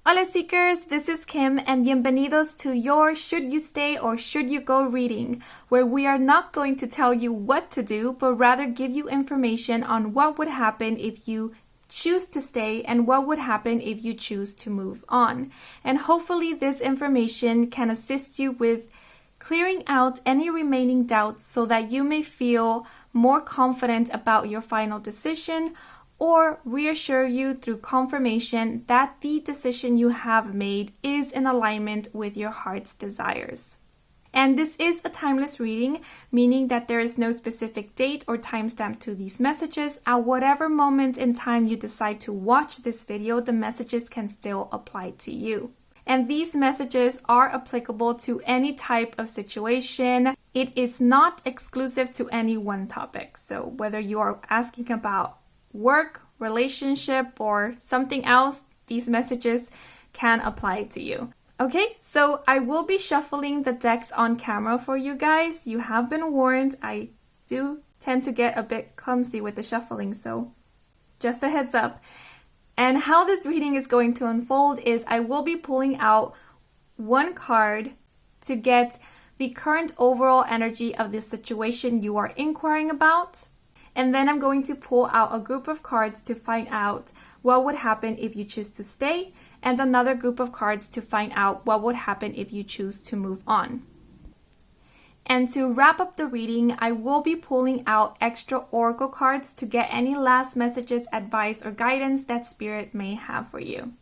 Hola Seekers, this is Kim and bienvenidos to your Should You Stay or Should You Go reading, where we are not going to tell you what to do, but rather give you information on what would happen if you choose to stay and what would happen if you choose to move on. And hopefully this information can assist you with clearing out any remaining doubts so that you may feel more confident about your final decision, or reassure you through confirmation that the decision you have made is in alignment with your heart's desires. And this is a timeless reading, meaning that there is no specific date or timestamp to these messages. At whatever moment in time you decide to watch this video, the messages can still apply to you. And these messages are applicable to any type of situation. It is not exclusive to any one topic. So whether you are asking about work, relationship, or something else, these messages can apply to you. Okay, so I will be shuffling the decks on camera for you guys. You have been warned. I do tend to get a bit clumsy with the shuffling, so just a heads up. And how this reading is going to unfold is I will be pulling out one card to get the current overall energy of the situation you are inquiring about. And then I'm going to pull out a group of cards to find out what would happen if you choose to stay, and another group of cards to find out what would happen if you choose to move on. And to wrap up the reading, I will be pulling out extra oracle cards to get any last messages, advice, or guidance that Spirit may have for you.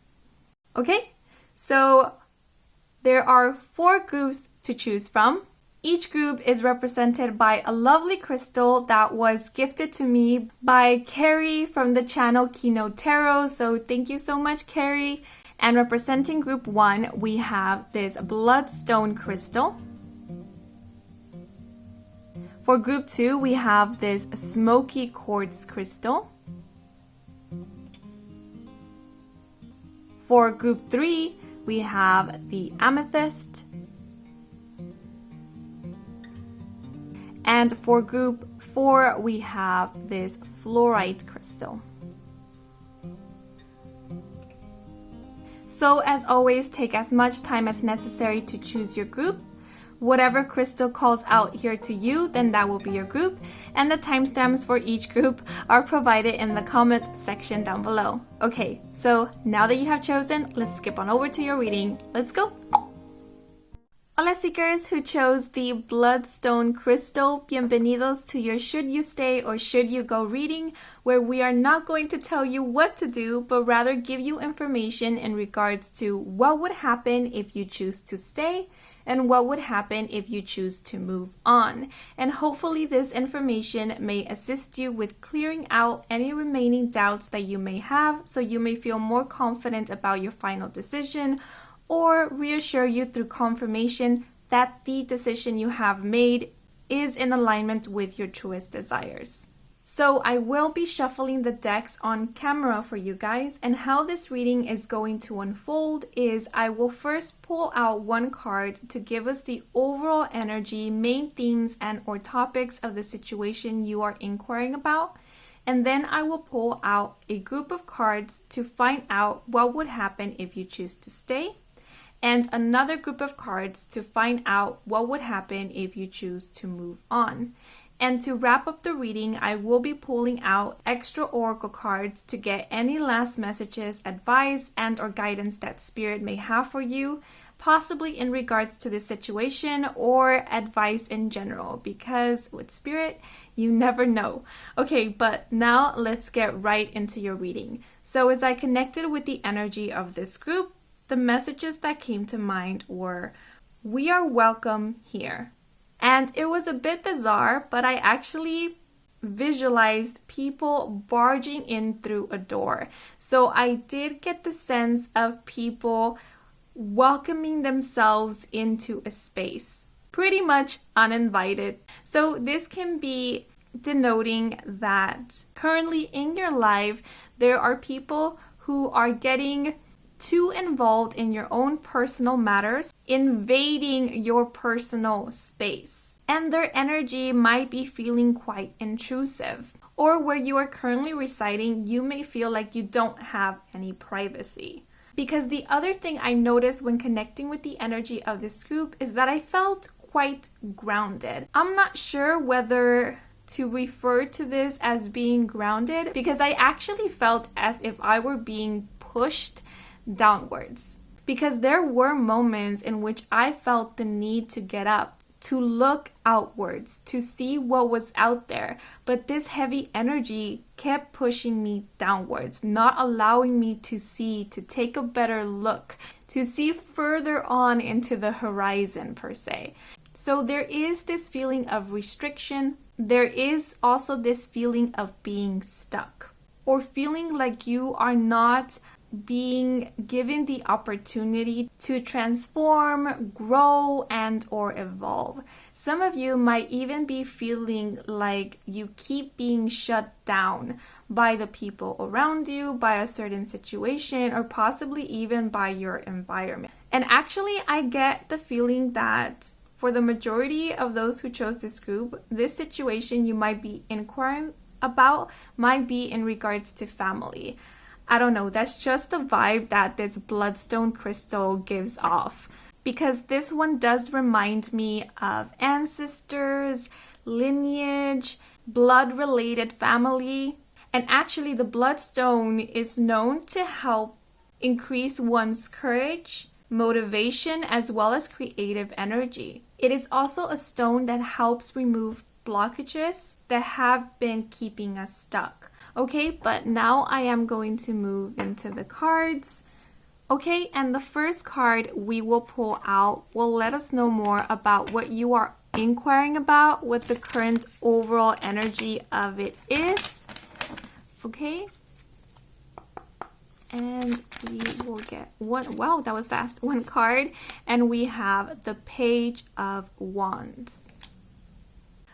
Okay, so there are 4 groups to choose from. Each group is represented by a lovely crystal that was gifted to me by Carrie from the channel Keynote Tarot. So thank you so much, Carrie. And representing group 1, we have this Bloodstone Crystal. For group 2, we have this Smokey Quartz Crystal. For group 3, we have the Amethyst. And for group 4, we have this Fluorite Crystal. So as always, take as much time as necessary to choose your group. Whatever crystal calls out here to you, then that will be your group. And the timestamps for each group are provided in the comment section down below. Okay, so now that you have chosen, let's skip on over to your reading. Let's go! Hola Seekers who chose the Bloodstone Crystal, bienvenidos to your Should You Stay or Should You Go reading, where we are not going to tell you what to do, but rather give you information in regards to what would happen if you choose to stay and what would happen if you choose to move on. And hopefully this information may assist you with clearing out any remaining doubts that you may have, so you may feel more confident about your final decision, or reassure you through confirmation that the decision you have made is in alignment with your truest desires. So I will be shuffling the decks on camera for you guys, and how this reading is going to unfold is I will first pull out one card to give us the overall energy, main themes, and or topics of the situation you are inquiring about. And then I will pull out a group of cards to find out what would happen if you choose to stay, and another group of cards to find out what would happen if you choose to move on. And to wrap up the reading, I will be pulling out extra oracle cards to get any last messages, advice, and or guidance that Spirit may have for you, possibly in regards to this situation or advice in general, because with Spirit, you never know. Okay, but now let's get right into your reading. So as I connected with the energy of this group, the messages that came to mind were, we are welcome here. And it was a bit bizarre, but I actually visualized people barging in through a door. So I did get the sense of people welcoming themselves into a space, pretty much uninvited. So this can be denoting that currently in your life, there are people who are getting too involved in your own personal matters, invading your personal space. And their energy might be feeling quite intrusive. Or where you are currently residing, you may feel like you don't have any privacy. Because the other thing I noticed when connecting with the energy of this group is that I felt quite grounded. I'm not sure whether to refer to this as being grounded, because I actually felt as if I were being pushed downwards. Because there were moments in which I felt the need to get up, to look outwards, to see what was out there. But this heavy energy kept pushing me downwards, not allowing me to see, to take a better look, to see further on into the horizon per se. So there is this feeling of restriction. There is also this feeling of being stuck, or feeling like you are not being given the opportunity to transform, grow, and or evolve. Some of you might even be feeling like you keep being shut down by the people around you, by a certain situation, or possibly even by your environment. And actually, I get the feeling that for the majority of those who chose this group, this situation you might be inquiring about might be in regards to family. I don't know, that's just the vibe that this Bloodstone Crystal gives off. Because this one does remind me of ancestors, lineage, blood-related family. And actually, the Bloodstone is known to help increase one's courage, motivation, as well as creative energy. It is also a stone that helps remove blockages that have been keeping us stuck. Okay, but now I am going to move into the cards. Okay, and the first card we will pull out will let us know more about what you are inquiring about, what the current overall energy of it is. Okay, and we will get one. Wow, that was fast. One card, and we have the Page of Wands.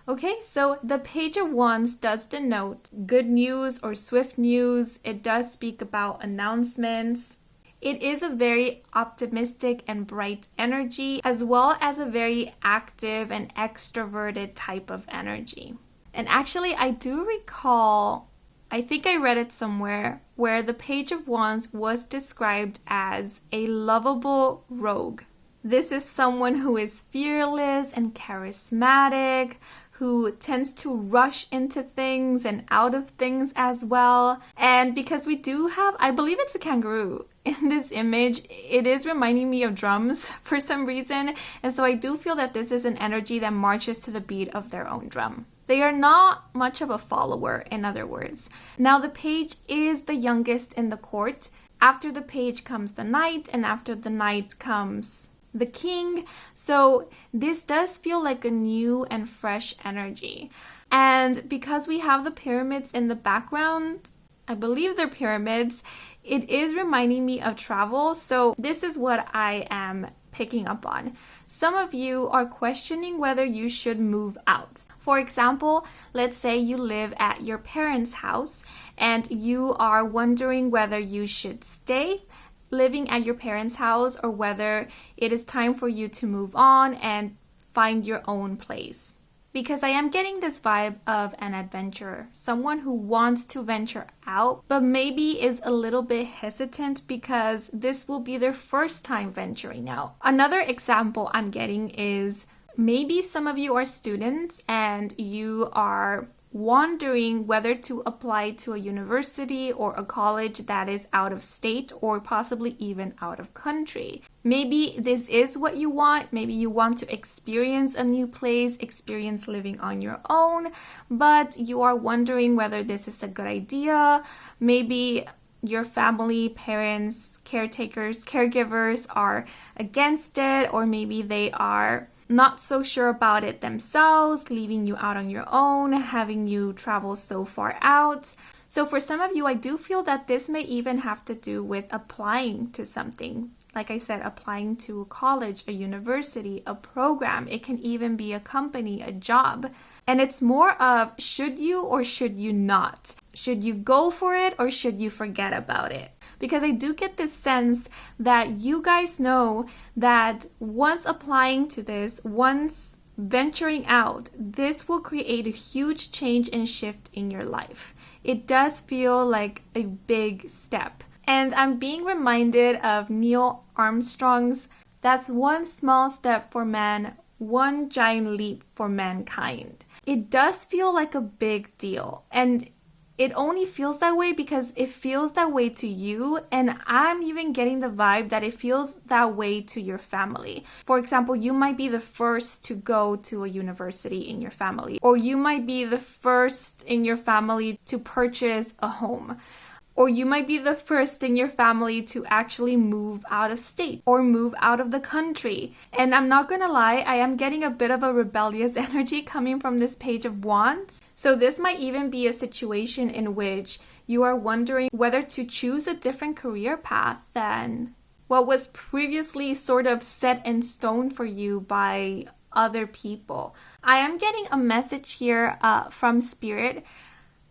Okay, so the Page of Wands does denote good news or swift news. It does speak about announcements. It is a very optimistic and bright energy, as well as a very active and extroverted type of energy. And actually, I do recall, I think I read it somewhere, where the Page of Wands was described as a lovable rogue. This is someone who is fearless and charismatic, who tends to rush into things and out of things as well. And because we do have, I believe it's a kangaroo in this image, it is reminding me of drums for some reason. And so I do feel that this is an energy that marches to the beat of their own drum. They are not much of a follower, in other words. Now the page is the youngest in the court. After the page comes the knight, and after the knight comes the king. So this does feel like a new and fresh energy. And because we have the pyramids in the background, I believe they're pyramids, it is reminding me of travel. So this is what I am picking up on. Some of you are questioning whether you should move out. For example, let's say you live at your parents' house and you are wondering whether you should stay living at your parents' house or whether it is time for you to move on and find your own place. Because I am getting this vibe of an adventurer, someone who wants to venture out, but maybe is a little bit hesitant because this will be their first time venturing out. Another example I'm getting is maybe some of you are students and you are wondering whether to apply to a university or a college that is out of state or possibly even out of country. Maybe this is what you want. Maybe you want to experience a new place, experience living on your own, but you are wondering whether this is a good idea. Maybe your family, parents, caretakers, caregivers are against it, or maybe they are not so sure about it themselves, leaving you out on your own, having you travel so far out. So for some of you, I do feel that this may even have to do with applying to something. Like I said, applying to a college, a university, a program. It can even be a company, a job. And it's more of should you or should you not? Should you go for it or should you forget about it? Because I do get this sense that you guys know that once applying to this, once venturing out, this will create a huge change and shift in your life. It does feel like a big step. And I'm being reminded of Neil Armstrong's "That's one small step for man, one giant leap for mankind." It does feel like a big deal, and it only feels that way because it feels that way to you, and I'm even getting the vibe that it feels that way to your family. For example, you might be the first to go to a university in your family, or you might be the first in your family to purchase a home. Or you might be the first in your family to actually move out of state or move out of the country. And I'm not gonna lie, I am getting a bit of a rebellious energy coming from this Page of Wands. So this might even be a situation in which you are wondering whether to choose a different career path than what was previously sort of set in stone for you by other people. I am getting a message here from Spirit,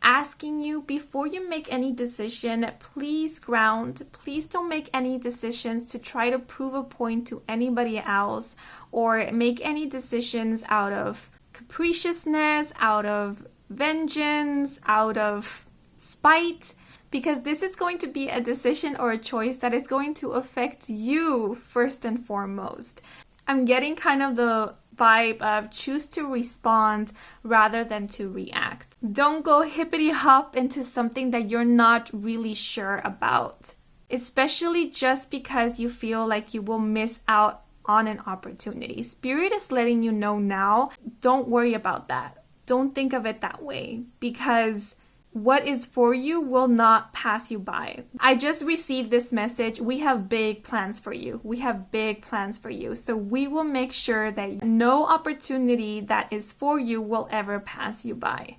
asking you, before you make any decision, please ground. Please don't make any decisions to try to prove a point to anybody else, or make any decisions out of capriciousness, out of vengeance, out of spite, because this is going to be a decision or a choice that is going to affect you first and foremost. I'm getting kind of the vibe of choose to respond rather than to react. Don't go hippity hop into something that you're not really sure about, especially just because you feel like you will miss out on an opportunity. Spirit is letting you know now, don't worry about that. Don't think of it that way, because what is for you will not pass you by. I just received this message. We have big plans for you. We have big plans for you. So we will make sure that no opportunity that is for you will ever pass you by.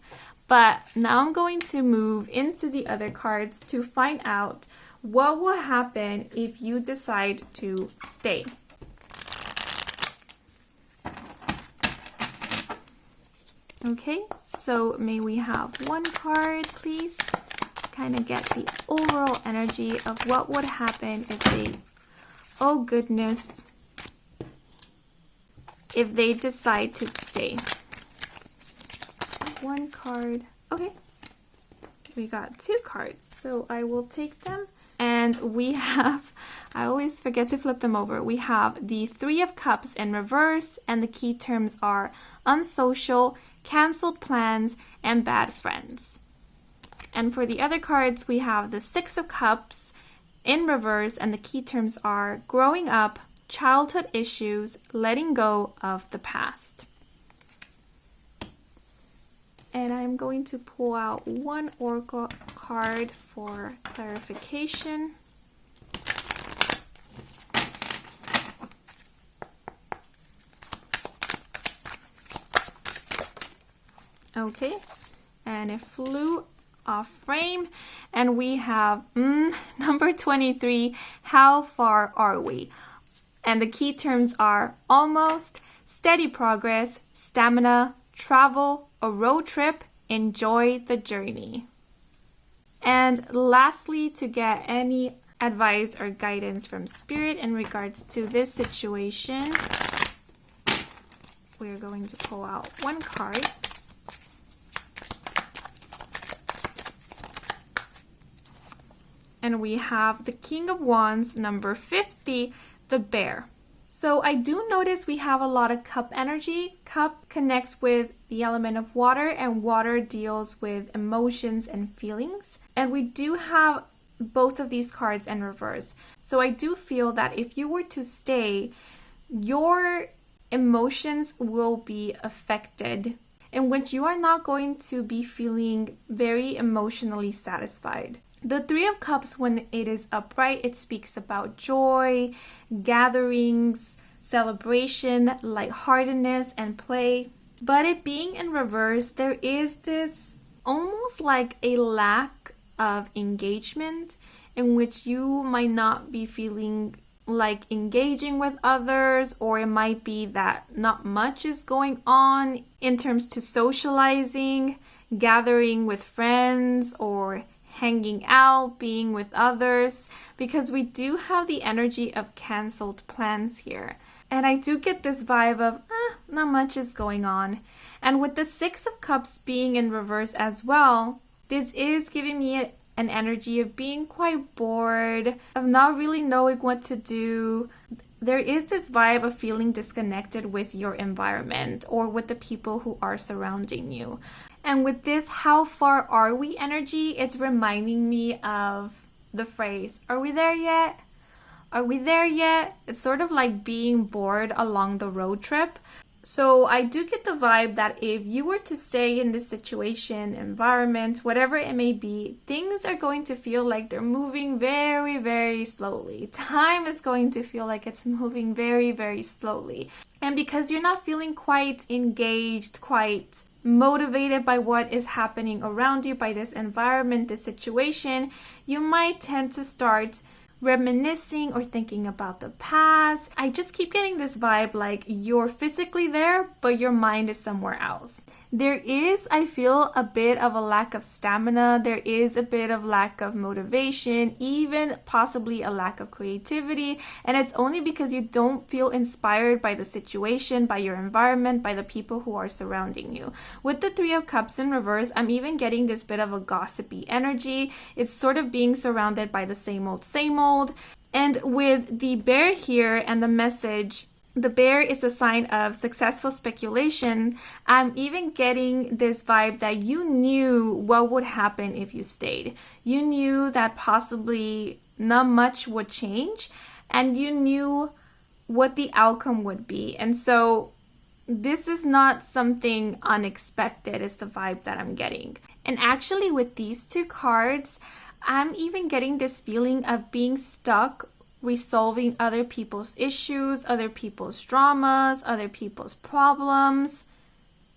But now I'm going to move into the other cards to find out what will happen if you decide to stay. Okay, so may we have one card, please? Kind of get the overall energy of what would happen if they, oh goodness, if they decide to stay. One card. Okay, we got two cards, so I will take them. And we have, I always forget to flip them over. We have the Three of Cups in reverse, and the key terms are unsocial, canceled plans, and bad friends. And for the other cards, we have the Six of Cups in reverse, and the key terms are growing up, childhood issues, letting go of the past. And I'm going to pull out one oracle card for clarification. Okay, and it flew off frame, and we have number 23, how far are we? And the key terms are almost, steady progress, stamina, travel, a road trip, enjoy the journey. And lastly, to get any advice or guidance from Spirit in regards to this situation, we're going to pull out one card. And we have the King of Wands, number 50, the Bear. So I do notice we have a lot of cup energy. Cup connects with the element of water, and water deals with emotions and feelings. And we do have both of these cards in reverse. So I do feel that if you were to stay, your emotions will be affected, in which you are not going to be feeling very emotionally satisfied. The Three of Cups, when it is upright, it speaks about joy, gatherings, celebration, lightheartedness, and play. But it being in reverse, there is this almost like a lack of engagement, in which you might not be feeling like engaging with others, or it might be that not much is going on in terms to socializing, gathering with friends, or hanging out, being with others, because we do have the energy of canceled plans here. And I do get this vibe of, not much is going on. And with the Six of Cups being in reverse as well, this is giving me an energy of being quite bored, of not really knowing what to do. There is this vibe of feeling disconnected with your environment or with the people who are surrounding you. And with this how far are we energy, it's reminding me of the phrase, are we there yet? Are we there yet? It's sort of like being bored along the road trip. So I do get the vibe that if you were to stay in this situation, environment, whatever it may be, things are going to feel like they're moving very, very slowly. Time is going to feel like it's moving very, very slowly. And because you're not feeling quite engaged, quite motivated by what is happening around you, by this environment, this situation, you might tend to start reminiscing or thinking about the past. I just keep getting this vibe like you're physically there, but your mind is somewhere else. There is, I feel, a bit of a lack of stamina. There is a bit of lack of motivation, even possibly a lack of creativity. And it's only because you don't feel inspired by the situation, by your environment, by the people who are surrounding you. With the Three of Cups in reverse, I'm even getting this bit of a gossipy energy. It's sort of being surrounded by the same old, same old. And with the bear here and the message, the bear is a sign of successful speculation. I'm even getting this vibe that you knew what would happen if you stayed. You knew that possibly not much would change, and you knew what the outcome would be. And so this is not something unexpected, is the vibe that I'm getting. And actually with these two cards, I'm even getting this feeling of being stuck resolving other people's issues, other people's dramas, other people's problems.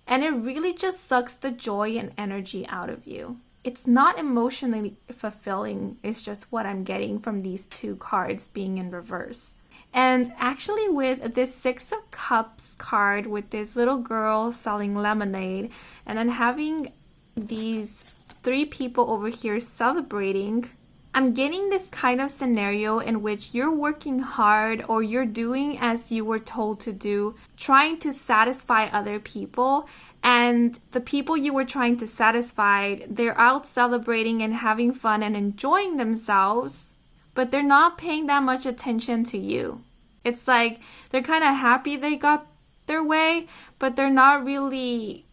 And it really just sucks the joy and energy out of you. It's not emotionally fulfilling, it's just what I'm getting from these two cards being in reverse. And actually with this Six of Cups card, with this little girl selling lemonade, and then having these three people over here celebrating, I'm getting this kind of scenario in which you're working hard or you're doing as you were told to do, trying to satisfy other people, and the people you were trying to satisfy, they're out celebrating and having fun and enjoying themselves, but they're not paying that much attention to you. It's like they're kind of happy they got their way, but they're not really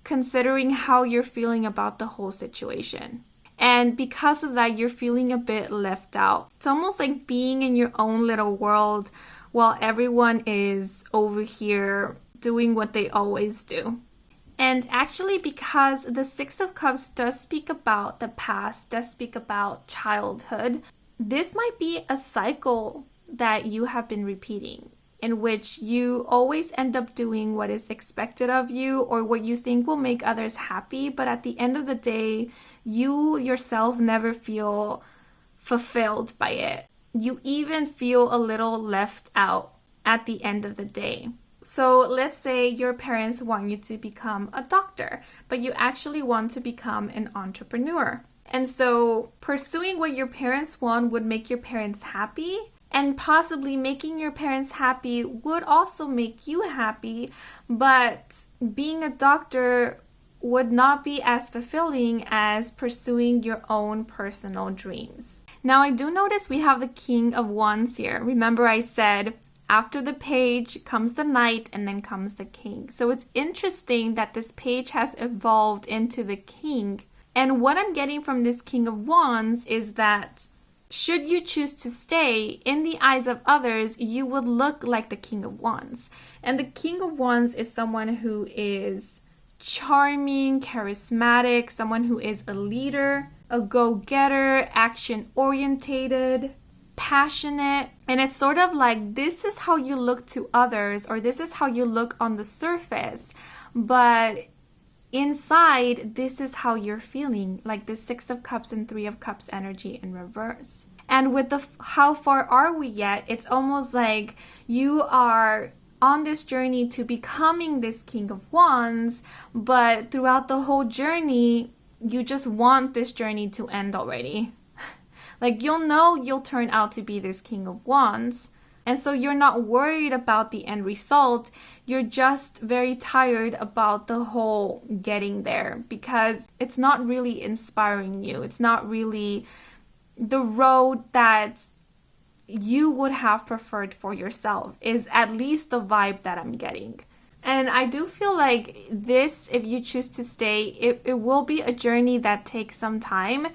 considering how you're feeling about the whole situation. And because of that, you're feeling a bit left out. It's almost like being in your own little world while everyone is over here doing what they always do. And actually, because the Six of Cups does speak about the past, does speak about childhood, this might be a cycle that you have been repeating, in which you always end up doing what is expected of you or what you think will make others happy, but at the end of the day, you yourself never feel fulfilled by it. You even feel a little left out at the end of the day. So let's say your parents want you to become a doctor, but you actually want to become an entrepreneur. And so pursuing what your parents want would make your parents happy, and possibly making your parents happy would also make you happy, but being a doctor would not be as fulfilling as pursuing your own personal dreams. Now, I do notice we have the King of Wands here. Remember I said after the page comes the Knight and then comes the King. So it's interesting that this page has evolved into the King. And what I'm getting from this King of Wands is that should you choose to stay, in the eyes of others, you would look like the King of Wands. And the King of Wands is someone who is charming, charismatic, someone who is a leader, a go-getter, action-orientated, passionate. And it's sort of like this is how you look to others, or this is how you look on the surface. But inside, this is how you're feeling, like the Six of Cups and Three of Cups energy in reverse. And with the how far are we yet, it's almost like you are on this journey to becoming this King of Wands, but throughout the whole journey, you just want this journey to end already. Like you'll know you'll turn out to be this King of Wands, And so you're not worried about the end result. You're just very tired about the whole getting there because it's not really inspiring you. It's not really the road that you would have preferred for yourself, is at least the vibe that I'm getting. And I do feel like this, if you choose to stay, it will be a journey that takes some time,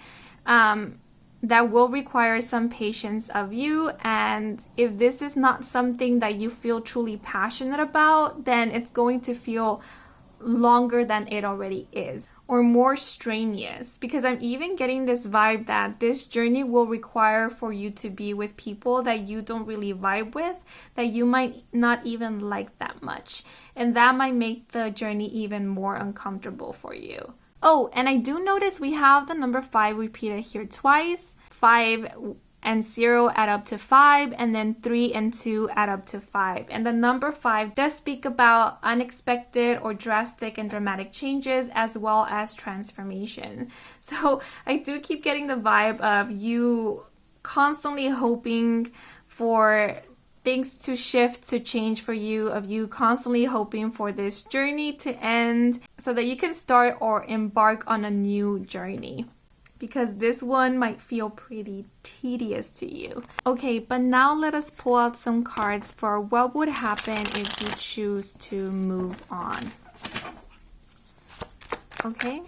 that will require some patience of you. And if this is not something that you feel truly passionate about, then it's going to feel longer than it already is, or more strenuous, because I'm even getting this vibe that this journey will require for you to be with people that you don't really vibe with, that you might not even like that much, and that might make the journey even more uncomfortable for you. Oh, and I do notice we have the number 5 repeated here twice. 5 and 0 add up to 5, and then 3 and 2 add up to 5. And the number 5 does speak about unexpected or drastic and dramatic changes, as well as transformation. So I do keep getting the vibe of you constantly hoping for things to shift, to change for you, of you constantly hoping for this journey to end so that you can start or embark on a new journey, because this one might feel pretty tedious to you. Okay, but now let us pull out some cards for what would happen if you choose to move on. Okay.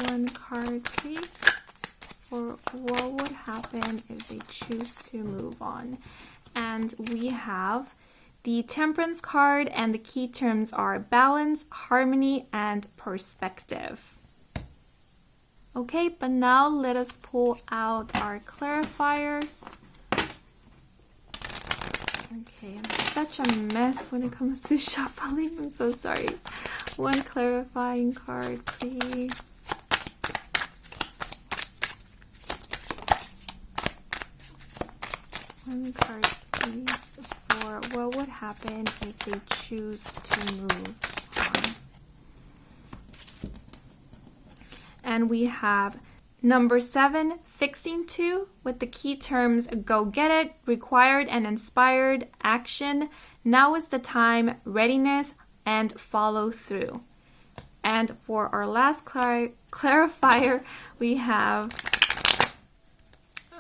One card, please, for what would happen if they choose to move on. And we have the Temperance card, and the key terms are balance, harmony, and perspective. Okay, but now let us pull out our clarifiers. Okay, I'm such a mess when it comes to shuffling. I'm so sorry. One clarifying card, please. One card, please, for what would happen if they choose to move on. And we have number 7, fixing to, with the key terms go get it, required and inspired, action, now is the time, readiness, and follow through. And for our last clarifier, we have,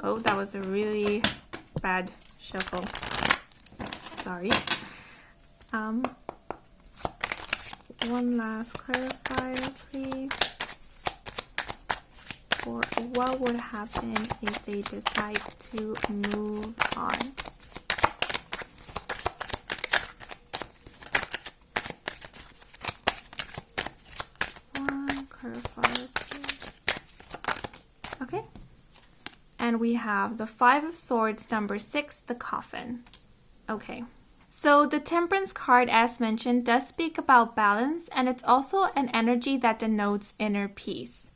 oh, that was a really bad shuffle. Sorry. One last clarifier, please, for what would happen if they decide to move on. One clarifier, please. Okay. And we have the 5 of Swords, number 6, the coffin. Okay. So the Temperance card, as mentioned, does speak about balance, and it's also an energy that denotes inner peace.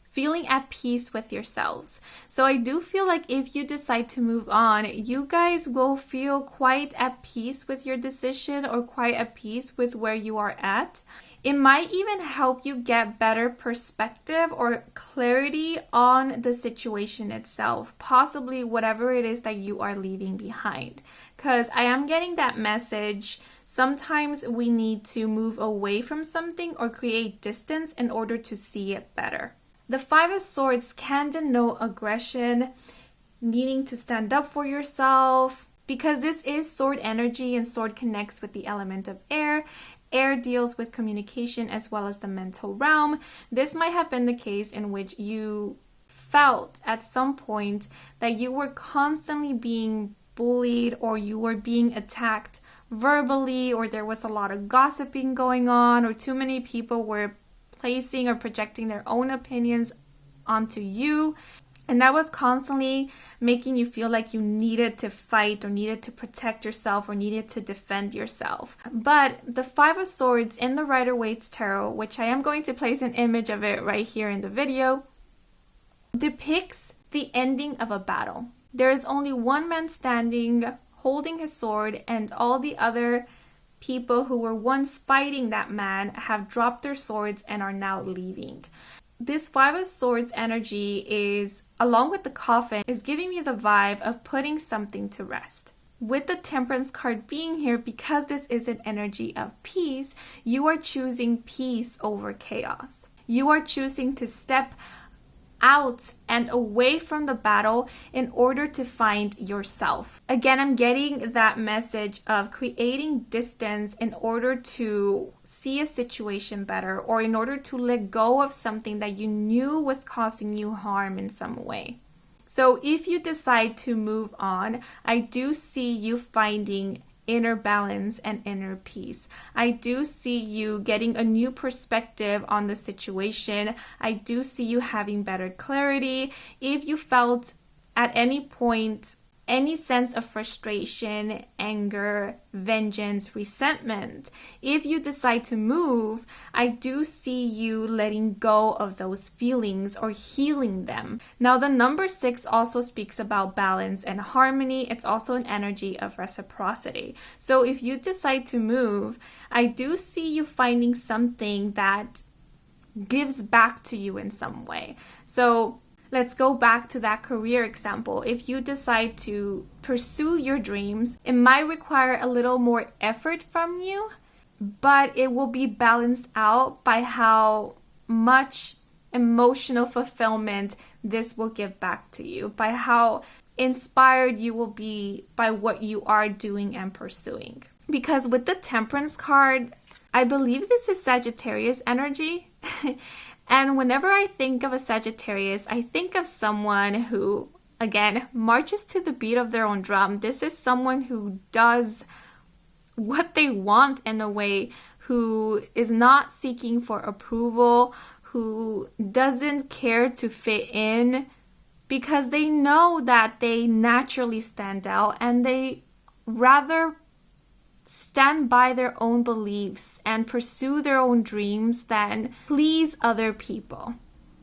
Feeling at peace with yourselves. So I do feel like if you decide to move on, you guys will feel quite at peace with your decision, or quite at peace with where you are at. It might even help you get better perspective or clarity on the situation itself, possibly whatever it is that you are leaving behind. Because I am getting that message. Sometimes we need to move away from something or create distance in order to see it better. The 5 of Swords can denote aggression, needing to stand up for yourself, because this is sword energy, and sword connects with the element of air. Air deals with communication as well as the mental realm. This might have been the case in which you felt at some point that you were constantly being bullied, or you were being attacked verbally, or there was a lot of gossiping going on, or too many people were placing or projecting their own opinions onto you. And that was constantly making you feel like you needed to fight, or needed to protect yourself, or needed to defend yourself. But the 5 of Swords in the Rider-Waite's Tarot, which I am going to place an image of it right here in the video, depicts the ending of a battle. There is only one man standing, holding his sword, and all the other people who were once fighting that man have dropped their swords and are now leaving. this Five of Swords energy is, along with the coffin, is giving me the vibe of putting something to rest. With the Temperance card being here, because this is an energy of peace, you are choosing peace over chaos. You are choosing to step out and away from the battle in order to find yourself. Again, I'm getting that message of creating distance in order to see a situation better, or in order to let go of something that you knew was causing you harm in some way. So if you decide to move on, I do see you finding inner balance and inner peace. I do see you getting a new perspective on the situation. I do see you having better clarity. If you felt at any point any sense of frustration, anger, vengeance, resentment, if you decide to move, I do see you letting go of those feelings or healing them. Now, the number 6 also speaks about balance and harmony. It's also an energy of reciprocity. So if you decide to move, I do see you finding something that gives back to you in some way. So let's go back to that career example. If you decide to pursue your dreams, it might require a little more effort from you, but it will be balanced out by how much emotional fulfillment this will give back to you, by how inspired you will be by what you are doing and pursuing. Because with the Temperance card, I believe this is Sagittarius energy. And whenever I think of a Sagittarius, I think of someone who, again, marches to the beat of their own drum. This is someone who does what they want in a way, who is not seeking for approval, who doesn't care to fit in, because they know that they naturally stand out and they rather stand by their own beliefs and pursue their own dreams than please other people.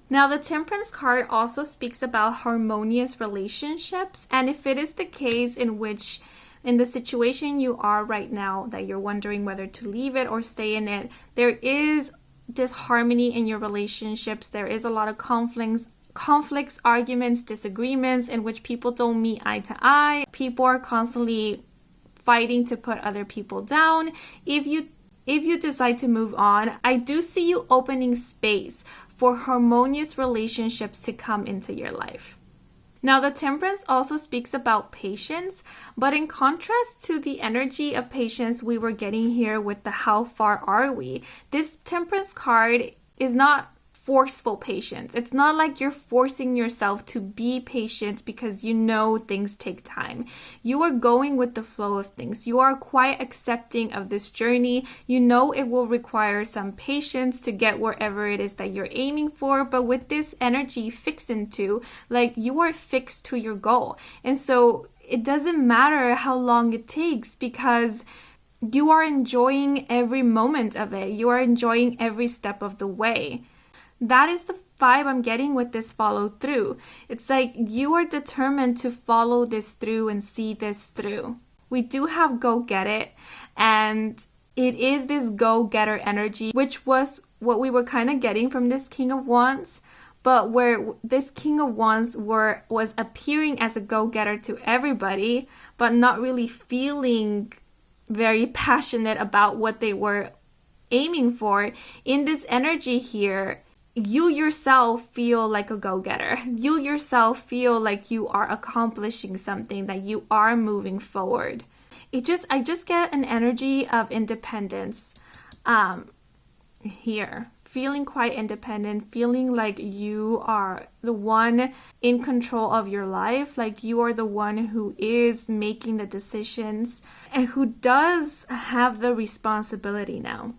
Now, the Temperance card also speaks about harmonious relationships, and if it is the case in which, in the situation you are right now, that you're wondering whether to leave it or stay in it, there is disharmony in your relationships. There is a lot of conflicts, arguments, disagreements in which people don't meet eye to eye. People are constantly fighting to put other people down. If you decide to move on, I do see you opening space for harmonious relationships to come into your life. Now, the Temperance also speaks about patience, but in contrast to the energy of patience we were getting here with the how far are we, this Temperance card is not forceful patience. It's not like you're forcing yourself to be patient because you know things take time. You are going with the flow of things. You are quite accepting of this journey. You know it will require some patience to get wherever it is that you're aiming for, but with this energy fixed into, like, you are fixed to your goal. And so it doesn't matter how long it takes, because you are enjoying every moment of it. You are enjoying every step of the way. That is the vibe I'm getting with this follow through. It's like you are determined to follow this through and see this through. We do have go get it, and it is this go getter energy, which was what we were kind of getting from this King of Wands, but where this King of Wands was appearing as a go getter to everybody, but not really feeling very passionate about what they were aiming for. In this energy here, you yourself feel like a go-getter. You yourself feel like you are accomplishing something, that you are moving forward. I just get an energy of independence here. Feeling quite independent, feeling like you are the one in control of your life, like you are the one who is making the decisions and who does have the responsibility now.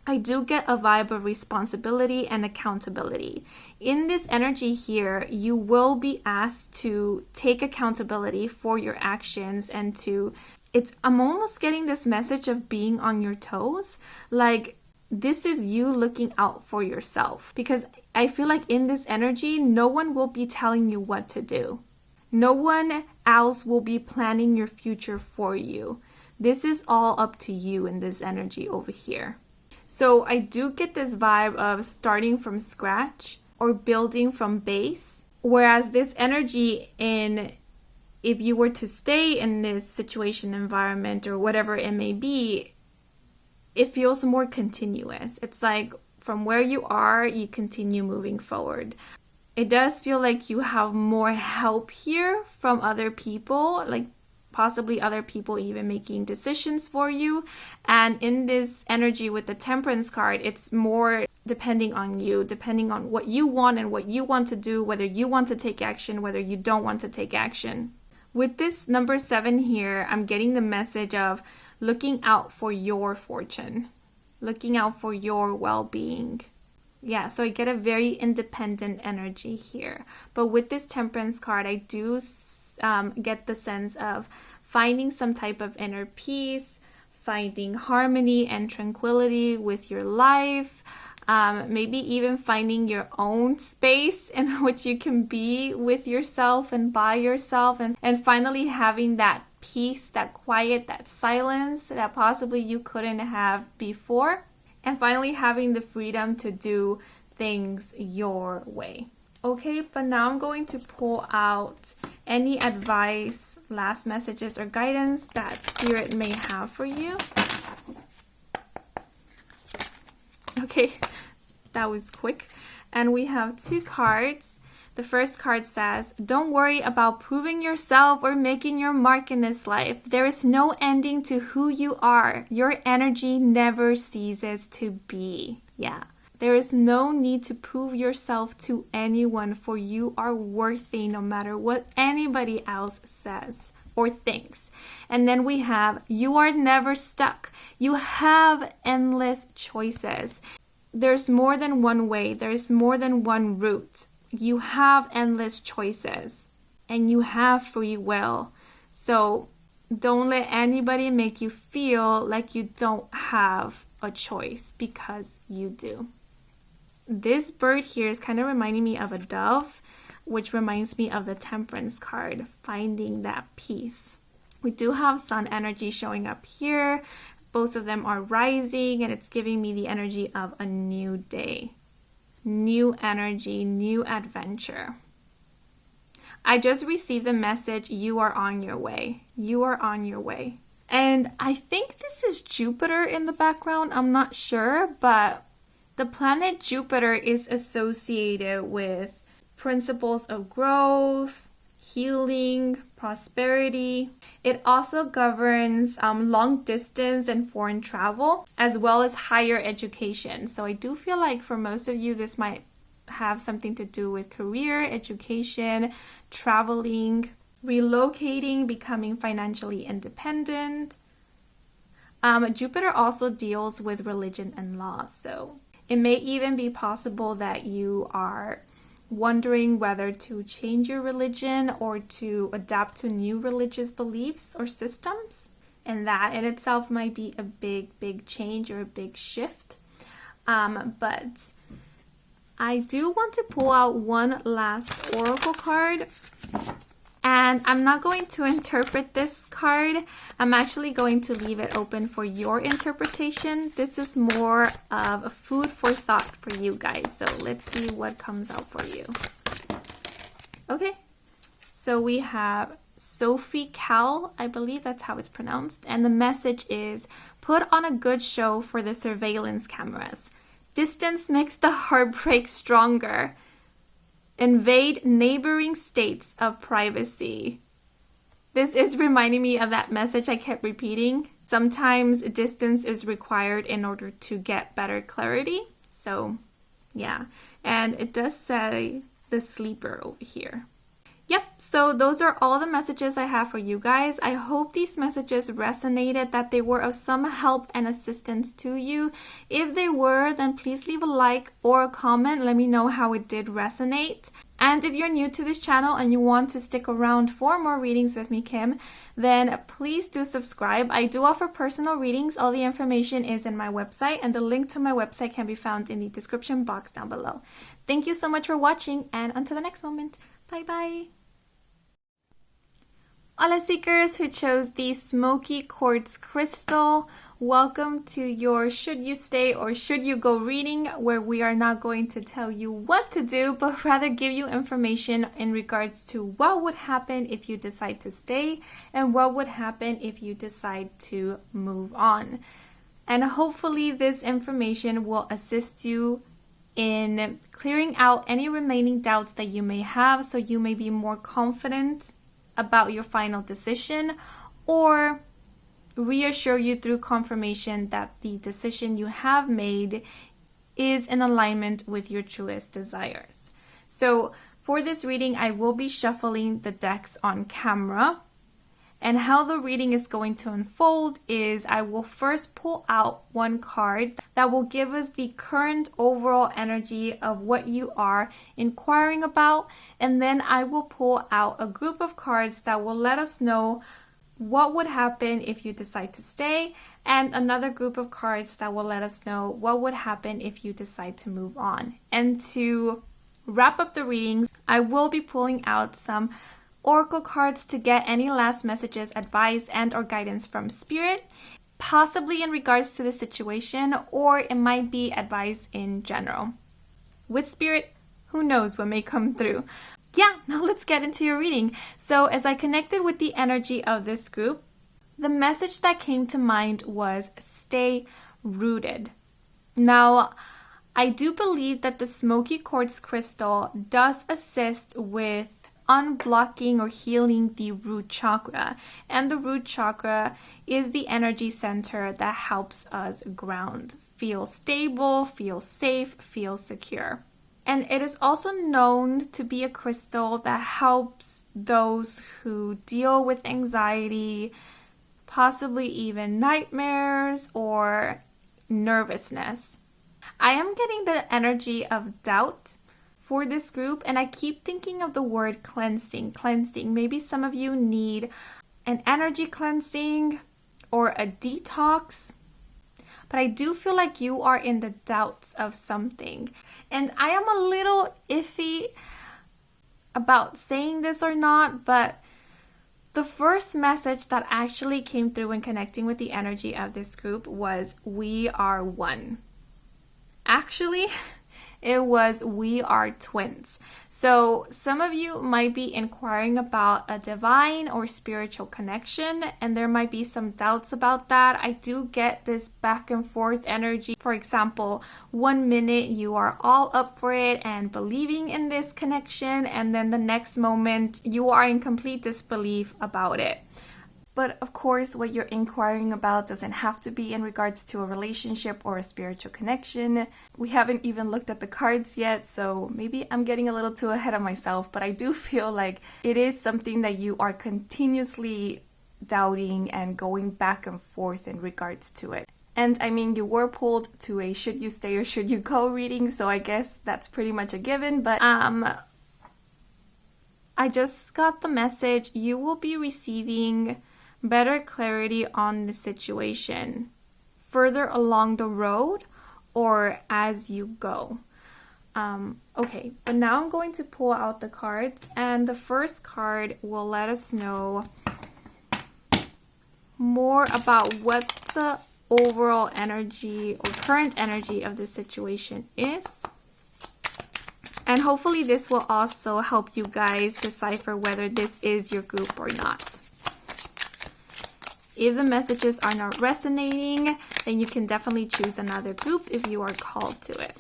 I do get a vibe of responsibility and accountability. In this energy here, you will be asked to take accountability for your actions and I'm almost getting this message of being on your toes. Like, this is you looking out for yourself, because I feel like in this energy, no one will be telling you what to do. No one else will be planning your future for you. This is all up to you in this energy over here. So I do get this vibe of starting from scratch, or building from base. Whereas this energy if you were to stay in this situation, environment, or whatever it may be, it feels more continuous. It's like from where you are, you continue moving forward. It does feel like you have more help here from other people, like possibly other people even making decisions for you. And in this energy with the Temperance card, it's more depending on you, depending on what you want and what you want to do, whether you want to take action, whether you don't want to take action. With this number 7 here, I'm getting the message of looking out for your fortune, looking out for your well-being. Yeah, so I get a very independent energy here. But with this Temperance card, I do get the sense of finding some type of inner peace, finding harmony and tranquility with your life, maybe even finding your own space in which you can be with yourself and by yourself, and finally having that peace, that quiet, that silence that possibly you couldn't have before. And finally having the freedom to do things your way. Okay, but now I'm going to pull out any advice, last messages, or guidance that Spirit may have for you. Okay, that was quick. And we have 2 cards. The first card says, don't worry about proving yourself or making your mark in this life. There is no ending to who you are. Your energy never ceases to be. Yeah. There is no need to prove yourself to anyone, for you are worthy no matter what anybody else says or thinks. And then we have, you are never stuck. You have endless choices. There's more than one way. There's more than one route. You have endless choices and you have free will. So don't let anybody make you feel like you don't have a choice, because you do. This bird here is kind of reminding me of a dove, which reminds me of the Temperance card, finding that peace. We do have sun energy showing up here. Both of them are rising, and it's giving me the energy of a new day. New energy, new adventure. I just received the message, you are on your way. You are on your way. And I think this is Jupiter in the background. I'm not sure, but the planet Jupiter is associated with principles of growth, healing, prosperity. It also governs long distance and foreign travel, as well as higher education. So I do feel like for most of you, this might have something to do with career, education, traveling, relocating, becoming financially independent. Jupiter also deals with religion and law. So it may even be possible that you are wondering whether to change your religion or to adapt to new religious beliefs or systems. And that in itself might be a big change or a big shift. But I do want to pull out one last oracle card. And I'm not going to interpret this card. I'm actually going to leave it open for your interpretation. This is more of a food for thought for you guys. So let's see what comes out for you. Okay, so we have Sophie Cal, I believe that's how it's pronounced. And the message is, put on a good show for the surveillance cameras. Distance makes the heartbreak stronger. Invade neighboring states of privacy. This is reminding me of that message I kept repeating. Sometimes distance is required in order to get better clarity. So, yeah. And it does say the sleeper over here. Yep, so those are all the messages I have for you guys. I hope these messages resonated, that they were of some help and assistance to you. If they were, then please leave a like or a comment. Let me know how it did resonate. And if you're new to this channel and you want to stick around for more readings with me, Kim, then please do subscribe. I do offer personal readings. All the information is in my website, and the link to my website can be found in the description box down below. Thank you so much for watching, and until the next moment, bye-bye. Hola Seekers who chose the Smokey Quartz Crystal Welcome to your Should You Stay or Should You Go reading, where we are not going to tell you what to do, but rather give you information in regards to what would happen if you decide to stay and what would happen if you decide to move on. And hopefully this information will assist you in clearing out any remaining doubts that you may have, so you may be more confident about your final decision, or reassure you through confirmation that the decision you have made is in alignment with your truest desires. So for this reading, I will be shuffling the decks on camera. And how the reading is going to unfold is I will first pull out one card that will give us the current overall energy of what you are inquiring about. And then I will pull out a group of cards that will let us know what would happen if you decide to stay, and another group of cards that will let us know what would happen if you decide to move on. And to wrap up the readings, I will be pulling out some oracle cards to get any last messages, advice, and or guidance from Spirit, possibly in regards to the situation, or it might be advice in general. With Spirit, who knows what may come through. Yeah, now let's get into your reading. So as I connected with the energy of this group, the message that came to mind was stay rooted. Now, I do believe that the Smokey Quartz crystal does assist with unblocking or healing the root chakra. And the root chakra is the energy center that helps us ground, feel stable, feel safe, feel secure. And it is also known to be a crystal that helps those who deal with anxiety, possibly even nightmares or nervousness. I am getting the energy of doubt for this group, and I keep thinking of the word cleansing. Maybe some of you need an energy cleansing or a detox, but I do feel like you are in the doubts of something. And I am a little iffy about saying this or not, but the first message that actually came through when connecting with the energy of this group was, we are one. Actually, it was, we are twins. So some of you might be inquiring about a divine or spiritual connection, and there might be some doubts about that. I do get this back and forth energy. For example, 1 minute you are all up for it and believing in this connection, and then the next moment you are in complete disbelief about it. But of course, what you're inquiring about doesn't have to be in regards to a relationship or a spiritual connection. We haven't even looked at the cards yet, so maybe I'm getting a little too ahead of myself, but I do feel like it is something that you are continuously doubting and going back and forth in regards to it. And I mean, you were pulled to a Should You Stay or Should You Go reading, so I guess that's pretty much a given, but I just got the message you will be receiving better clarity on the situation further along the road or as you go. Okay, but now I'm going to pull out the cards, and the first card will let us know more about what the overall energy or current energy of the situation is. And hopefully this will also help you guys decipher whether this is your group or not. If the messages are not resonating, then you can definitely choose another group if you are called to it.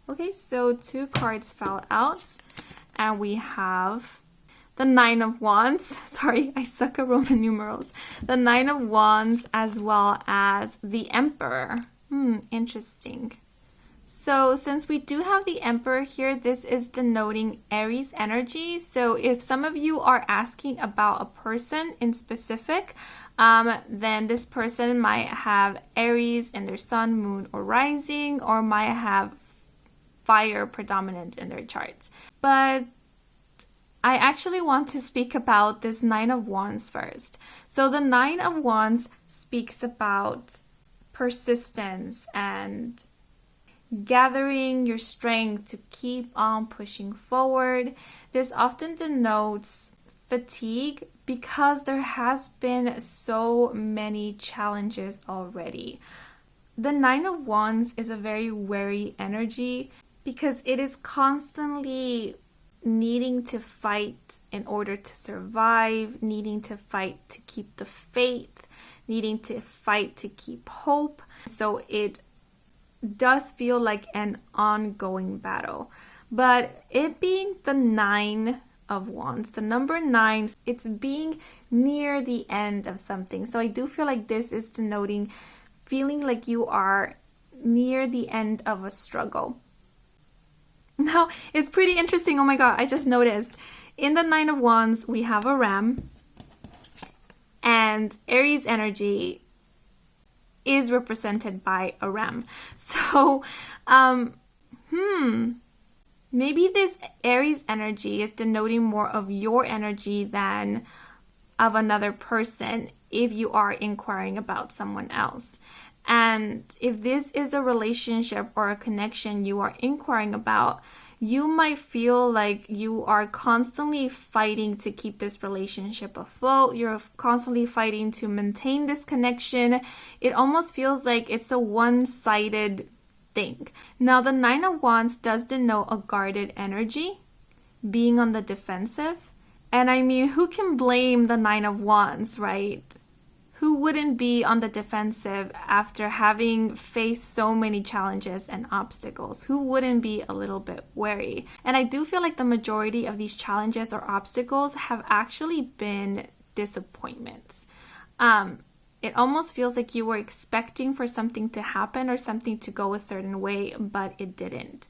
Okay, so 2 cards fell out, and we have the 9 of Wands. Sorry, I suck at Roman numerals. The 9 of Wands as well as the Emperor. Interesting. So since we do have the Emperor here, this is denoting Aries energy. So if some of you are asking about a person in specific, then this person might have Aries in their sun, moon, or rising, or might have fire predominant in their charts. But I actually want to speak about this 9 of Wands first. So the 9 of Wands speaks about persistence and gathering your strength to keep on pushing forward. This often denotes fatigue because there has been so many challenges already. The Nine of Wands is a very wary energy because it is constantly needing to fight in order to survive, needing to fight to keep the faith, needing to fight to keep hope. So it does feel like an ongoing battle. But it being the Nine of Wands, the number 9, it's being near the end of something. So I do feel like this is denoting feeling like you are near the end of a struggle. Now, it's pretty interesting. Oh my god, I just noticed. In the Nine of Wands, we have a ram. And Aries energy is represented by a ram. So, maybe this Aries energy is denoting more of your energy than of another person if you are inquiring about someone else. And if this is a relationship or a connection you are inquiring about, you might feel like you are constantly fighting to keep this relationship afloat. You're constantly fighting to maintain this connection. It almost feels like it's a one-sided thing. Now, the Nine of Wands does denote a guarded energy, being on the defensive. And I mean, who can blame the Nine of Wands, right? Who wouldn't be on the defensive after having faced so many challenges and obstacles? Who wouldn't be a little bit wary? And I do feel like the majority of these challenges or obstacles have actually been disappointments. It almost feels like you were expecting for something to happen or something to go a certain way, but it didn't.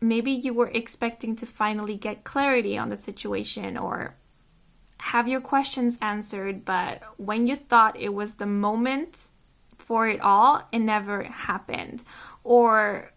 Maybe you were expecting to finally get clarity on the situation or have your questions answered, but when you thought it was the moment for it all, it never happened. Or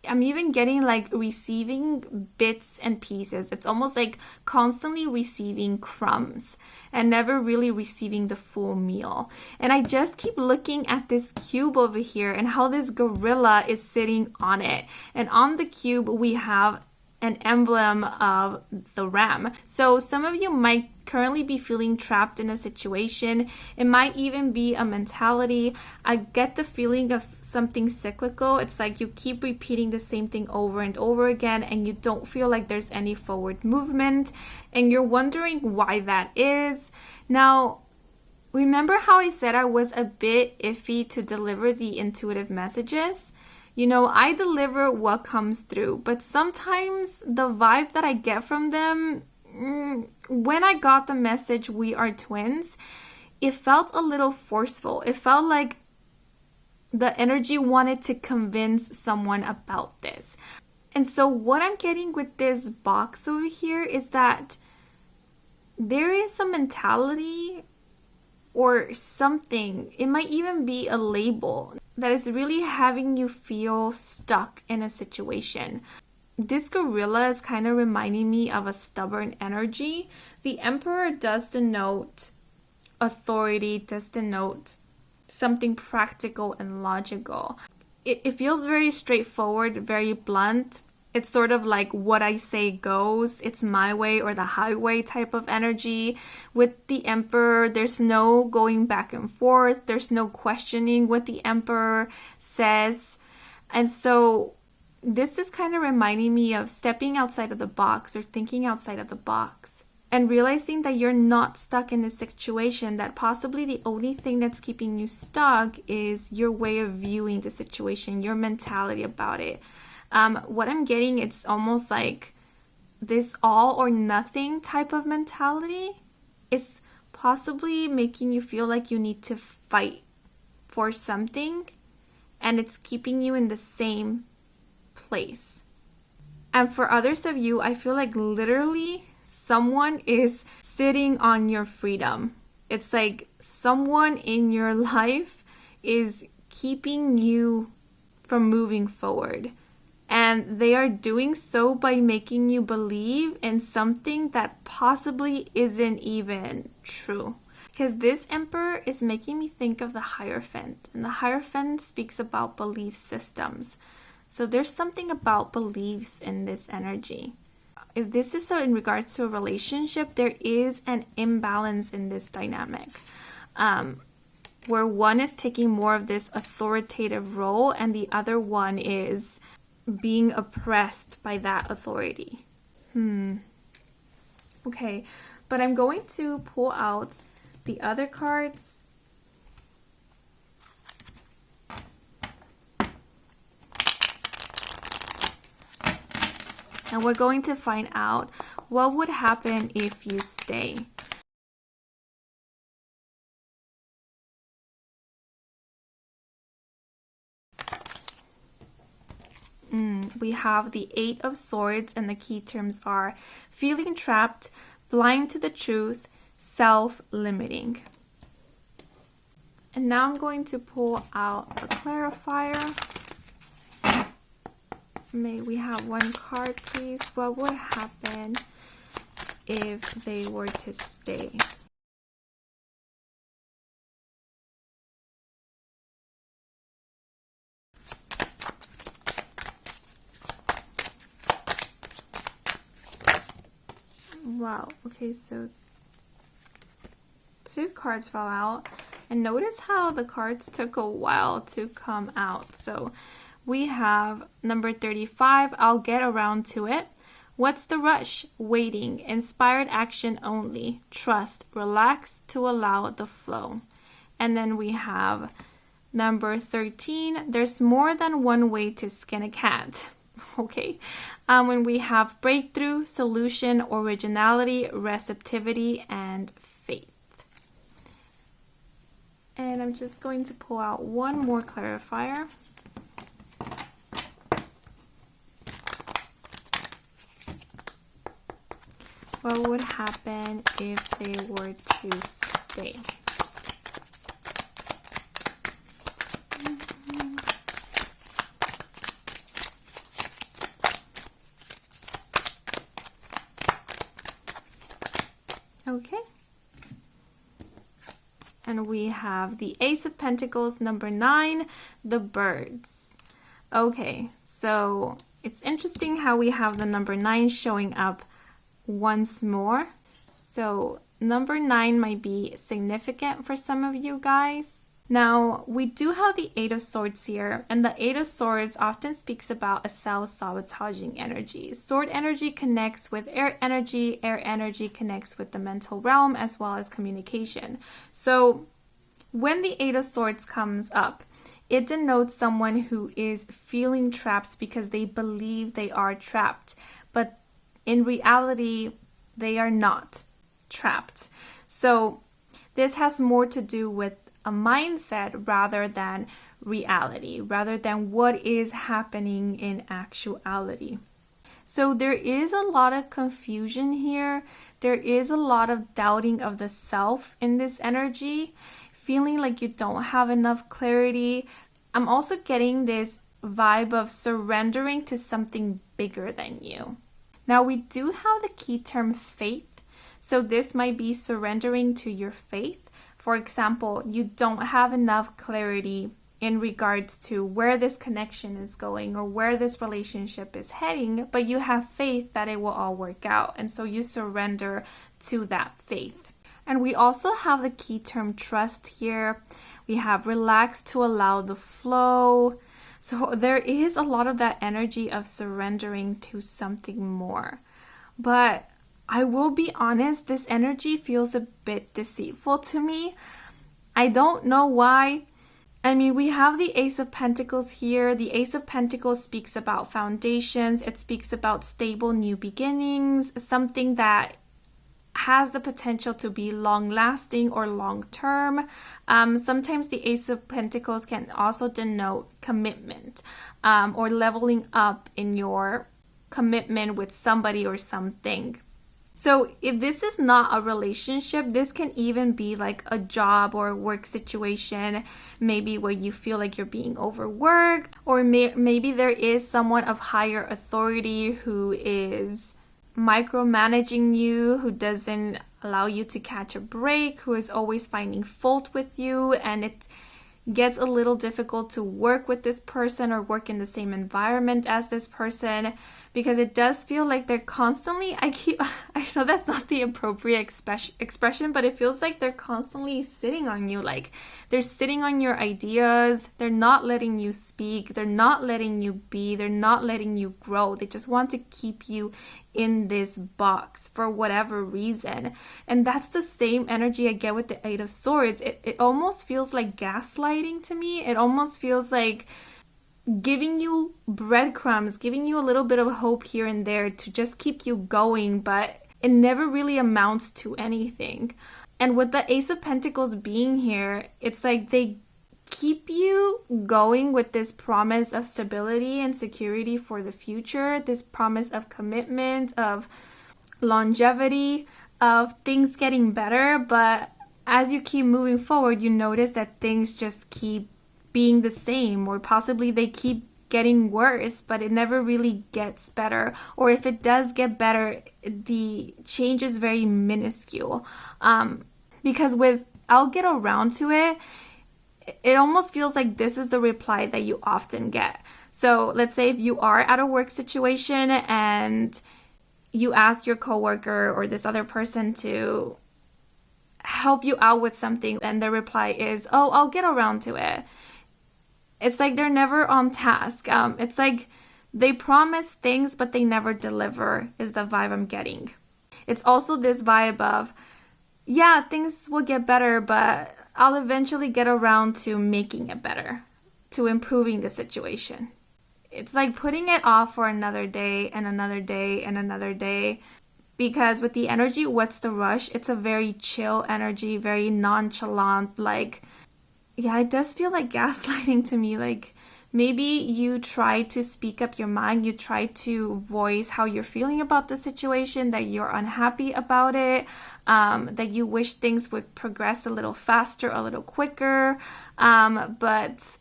I'm even getting like receiving bits and pieces. It's almost like constantly receiving crumbs and never really receiving the full meal. And I just keep looking at this cube over here and how this gorilla is sitting on it. And on the cube, we have an emblem of the ram. So some of you might currently be feeling trapped in a situation. It might even be a mentality. I get the feeling of something cyclical. It's like you keep repeating the same thing over and over again and you don't feel like there's any forward movement and you're wondering why that is. Now, remember how I said I was a bit iffy to deliver the intuitive messages? You know, I deliver what comes through, but sometimes the vibe that I get from them, when I got the message, we are twins, it felt a little forceful. It felt like the energy wanted to convince someone about this. And so what I'm getting with this box over here is that there is a mentality or something, it might even be a label that is really having you feel stuck in a situation. This gorilla is kind of reminding me of a stubborn energy. The Emperor does denote authority, does denote something practical and logical. It feels very straightforward, very blunt. It's sort of like what I say goes. It's my way or the highway type of energy. With the Emperor, there's no going back and forth. There's no questioning what the Emperor says. And so this is kind of reminding me of stepping outside of the box or thinking outside of the box. And realizing that you're not stuck in this situation, that possibly the only thing that's keeping you stuck is your way of viewing the situation, your mentality about it. What I'm getting, it's almost like this all or nothing type of mentality is possibly making you feel like you need to fight for something and it's keeping you in the same place. And for others of you, I feel like literally someone is sitting on your freedom. It's like someone in your life is keeping you from moving forward. And they are doing so by making you believe in something that possibly isn't even true. Because this Emperor is making me think of the Hierophant. And the Hierophant speaks about belief systems. So there's something about beliefs in this energy. if this is so in regards to a relationship, there is an imbalance in this dynamic, where one is taking more of this authoritative role and the other one is being oppressed by that authority. Okay, but I'm going to pull out the other cards. And we're going to find out what would happen if you stay. We have the 8 of Swords, and the key terms are feeling trapped, blind to the truth, self-limiting. And now I'm going to pull out a clarifier. May we have one card, please? What would happen if they were to stay? Wow, okay, so 2 cards fell out, and notice how the cards took a while to come out. So we have number 35, I'll get around to it. What's the rush? Waiting. Inspired action only. Trust. Relax to allow the flow. And then we have number 13, there's more than one way to skin a cat. Okay, when we have breakthrough, solution, originality, receptivity, and faith. And I'm just going to pull out one more clarifier. What would happen if they were to stay? Okay. And we have the Ace of Pentacles, number 9, the birds. Okay, so it's interesting how we have the number 9 showing up once more. So number 9 might be significant for some of you guys. Now, we do have the 8 of Swords here, and the 8 of Swords often speaks about a self-sabotaging energy. Sword energy connects with air energy connects with the mental realm as well as communication. So when the 8 of Swords comes up, it denotes someone who is feeling trapped because they believe they are trapped, but in reality, they are not trapped. So this has more to do with a mindset rather than reality, rather than what is happening in actuality. So there is a lot of confusion here. There is a lot of doubting of the self in this energy, feeling like you don't have enough clarity. I'm also getting this vibe of surrendering to something bigger than you. Now we do have the key term faith. So this might be surrendering to your faith. For example, you don't have enough clarity in regards to where this connection is going or where this relationship is heading, but you have faith that it will all work out. And so you surrender to that faith. And we also have the key term trust here. We have relax to allow the flow. So there is a lot of that energy of surrendering to something more. But I will be honest, this energy feels a bit deceitful to me. I don't know why. I mean, we have the Ace of Pentacles here. The Ace of Pentacles speaks about foundations. It speaks about stable new beginnings, something that has the potential to be long-lasting or long-term. Sometimes the Ace of Pentacles can also denote commitment or leveling up in your commitment with somebody or something. So if this is not a relationship, this can even be like a job or a work situation, maybe where you feel like you're being overworked, or maybe there is someone of higher authority who is micromanaging you, who doesn't allow you to catch a break, who is always finding fault with you, and gets a little difficult to work with this person or work in the same environment as this person, because it does feel like they're constantly, I know that's not the appropriate expression, but it feels like they're constantly sitting on you. Like they're sitting on your ideas. They're not letting you speak. They're not letting you be. They're not letting you grow. They just want to keep you in this box for whatever reason. And that's the same energy I get with the Eight of Swords. It almost feels like gaslighting to me. It almost feels like giving you breadcrumbs, giving you a little bit of hope here and there to just keep you going, but it never really amounts to anything. And with the Ace of Pentacles being here, it's like they keep you going with this promise of stability and security for the future, this promise of commitment, of longevity, of things getting better. But as you keep moving forward, you notice that things just keep being the same, or possibly they keep getting worse, but it never really gets better. Or if it does get better, the change is very minuscule. Because with I'll get around to it, it almost feels like this is the reply that you often get. So let's say if you are at a work situation and you ask your coworker or this other person to help you out with something, and their reply is, "Oh, I'll get around to it." It's like they're never on task. It's like they promise things, but they never deliver, is the vibe I'm getting. It's also this vibe of, yeah, things will get better, but I'll eventually get around to making it better, to improving the situation. It's like putting it off for another day and another day and another day. Because with the energy, what's the rush? It's a very chill energy, very nonchalant, like, yeah, it does feel like gaslighting to me. Like maybe you try to speak up your mind, you try to voice how you're feeling about the situation, that you're unhappy about it, that you wish things would progress a little faster, a little quicker, but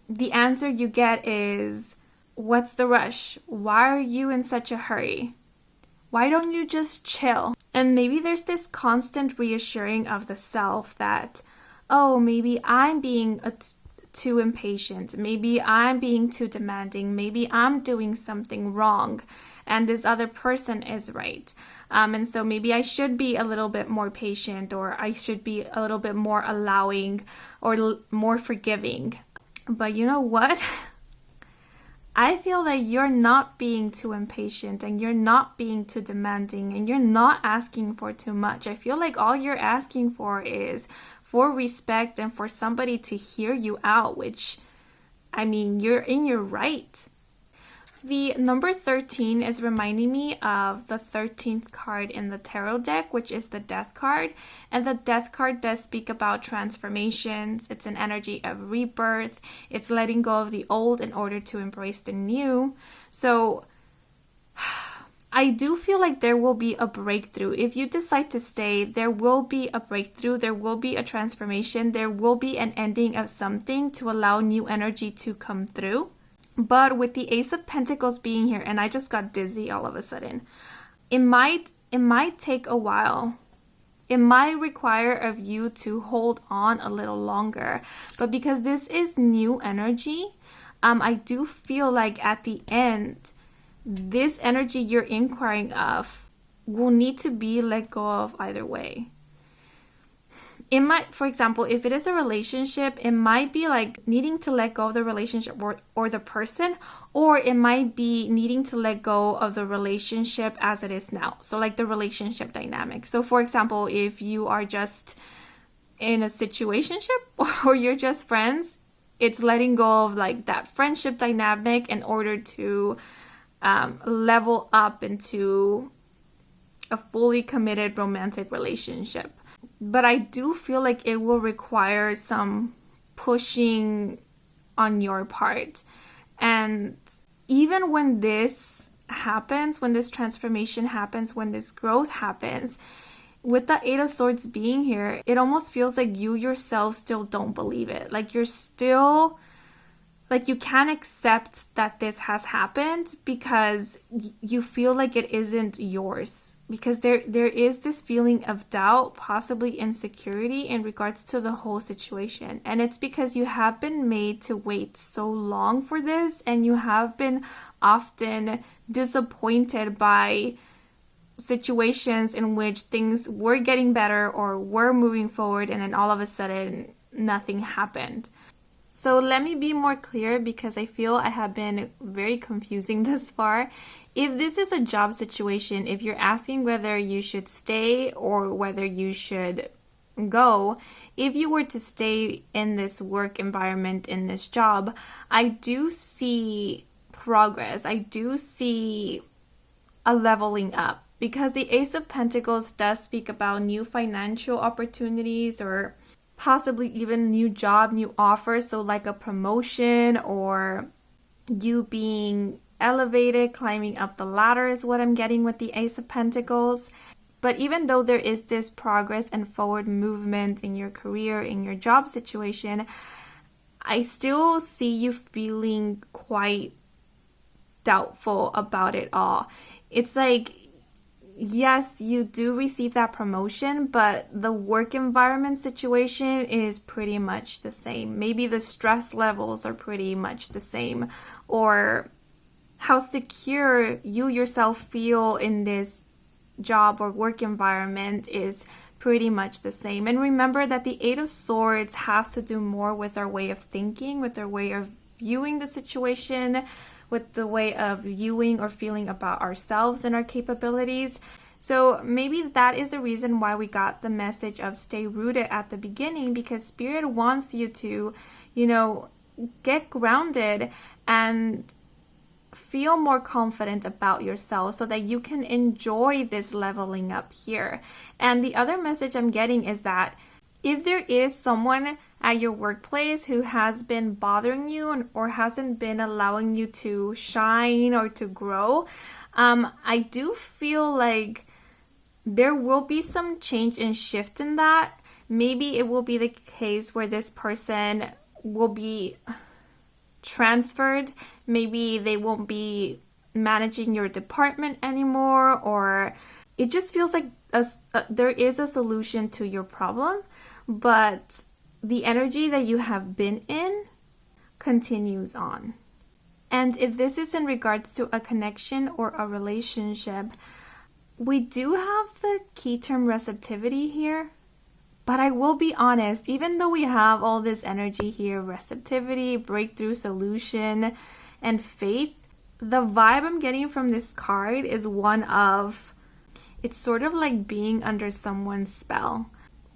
the answer you get is, what's the rush? Why are you in such a hurry? Why don't you just chill? And maybe there's this constant reassuring of the self that, oh, maybe I'm being too impatient. Maybe I'm being too demanding. Maybe I'm doing something wrong and this other person is right. And so maybe I should be a little bit more patient, or I should be a little bit more allowing or more forgiving. But you know what? I feel that you're not being too impatient and you're not being too demanding and you're not asking for too much. I feel like all you're asking for is for respect and for somebody to hear you out, which, I mean, you're in your right. The number 13 is reminding me of the 13th card in the tarot deck, which is the Death card. And the Death card does speak about transformations. It's an energy of rebirth. It's letting go of the old in order to embrace the new. So I do feel like there will be a breakthrough. If you decide to stay, there will be a breakthrough. There will be a transformation. There will be an ending of something to allow new energy to come through. But with the Ace of Pentacles being here, and I just got dizzy all of a sudden, it might take a while. It might require of you to hold on a little longer. But because this is new energy, I do feel like at the end, this energy you're inquiring of will need to be let go of either way. It might, for example, if it is a relationship, it might be like needing to let go of the relationship or the person, or it might be needing to let go of the relationship as it is now. So like the relationship dynamic. So for example, if you are just in a situationship or you're just friends, it's letting go of like that friendship dynamic in order to level up into a fully committed romantic relationship. But I do feel like it will require some pushing on your part. And even when this happens, when this transformation happens, when this growth happens, with the Eight of Swords being here, it almost feels like you yourself still don't believe it. Like you're still like you can't accept that this has happened because you feel like it isn't yours, because there is this feeling of doubt, possibly insecurity in regards to the whole situation. And it's because you have been made to wait so long for this, and you have been often disappointed by situations in which things were getting better or were moving forward, and then all of a sudden nothing happened. So let me be more clear, because I feel I have been very confusing thus far. If this is a job situation, if you're asking whether you should stay or whether you should go, if you were to stay in this work environment, in this job, I do see progress. I do see a leveling up, because the Ace of Pentacles does speak about new financial opportunities, or possibly even new job, new offers. So like a promotion, or you being elevated, climbing up the ladder is what I'm getting with the Ace of Pentacles. But even though there is this progress and forward movement in your career, in your job situation, I still see you feeling quite doubtful about it all. It's like, yes, you do receive that promotion, but the work environment situation is pretty much the same. Maybe the stress levels are pretty much the same, or how secure you yourself feel in this job or work environment is pretty much the same. And remember that the Eight of Swords has to do more with our way of thinking, with our way of viewing the situation, with the way of viewing or feeling about ourselves and our capabilities. So maybe that is the reason why we got the message of stay rooted at the beginning, because Spirit wants you to, get grounded and feel more confident about yourself so that you can enjoy this leveling up here. And the other message I'm getting is that if there is someone at your workplace who has been bothering you or hasn't been allowing you to shine or to grow, I do feel like there will be some change and shift in that. Maybe it will be the case where this person will be transferred. Maybe they won't be managing your department anymore, or it just feels like there is a solution to your problem, but the energy that you have been in continues on. And if this is in regards to a connection or a relationship, we do have the key term receptivity here. But I will be honest, even though we have all this energy here, receptivity, breakthrough, solution, and faith, the vibe I'm getting from this card is one of, it's sort of like being under someone's spell.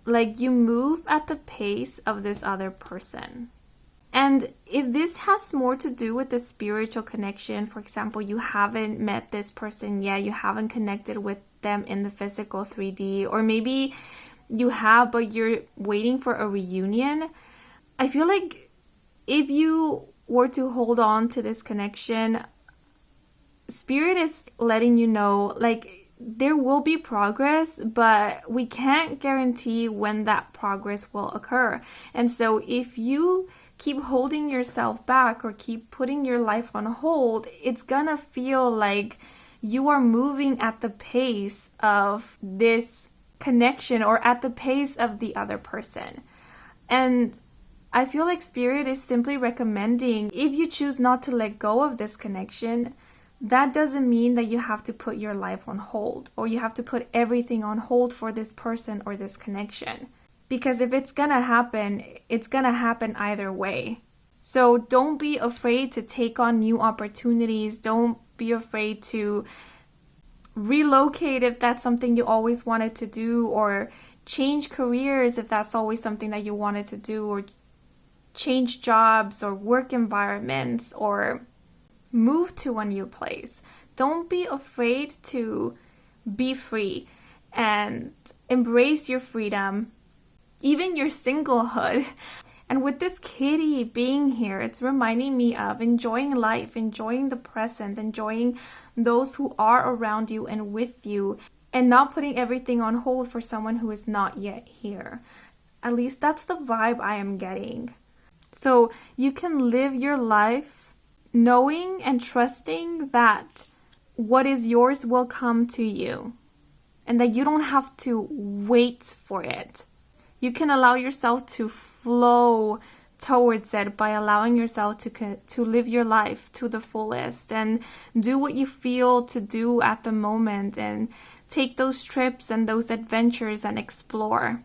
Like you move at the pace of this other person. And if this has more to do with the spiritual connection, for example, you haven't met this person yet, you haven't connected with them in the physical 3D, or maybe you have, but you're waiting for a reunion. I feel like if you were to hold on to this connection, Spirit is letting you know, like, there will be progress, but we can't guarantee when that progress will occur. And so if you keep holding yourself back or keep putting your life on hold, it's gonna feel like you are moving at the pace of this connection or at the pace of the other person. And I feel like Spirit is simply recommending, if you choose not to let go of this connection, that doesn't mean that you have to put your life on hold or you have to put everything on hold for this person or this connection. Because if it's gonna happen, it's gonna happen either way. So don't be afraid to take on new opportunities. Don't be afraid to relocate if that's something you always wanted to do, or change careers if that's always something that you wanted to do, or change jobs or work environments, or move to a new place. Don't be afraid to be free and embrace your freedom, even your singlehood. And with this kitty being here, it's reminding me of enjoying life, enjoying the present, enjoying those who are around you and with you, and not putting everything on hold for someone who is not yet here. At least that's the vibe I am getting. So you can live your life knowing and trusting that what is yours will come to you and that you don't have to wait for it. You can allow yourself to flow towards it by allowing yourself to live your life to the fullest and do what you feel to do at the moment and take those trips and those adventures and explore.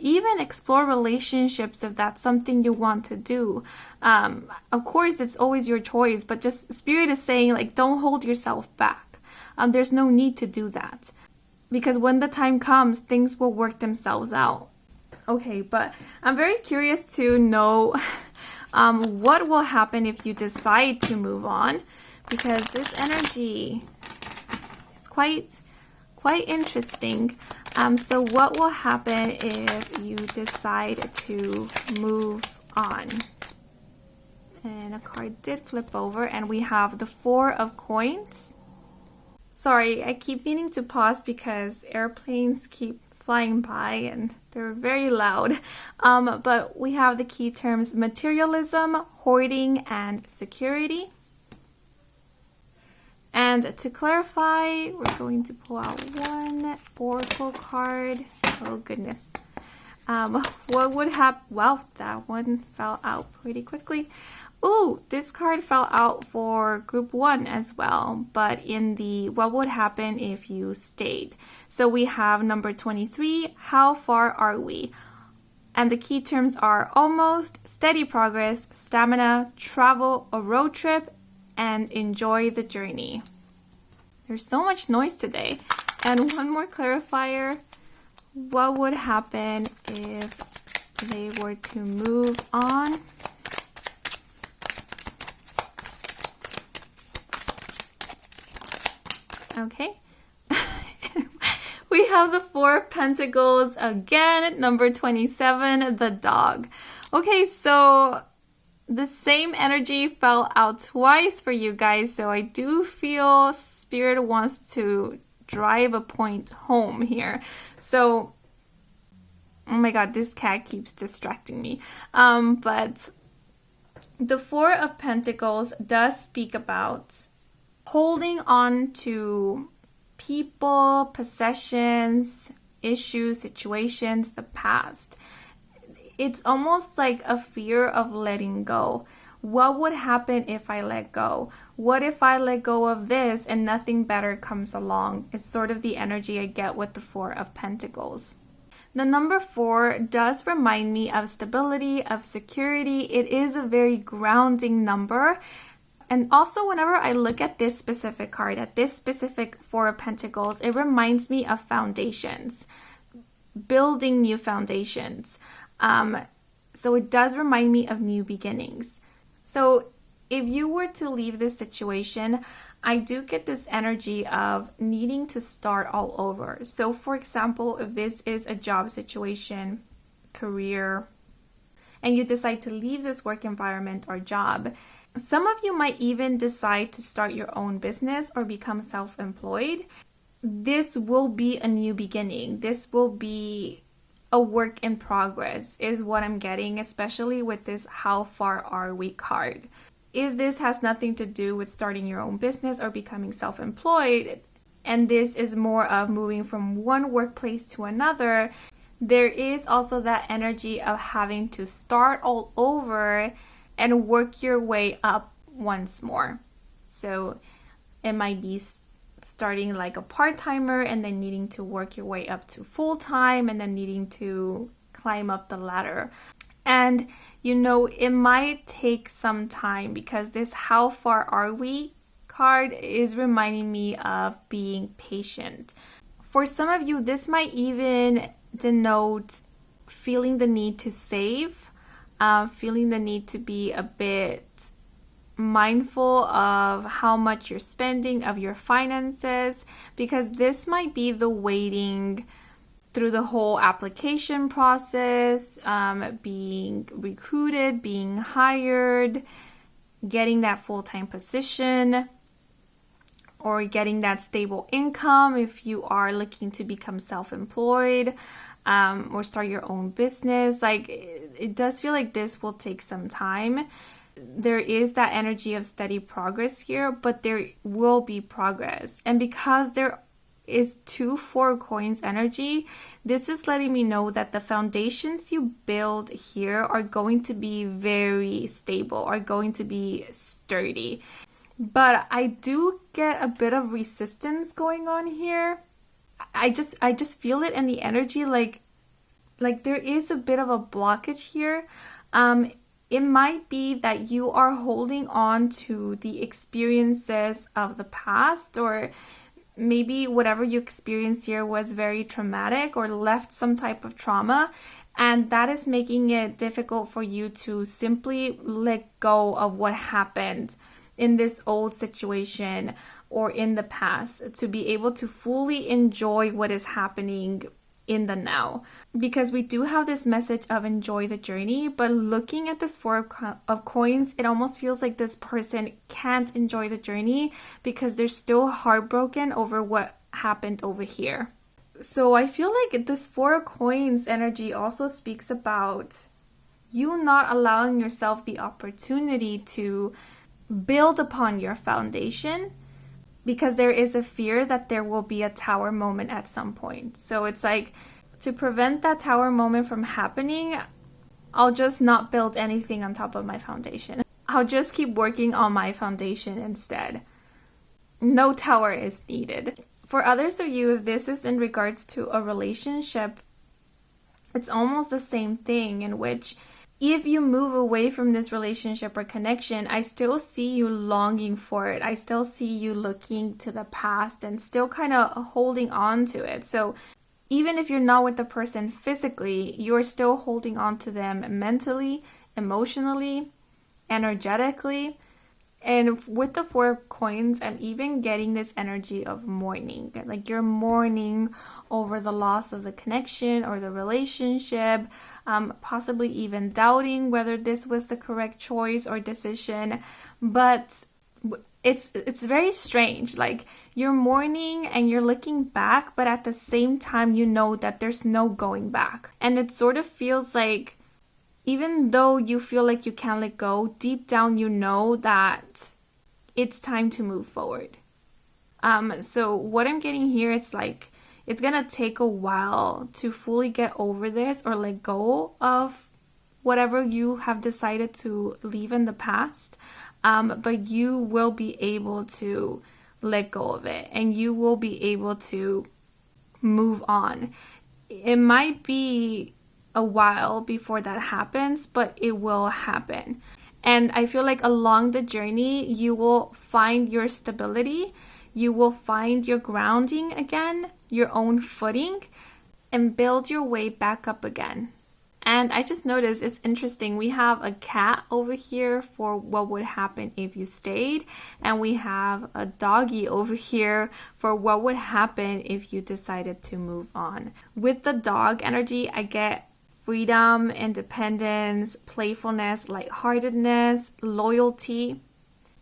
Even explore relationships if that's something you want to do. Of course, it's always your choice, but just Spirit is saying, like, don't hold yourself back. There's no need to do that. Because when the time comes, things will work themselves out. Okay, but I'm very curious to know what will happen if you decide to move on. Because this energy is quite interesting. So what will happen if you decide to move on? And a card did flip over and we have the 4 of Coins. Sorry, I keep needing to pause because airplanes keep flying by and they're very loud. But we have the key terms materialism, hoarding, and security. And to clarify, we're going to pull out one oracle card. Oh goodness. What would happen? Well, that one fell out pretty quickly. Ooh, this card fell out for group 1 as well, but in the what would happen if you stayed. So we have number 23, how far are we? And the key terms are almost, steady progress, stamina, travel, a road trip, and enjoy the journey. There's so much noise today. And one more clarifier. What would happen if they were to move on? Okay. We have the 4 of Pentacles again, number 27, the dog. Okay, so the same energy fell out twice for you guys, so I do feel Spirit wants to drive a point home here. So, oh my god, this cat keeps distracting me. But the 4 of Pentacles does speak about holding on to people, possessions, issues, situations, the past. It's almost like a fear of letting go. What would happen if I let go? What if I let go of this and nothing better comes along? It's sort of the energy I get with the 4 of Pentacles. The number 4 does remind me of stability, of security. It is a very grounding number. And also whenever I look at this specific card, at this specific 4 of Pentacles, it reminds me of foundations, building new foundations. So it does remind me of new beginnings. So if you were to leave this situation, I do get this energy of needing to start all over. So for example, if this is a job situation, career, and you decide to leave this work environment or job, some of you might even decide to start your own business or become self-employed. This will be a new beginning. This will be a work in progress is what I'm getting, especially with this how far are we card. If this has nothing to do with starting your own business or becoming self-employed, and this is more of moving from one workplace to another, there is also that energy of having to start all over and work your way up once more. So it might be starting like a part-timer and then needing to work your way up to full-time and then needing to climb up the ladder. And you know, it might take some time because this how far are we card is reminding me of being patient. For some of you, this might even denote feeling the need to save, feeling the need to be a bit mindful of how much you're spending, of your finances, because this might be the waiting through the whole application process, being recruited, being hired, getting that full-time position, or getting that stable income if you are looking to become self-employed. or start your own business. Like, it does feel like this will take some time. There is that energy of steady progress here, but there will be progress. And because there is 2 4 coins energy, this is letting me know that the foundations you build here are going to be very stable, are going to be sturdy. But I do get a bit of resistance going on here. I just feel it in the energy, like there is a bit of a blockage here. It might be that you are holding on to the experiences of the past, or maybe whatever you experienced here was very traumatic or left some type of trauma, and that is making it difficult for you to simply let go of what happened in this old situation or in the past, to be able to fully enjoy what is happening in the now. Because we do have this message of enjoy the journey, but looking at this 4 of coins, it almost feels like this person can't enjoy the journey because they're still heartbroken over what happened over here. So I feel like this 4 of coins energy also speaks about you not allowing yourself the opportunity to build upon your foundation, because there is a fear that there will be a tower moment at some point. So it's like, to prevent that tower moment from happening, I'll just not build anything on top of my foundation. I'll just keep working on my foundation instead. No tower is needed. For others of you, if this is in regards to a relationship, it's almost the same thing, in which if you move away from this relationship or connection, I still see you longing for it. I still see you looking to the past and still kind of holding on to it. So even if you're not with the person physically, you're still holding on to them mentally, emotionally, energetically. And with the 4 of coins, I'm even getting this energy of mourning. Like you're mourning over the loss of the connection or the relationship, possibly even doubting whether this was the correct choice or decision. But it's very strange. Like you're mourning and you're looking back, but at the same time, you know that there's no going back. And it sort of feels like, even though you feel like you can't let go, deep down you know that it's time to move forward. So what I'm getting here, it's like it's gonna take a while to fully get over this or let go of whatever you have decided to leave in the past. But you will be able to let go of it, and you will be able to move on. It might be a while before that happens, but it will happen. And I feel like along the journey, you will find your stability, you will find your grounding again, your own footing, and build your way back up again. And I just noticed it's interesting. We have a cat over here for what would happen if you stayed. And we have a doggy over here for what would happen if you decided to move on. With the dog energy, I get freedom, independence, playfulness, lightheartedness, loyalty.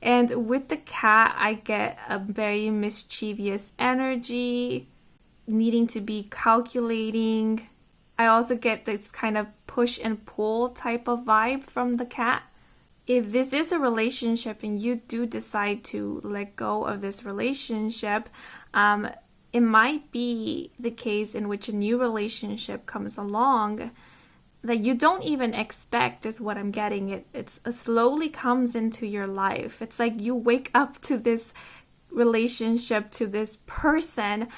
And with the cat, I get a very mischievous energy, needing to be calculating. I also get this kind of push and pull type of vibe from the cat. If this is a relationship and you do decide to let go of this relationship, it might be the case in which a new relationship comes along that you don't even expect, is what I'm getting. It slowly comes into your life. It's like you wake up to this relationship, to this person,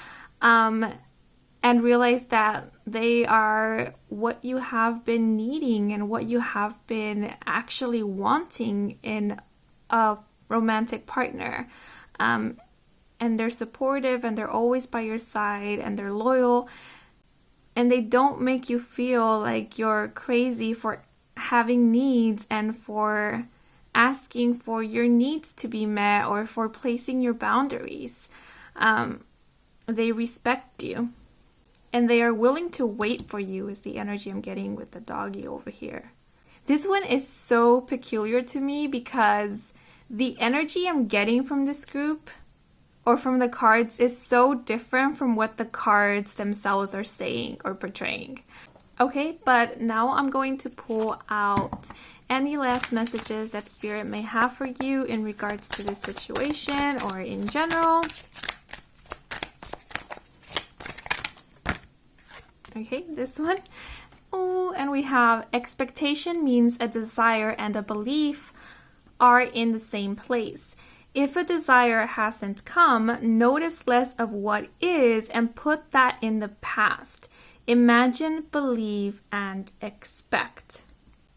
and realize that they are what you have been needing and what you have been actually wanting in a romantic partner. And they're supportive, and they're always by your side, and they're loyal, and they don't make you feel like you're crazy for having needs and for asking for your needs to be met or for placing your boundaries. They respect you, and they are willing to wait for you, is the energy I'm getting with the doggy over here. This one is so peculiar to me because the energy I'm getting from this group, or from the cards is so different from what the cards themselves are saying or portraying. Okay, but now I'm going to pull out any last messages that Spirit may have for you in regards to this situation or in general. Okay, this one. Oh, and we have expectation means a desire and a belief are in the same place. If a desire hasn't come, notice less of what is and put that in the past. Imagine, believe, and expect.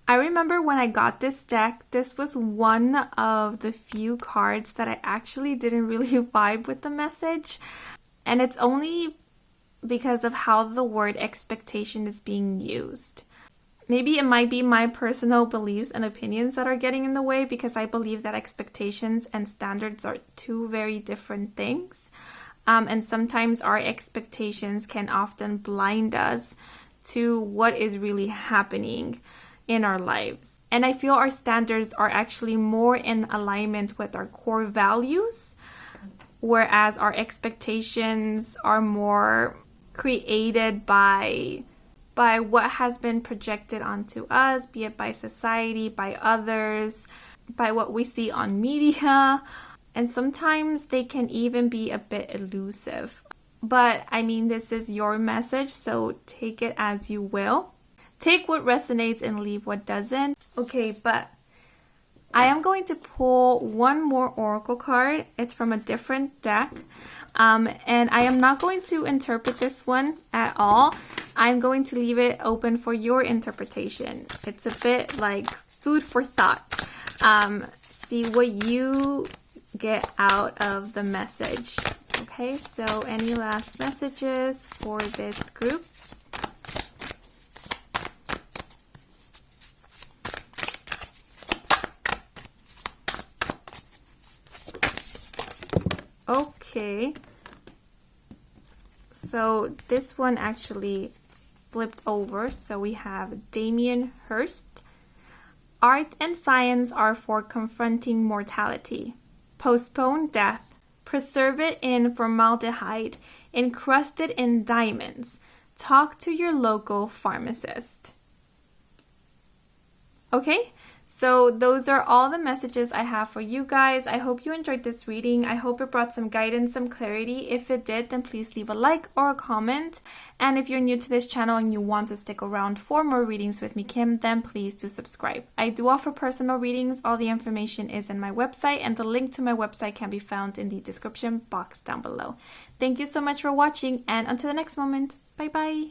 I remember when I got this deck, this was one of the few cards that I actually didn't really vibe with the message. And it's only because of how the word expectation is being used. Maybe it might be my personal beliefs and opinions that are getting in the way, because I believe that expectations and standards are two very different things. And sometimes our expectations can often blind us to what is really happening in our lives. And I feel our standards are actually more in alignment with our core values, whereas our expectations are more created by what has been projected onto us, be it by society, by others, by what we see on media, and sometimes they can even be a bit elusive. But I mean, this is your message, so take it as you will. Take what resonates and leave what doesn't. Okay, but I am going to pull one more oracle card. It's from a different deck. And I am not going to interpret this one at all. I'm going to leave it open for your interpretation. It's a bit like food for thought. See what you get out of the message. Okay, so any last messages for this group? Okay, so this one actually flipped over. So we have Damien Hirst. Art and science are for confronting mortality. Postpone death. Preserve it in formaldehyde. Encrust it in diamonds. Talk to your local pharmacist. Okay, so those are all the messages I have for you guys. I hope you enjoyed this reading. I hope it brought some guidance, some clarity. If it did, then please leave a like or a comment. And if you're new to this channel and you want to stick around for more readings with me, Kim, then please do subscribe. I do offer personal readings. All the information is in my website, and the link to my website can be found in the description box down below. Thank you so much for watching, and until the next moment, bye-bye.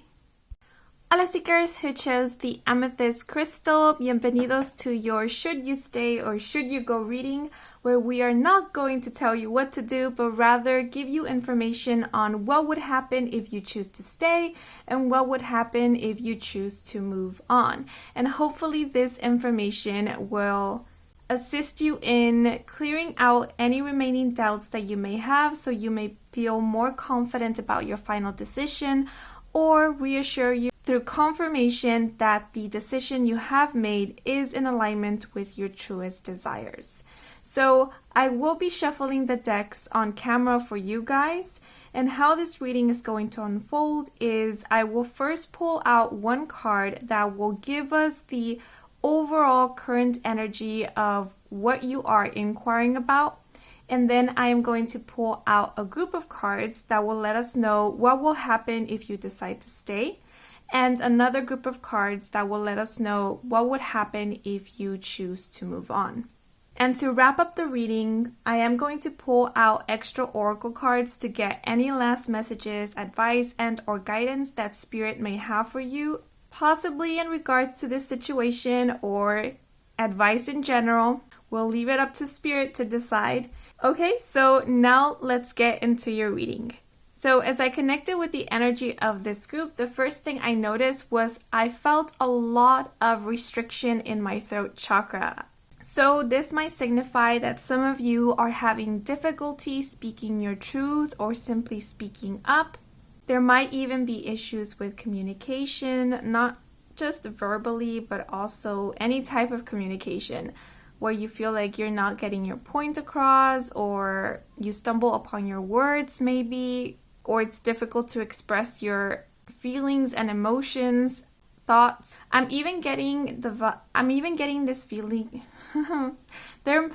Hola seekers who chose the Amethyst Crystal, bienvenidos to your Should You Stay or Should You Go reading, where we are not going to tell you what to do, but rather give you information on what would happen if you choose to stay and what would happen if you choose to move on. And hopefully this information will assist you in clearing out any remaining doubts that you may have, so you may feel more confident about your final decision, or reassure you through confirmation that the decision you have made is in alignment with your truest desires. So I will be shuffling the decks on camera for you guys, and how this reading is going to unfold is I will first pull out one card that will give us the overall current energy of what you are inquiring about, and then I am going to pull out a group of cards that will let us know what will happen if you decide to stay, and another group of cards that will let us know what would happen if you choose to move on. And to wrap up the reading, I am going to pull out extra oracle cards to get any last messages, advice, and or guidance that Spirit may have for you, possibly in regards to this situation or advice in general. We'll leave it up to Spirit to decide. Okay, so now let's get into your reading. So as I connected with the energy of this group, the first thing I noticed was I felt a lot of restriction in my throat chakra. So this might signify that some of you are having difficulty speaking your truth or simply speaking up. There might even be issues with communication, not just verbally, but also any type of communication, where you feel like you're not getting your point across, or you stumble upon your words maybe, or it's difficult to express your feelings and emotions, thoughts. I'm even getting this feeling there,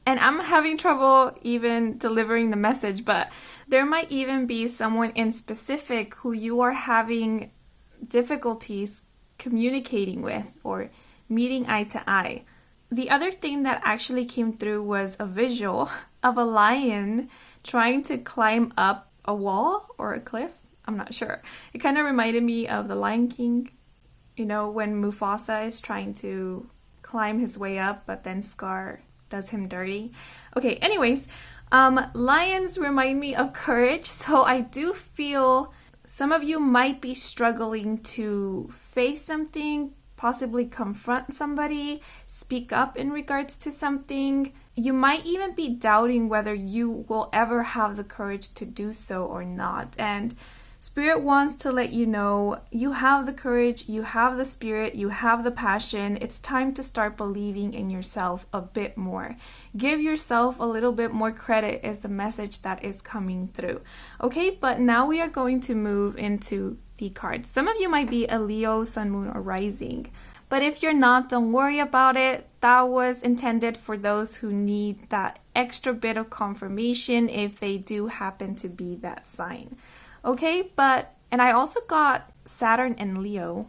and I'm having trouble even delivering the message, but there might even be someone in specific who you are having difficulties communicating with or meeting eye to eye. The other thing that actually came through was a visual of a lion trying to climb up a wall or a cliff. I'm not sure. It kind of reminded me of the Lion King, you know, when Mufasa is trying to climb his way up, but then Scar does him dirty. Okay, anyways, lions remind me of courage, so I do feel some of you might be struggling to face something, possibly confront somebody, speak up in regards to something. You might even be doubting whether you will ever have the courage to do so or not. And Spirit wants to let you know you have the courage, you have the spirit, you have the passion. It's time to start believing in yourself a bit more. Give yourself a little bit more credit is the message that is coming through. Okay, but now we are going to move into the cards. Some of you might be a Leo, Sun, Moon, or Rising. But if you're not, don't worry about it. That was intended for those who need that extra bit of confirmation if they do happen to be that sign. Okay, and I also got Saturn and Leo.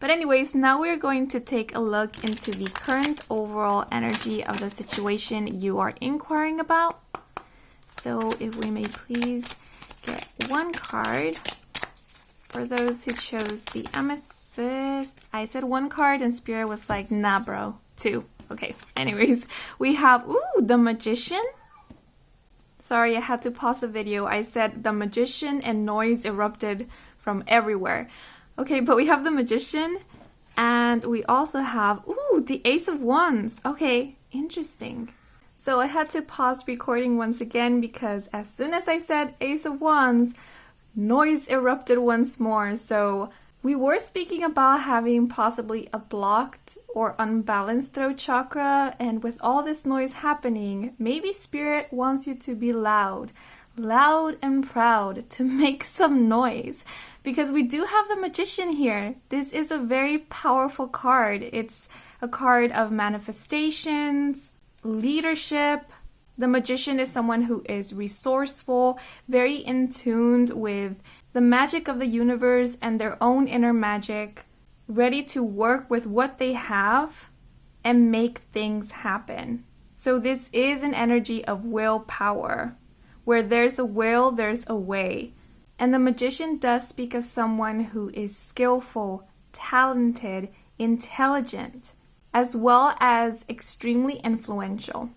But anyways, now we're going to take a look into the current overall energy of the situation you are inquiring about. So if we may please get one card for those who chose the amethyst. I said one card and Spirit was like, nah bro, two. Okay, anyways, we have, the Magician. Sorry, I had to pause the video. I said the Magician and noise erupted from everywhere. Okay, but we have the Magician and we also have, the Ace of Wands. Okay, interesting. So I had to pause recording once again because as soon as I said Ace of Wands, noise erupted once more. So we were speaking about having possibly a blocked or unbalanced throat chakra, and with all this noise happening, maybe Spirit wants you to be loud and proud, to make some noise, because we do have the Magician here. This is a very powerful card. It's a card of manifestations, leadership. The Magician is someone who is resourceful, very in tune with the magic of the universe and their own inner magic, ready to work with what they have and make things happen. So this is an energy of willpower. Where there's a will, there's a way. And the Magician does speak of someone who is skillful, talented, intelligent, as well as extremely influential.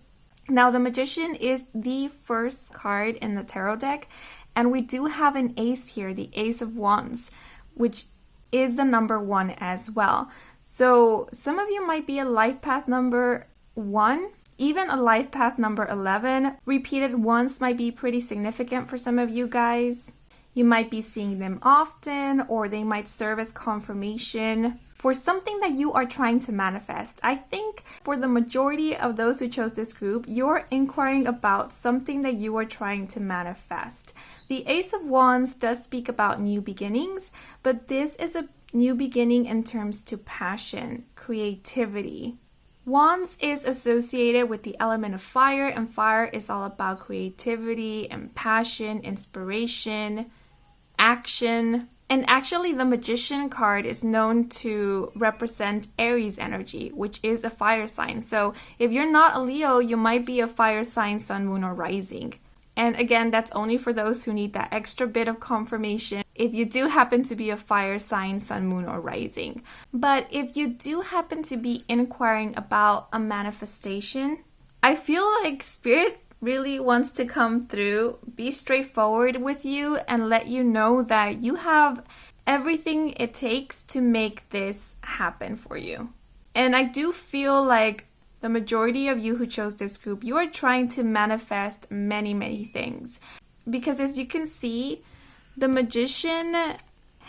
Now, the Magician is the first card in the tarot deck, and we do have an ace here, the Ace of Wands, which is the number 1 as well. So some of you might be a life path number 1, even a life path number 11. Repeated once might be pretty significant for some of you guys. You might be seeing them often, or they might serve as confirmation for something that you are trying to manifest. I think for the majority of those who chose this group, you're inquiring about something that you are trying to manifest. The Ace of Wands does speak about new beginnings, but this is a new beginning in terms to passion, creativity. Wands is associated with the element of fire, and fire is all about creativity and passion, inspiration, action. And actually, the Magician card is known to represent Aries energy, which is a fire sign. So if you're not a Leo, you might be a fire sign, sun, moon, or rising. And again, that's only for those who need that extra bit of confirmation if you do happen to be a fire sign, sun, moon, or rising. But if you do happen to be inquiring about a manifestation, I feel like Spirit really wants to come through, be straightforward with you, and let you know that you have everything it takes to make this happen for you. And I do feel like the majority of you who chose this group, you are trying to manifest many, many things. Because as you can see, the Magician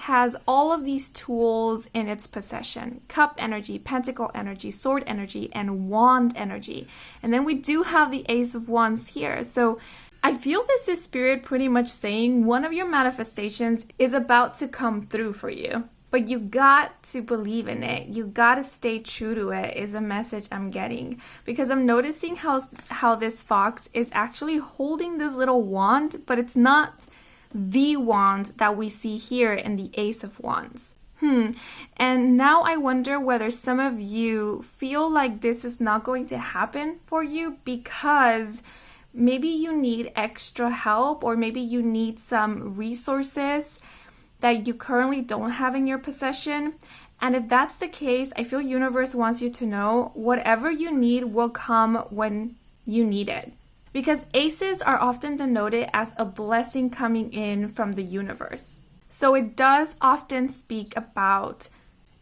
has all of these tools in its possession. Cup energy, pentacle energy, sword energy, and wand energy. And then we do have the Ace of Wands here. So I feel this is Spirit pretty much saying one of your manifestations is about to come through for you. But you got to believe in it. You got to stay true to it is a message I'm getting. Because I'm noticing how this fox is actually holding this little wand, but it's not the wand that we see here in the Ace of Wands. And now I wonder whether some of you feel like this is not going to happen for you because maybe you need extra help, or maybe you need some resources that you currently don't have in your possession. And if that's the case, I feel universe wants you to know whatever you need will come when you need it. Because aces are often denoted as a blessing coming in from the universe. So it does often speak about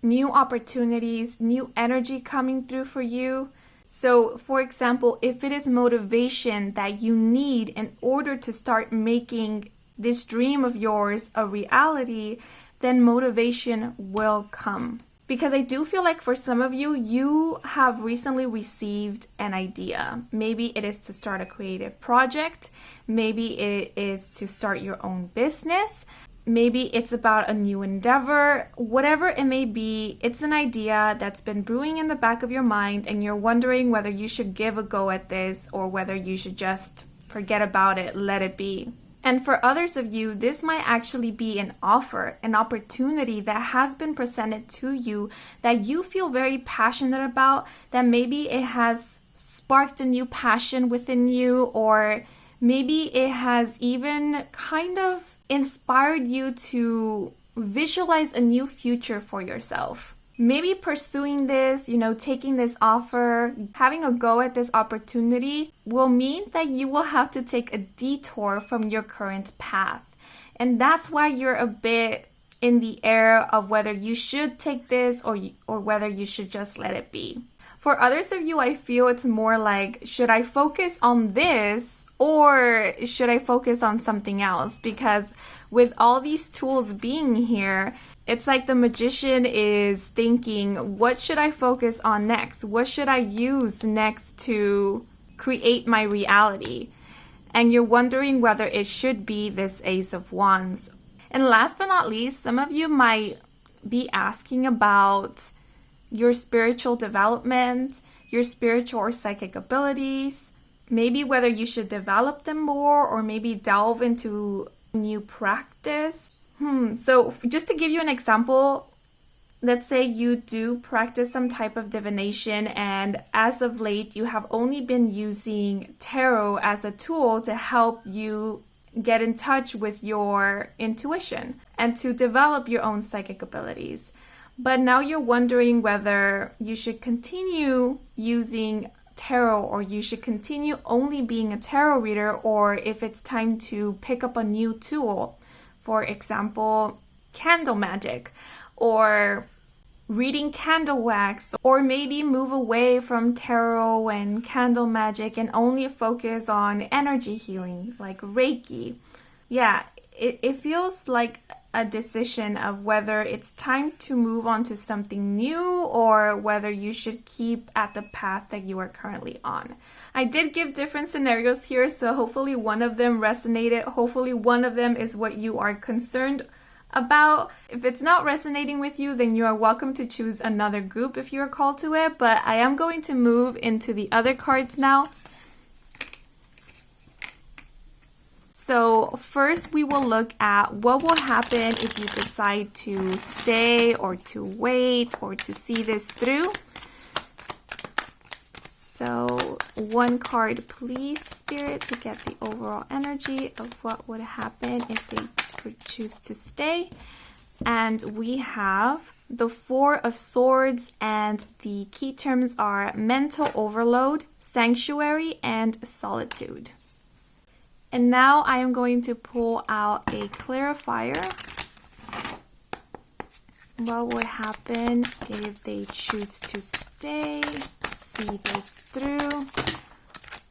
new opportunities, new energy coming through for you. So, for example, if it is motivation that you need in order to start making this dream of yours a reality, then motivation will come. Because I do feel like for some of you, you have recently received an idea. Maybe it is to start a creative project. Maybe it is to start your own business. Maybe it's about a new endeavor. Whatever it may be, it's an idea that's been brewing in the back of your mind and you're wondering whether you should give a go at this or whether you should just forget about it, let it be. And for others of you, this might actually be an offer, an opportunity that has been presented to you that you feel very passionate about, that maybe it has sparked a new passion within you, or maybe it has even kind of inspired you to visualize a new future for yourself. Maybe pursuing this, taking this offer, having a go at this opportunity will mean that you will have to take a detour from your current path. And that's why you're a bit in the air of whether you should take this or whether you should just let it be. For others of you, I feel it's more like, should I focus on this or should I focus on something else? Because with all these tools being here, it's like the magician is thinking, what should I focus on next? What should I use next to create my reality? And you're wondering whether it should be this Ace of Wands. And last but not least, some of you might be asking about your spiritual development, your spiritual or psychic abilities, maybe whether you should develop them more or maybe delve into new practice. So just to give you an example, let's say you do practice some type of divination and as of late you have only been using tarot as a tool to help you get in touch with your intuition and to develop your own psychic abilities. But now you're wondering whether you should continue using tarot or you should continue only being a tarot reader, or if it's time to pick up a new tool. For example, candle magic or reading candle wax, or maybe move away from tarot and candle magic and only focus on energy healing like Reiki. Yeah, it feels like a decision of whether it's time to move on to something new or whether you should keep at the path that you are currently on. I did give different scenarios here, so hopefully one of them resonated. Hopefully one of them is what you are concerned about. If it's not resonating with you, then you are welcome to choose another group if you are called to it, but I am going to move into the other cards now. So first we will look at what will happen if you decide to stay or to wait or to see this through. So one card please, Spirit, to get the overall energy of what would happen if they choose to stay. And we have the Four of Swords, and the key terms are mental overload, sanctuary, and solitude. And now I am going to pull out a clarifier. What would happen if they choose to stay? See this through.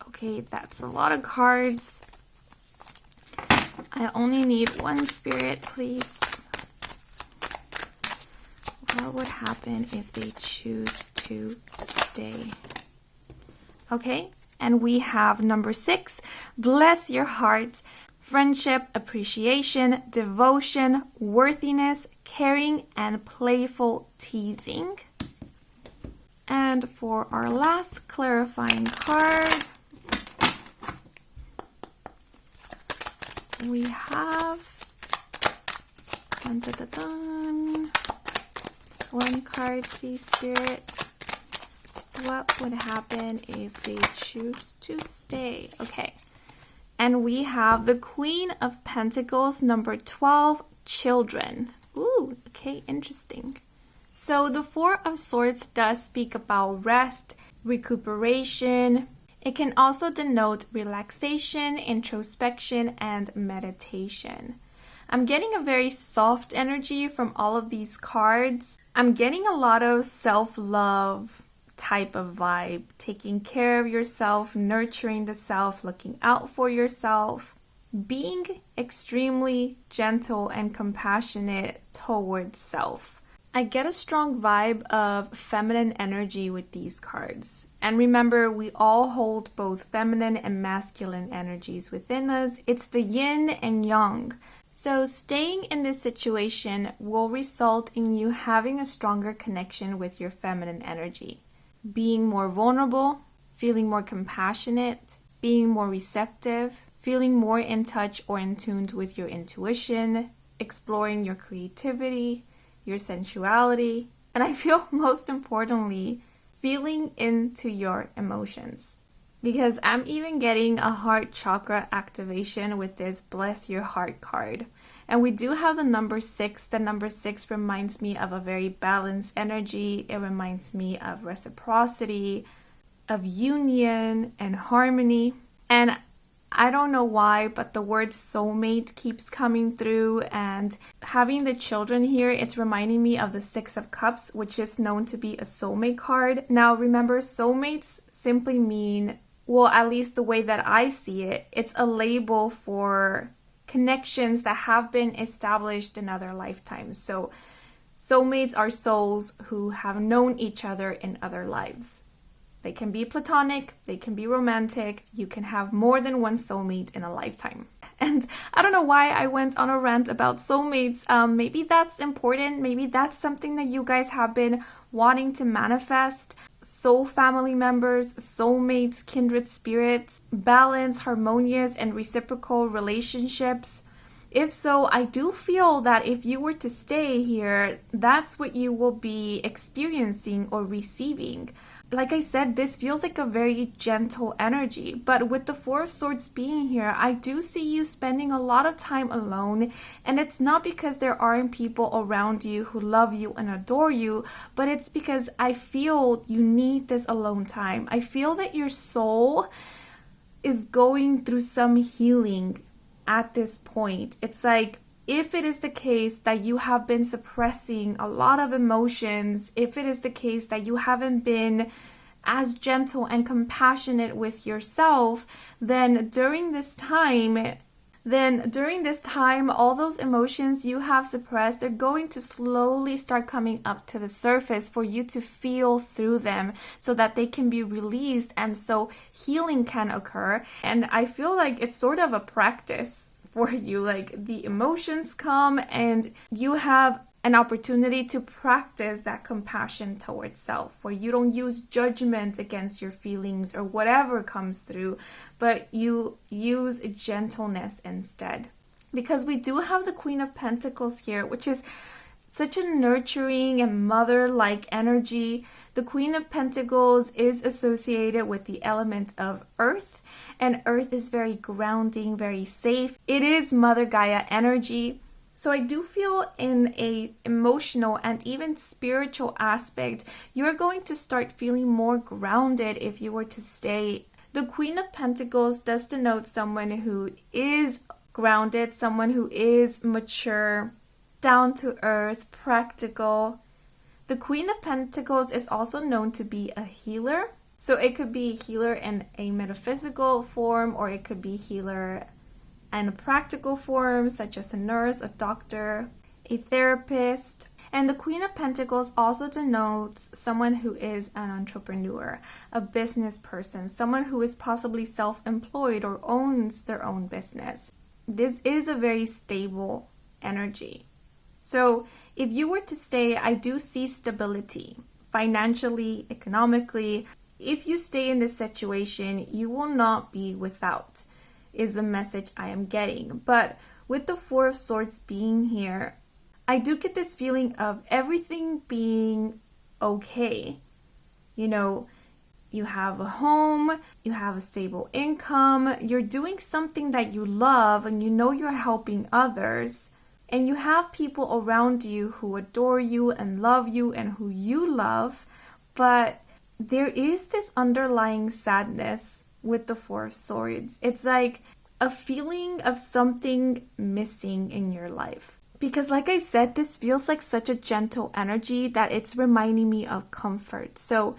Okay, that's a lot of cards. I only need one, Spirit, please. What would happen if they choose to stay? Okay, and we have number 6, bless your heart, friendship, appreciation, devotion, worthiness, caring, and playful teasing. And for our last clarifying card, we have dun, dun, dun, dun. One card, please, Spirit. What would happen if they choose to stay? Okay. And we have the Queen of Pentacles, number 12, children. Ooh, okay, interesting. So the Four of Swords does speak about rest, recuperation. It can also denote relaxation, introspection, and meditation. I'm getting a very soft energy from all of these cards. I'm getting a lot of self-love type of vibe, taking care of yourself, nurturing the self, looking out for yourself, being extremely gentle and compassionate towards self. I get a strong vibe of feminine energy with these cards. And remember, we all hold both feminine and masculine energies within us. It's the yin and yang. So staying in this situation will result in you having a stronger connection with your feminine energy. Being more vulnerable, feeling more compassionate, being more receptive, feeling more in touch or in tune with your intuition, exploring your creativity, your sensuality, and I feel most importantly, feeling into your emotions. Because I'm even getting a heart chakra activation with this Bless Your Heart card. And we do have the number 6. The number 6 reminds me of a very balanced energy. It reminds me of reciprocity, of union and harmony. And I don't know why, but the word soulmate keeps coming through, and having the children here, it's reminding me of the 6 of Cups, which is known to be a soulmate card. Now remember, soulmates simply mean, well, at least the way that I see it, it's a label for connections that have been established in other lifetimes. So soulmates are souls who have known each other in other lives. They can be platonic, they can be romantic, you can have more than one soulmate in a lifetime. And I don't know why I went on a rant about soulmates. Maybe that's important, maybe that's something that you guys have been wanting to manifest. Soul family members, soulmates, kindred spirits, balanced, harmonious, and reciprocal relationships. If so, I do feel that if you were to stay here, that's what you will be experiencing or receiving. Like I said, this feels like a very gentle energy, but with the Four of Swords being here, I do see you spending a lot of time alone, and it's not because there aren't people around you who love you and adore you, but it's because I feel you need this alone time. I feel that your soul is going through some healing at this point. It's like, if it is the case that you have been suppressing a lot of emotions, if it is the case that you haven't been as gentle and compassionate with yourself, then during this time, all those emotions you have suppressed, they're going to slowly start coming up to the surface for you to feel through them so that they can be released, and so healing can occur. And I feel like it's sort of a practice for you. Like, the emotions come and you have an opportunity to practice that compassion towards self, where you don't use judgment against your feelings or whatever comes through, but you use gentleness instead. Because we do have the Queen of Pentacles here, which is such a nurturing and mother-like energy. The Queen of Pentacles is associated with the element of earth, and earth is very grounding, very safe. It is Mother Gaia energy. So I do feel in a emotional and even spiritual aspect, you're going to start feeling more grounded if you were to stay. The Queen of Pentacles does denote someone who is grounded, someone who is mature, down to earth, practical. The Queen of Pentacles is also known to be a healer. So it could be a healer in a metaphysical form, or it could be healer in a practical form, such as a nurse, a doctor. a therapist. And the Queen of Pentacles also denotes someone who is an entrepreneur, a business person, someone who is possibly self-employed or owns their own business. This is a very stable energy. So if you were to stay, I do see stability financially, economically. If you stay in this situation, you will not be without, is the message I am getting. But with the Four of Swords being here, I do get this feeling of everything being okay. You know, you have a home, you have a stable income, you're doing something that you love, and you know you're helping others, and you have people around you who adore you and love you and who you love, but there is this underlying sadness with the Four of Swords. It's like a feeling of something missing in your life. Because like I said, this feels like such a gentle energy that it's reminding me of comfort. So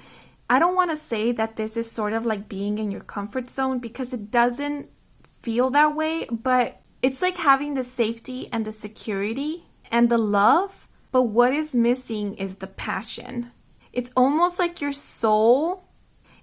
I don't want to say that this is sort of like being in your comfort zone, because it doesn't feel that way, but it's like having the safety and the security and the love, but what is missing is the passion. It's almost like your soul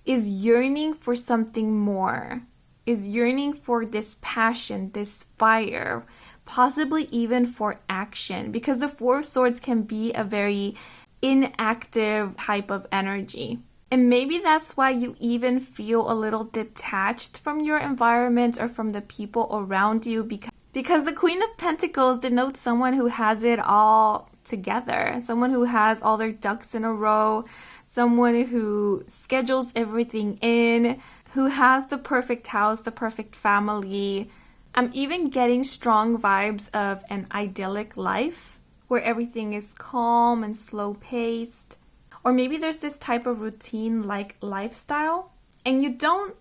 is yearning for something more, is yearning for this passion, this fire, possibly even for action, because the Four of Swords can be a very inactive type of energy. And maybe that's why you even feel a little detached from your environment or from the people around you, because the Queen of Pentacles denotes someone who has it all together, someone who has all their ducks in a row, someone who schedules everything in, who has the perfect house, the perfect family. I'm even getting strong vibes of an idyllic life where everything is calm and slow paced. Or maybe there's this type of routine-like lifestyle and you don't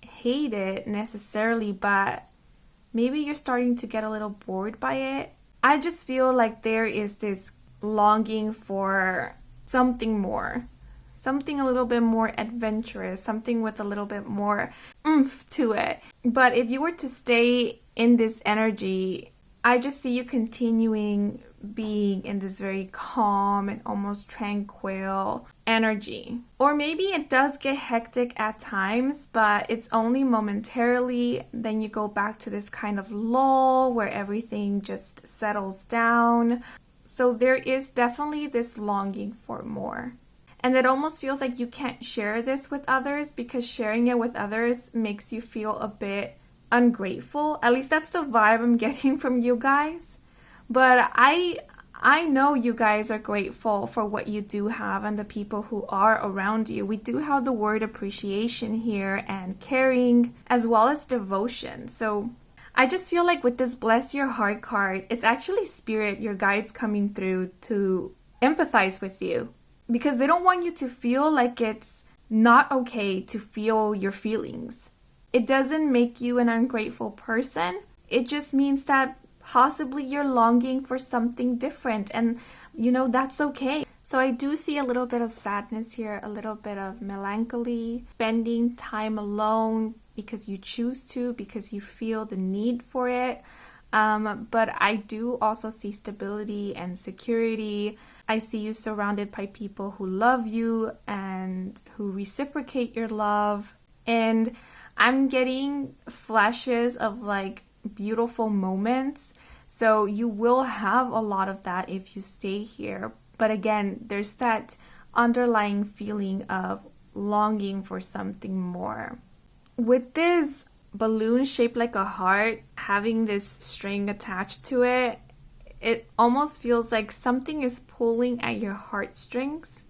hate it necessarily, but maybe you're starting to get a little bored by it. I just feel like there is this longing for something more, something a little bit more adventurous, something with a little bit more oomph to it. But if you were to stay in this energy, I just see you continuing being in this very calm and almost tranquil energy. Or maybe it does get hectic at times, but it's only momentarily. Then you go back to this kind of lull where everything just settles down. So there is definitely this longing for more. And it almost feels like you can't share this with others, because sharing it with others makes you feel a bit ungrateful. At least that's the vibe I'm getting from you guys. But I know you guys are grateful for what you do have and the people who are around you. We do have the word appreciation here, and caring, as well as devotion. So I just feel like with this Bless Your Heart card, it's actually Spirit, your guides, coming through to empathize with you, because they don't want you to feel like it's not okay to feel your feelings. It doesn't make you an ungrateful person. It just means that possibly you're longing for something different, and that's okay. So I do see a little bit of sadness here, a little bit of melancholy, spending time alone because you choose to, because you feel the need for it. But I do also see stability and security. I see you surrounded by people who love you and who reciprocate your love. And I'm getting flashes of like beautiful moments. So you will have a lot of that if you stay here. But again, there's that underlying feeling of longing for something more. With this balloon shaped like a heart, having this string attached to it, it almost feels like something is pulling at your heartstrings.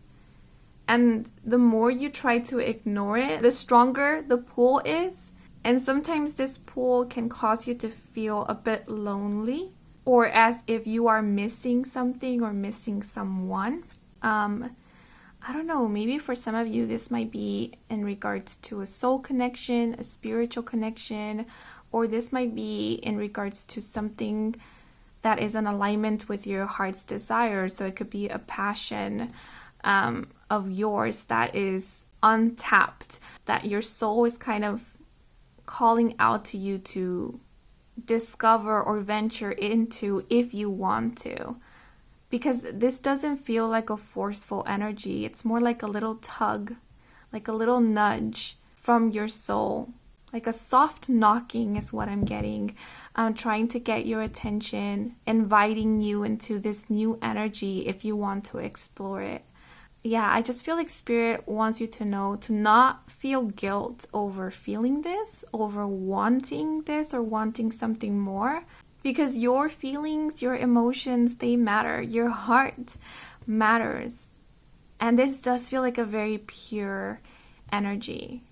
And the more you try to ignore it, the stronger the pull is. And sometimes this pull can cause you to feel a bit lonely, or as if you are missing something or missing someone. I don't know, maybe for some of you this might be in regards to a soul connection, a spiritual connection, or this might be in regards to something that is in alignment with your heart's desire. So it could be a passion of yours that is untapped, that your soul is kind of calling out to you to discover or venture into if you want to. because this doesn't feel like a forceful energy. It's more like a little tug, like a little nudge from your soul. Like a soft knocking is what I'm getting. I'm trying to get your attention, inviting you into this new energy if you want to explore it. Yeah, I just feel like Spirit wants you to know to not feel guilt over feeling this, over wanting this or wanting something more. Because your feelings, your emotions, they matter. Your heart matters. And this does feel like a very pure energy.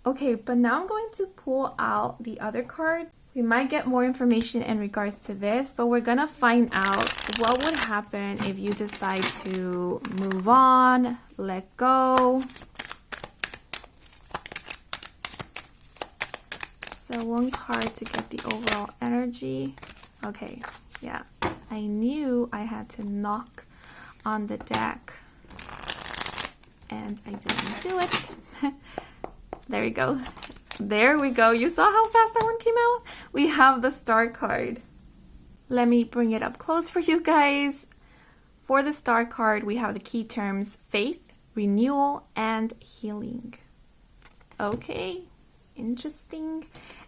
Okay, but now I'm going to pull out the other card. We might get more information in regards to this, but we're going to find out what would happen if you decide to move on, let go. So one card to get the overall energy. Okay, yeah, I knew I had to knock on the deck, and I didn't do it. There we go. There we go. You saw how fast that one came out? We have the Star card. Let me bring it up close for you guys. For the Star card, we have the key terms faith, renewal, and healing. Okay, interesting.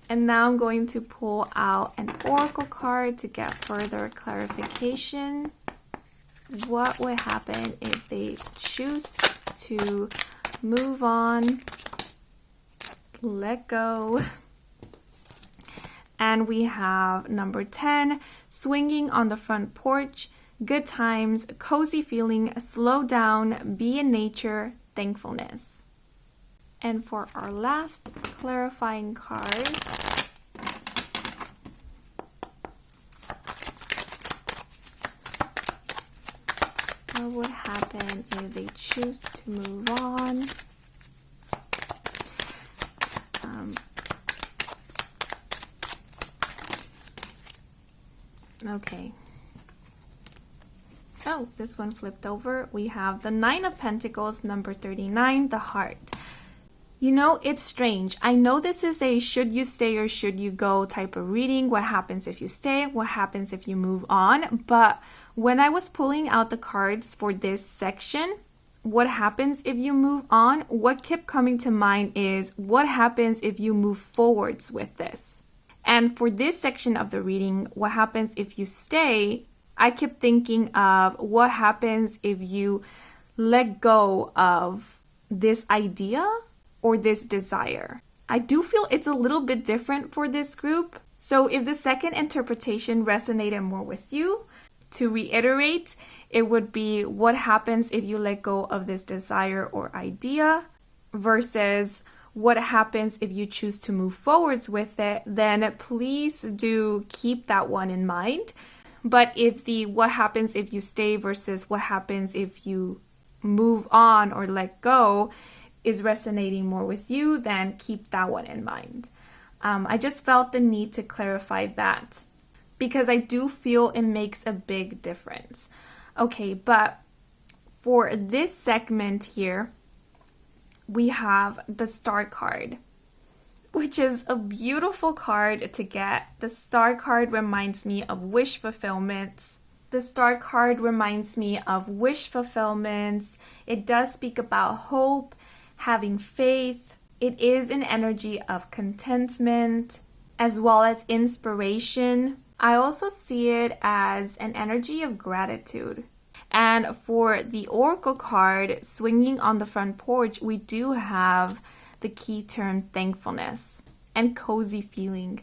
And now I'm going to pull out an oracle card to get further clarification. What would happen if they choose to move on, let go? And we have number 10, swinging on the front porch, good times, cozy feeling, slow down, be in nature, thankfulness. And for our last clarifying card, what would happen if they choose to move on? Okay. Oh, this one flipped over. We have the 9 of Pentacles, number 39, the heart. You know, it's strange. I know this is a should you stay or should you go type of reading. What happens if you stay? What happens if you move on? But when I was pulling out the cards for this section, what happens if you move on? What kept coming to mind is what happens if you move forwards with this? And for this section of the reading, what happens if you stay? I kept thinking of what happens if you let go of this idea or this desire. I do feel it's a little bit different for this group. So if the second interpretation resonated more with you, to reiterate, it would be what happens if you let go of this desire or idea versus what happens if you choose to move forwards with it. Then please do keep that one in mind. But if the what happens if you stay versus what happens if you move on or let go is resonating more with you, then keep that one in mind. I just felt the need to clarify that because I do feel it makes a big difference. Okay, but for this segment here, we have the Star card, which is a beautiful card to get. The Star card reminds me of wish fulfillments. The Star card reminds me of wish fulfillments. It does speak about hope, having faith. It is an energy of contentment as well as inspiration. I also see it as an energy of gratitude. And for the Oracle card, swinging on the front porch, we do have the key term thankfulness and cozy feeling.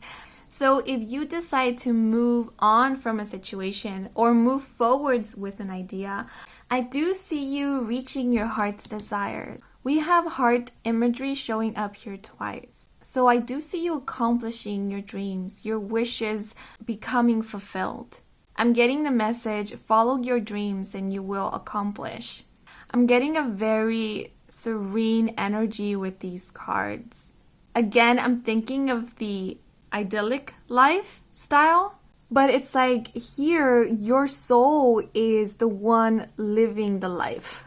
So if you decide to move on from a situation or move forwards with an idea, I do see you reaching your heart's desires. We have heart imagery showing up here twice. So I do see you accomplishing your dreams, your wishes becoming fulfilled. I'm getting the message, follow your dreams and you will accomplish. I'm getting a very serene energy with these cards. Again, I'm thinking of the idyllic lifestyle, but it's like here, your soul is the one living the life.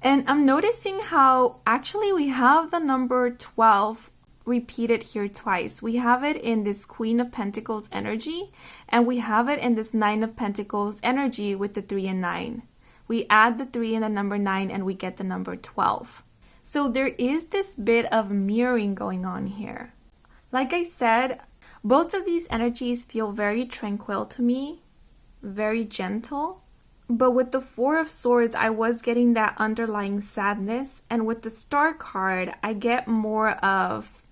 And I'm noticing how actually we have the number 12 repeated here twice. We have it in this Queen of Pentacles energy, and we have it in this Nine of Pentacles energy with the 3 and 9. We add the 3 and the number 9 and we get the number 12. So there is this bit of mirroring going on here. Like I said, both of these energies feel very tranquil to me, very gentle. But with the Four of Swords, I was getting that underlying sadness. And with the Star card, I get more of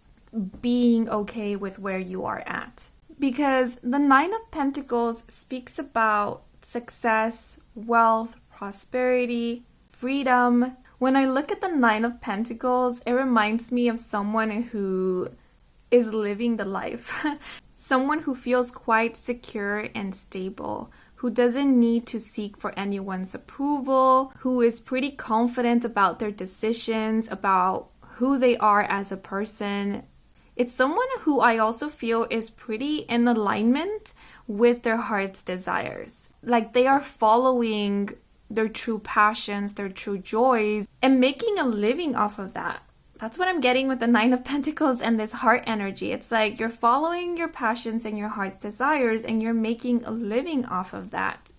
being okay with where you are at. Because the Nine of Pentacles speaks about success, wealth, prosperity, freedom. When I look at the Nine of Pentacles, it reminds me of someone who is living the life. Someone who feels quite secure and stable, who doesn't need to seek for anyone's approval, who is pretty confident about their decisions, about who they are as a person. It's someone who I also feel is pretty in alignment with their heart's desires. Like they are following their true passions, their true joys, and making a living off of that. That's what I'm getting with the Nine of Pentacles and this heart energy. It's like you're following your passions and your heart's desires and you're making a living off of that.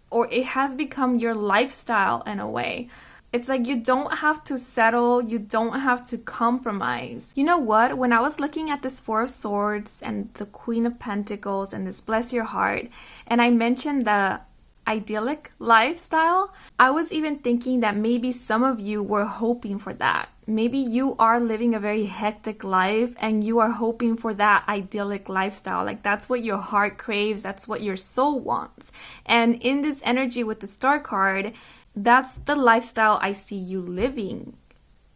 Or it has become your lifestyle in a way. It's like you don't have to settle, you don't have to compromise. You know what? When I was looking at this Four of Swords and the Queen of Pentacles and this Bless Your Heart, and I mentioned the idyllic lifestyle, I was even thinking that maybe some of you were hoping for that. Maybe you are living a very hectic life and you are hoping for that idyllic lifestyle. Like that's what your heart craves, that's what your soul wants. And in this energy with the Star card, that's the lifestyle I see you living.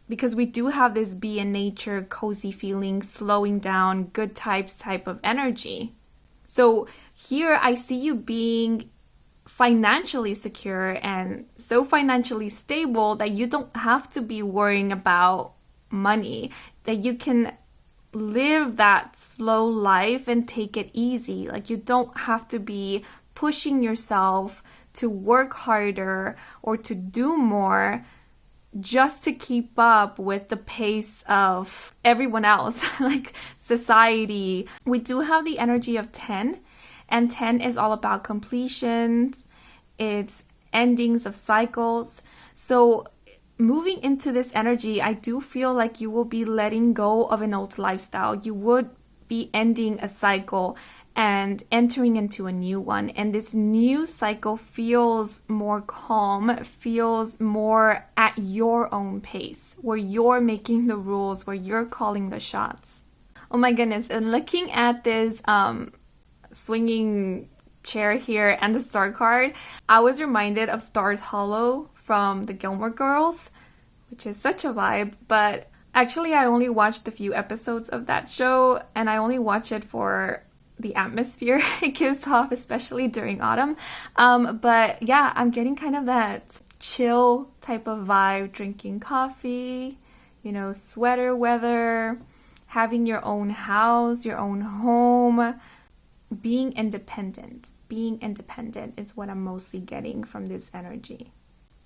Because we do have this be in nature, cozy feeling, slowing down, good type of energy. So here I see you being financially secure and so financially stable that you don't have to be worrying about money, that you can live that slow life and take it easy. Like you don't have to be pushing yourself to work harder or to do more just to keep up with the pace of everyone else, like society. We do have the energy of 10. And 10 is all about completions, it's endings of cycles. So moving into this energy, I do feel like you will be letting go of an old lifestyle. You would be ending a cycle and entering into a new one. And this new cycle feels more calm, feels more at your own pace, where you're making the rules, where you're calling the shots. Oh my goodness, and looking at this swinging chair here and the Star card, I was reminded of Stars Hollow from the Gilmore Girls, which is such a vibe. But actually I only watched a few episodes of that show, and I only watch it for the atmosphere it gives off, especially during autumn. But yeah, I'm getting kind of that chill type of vibe, drinking coffee, sweater weather, having your own house, your own home. Being independent is what I'm mostly getting from this energy.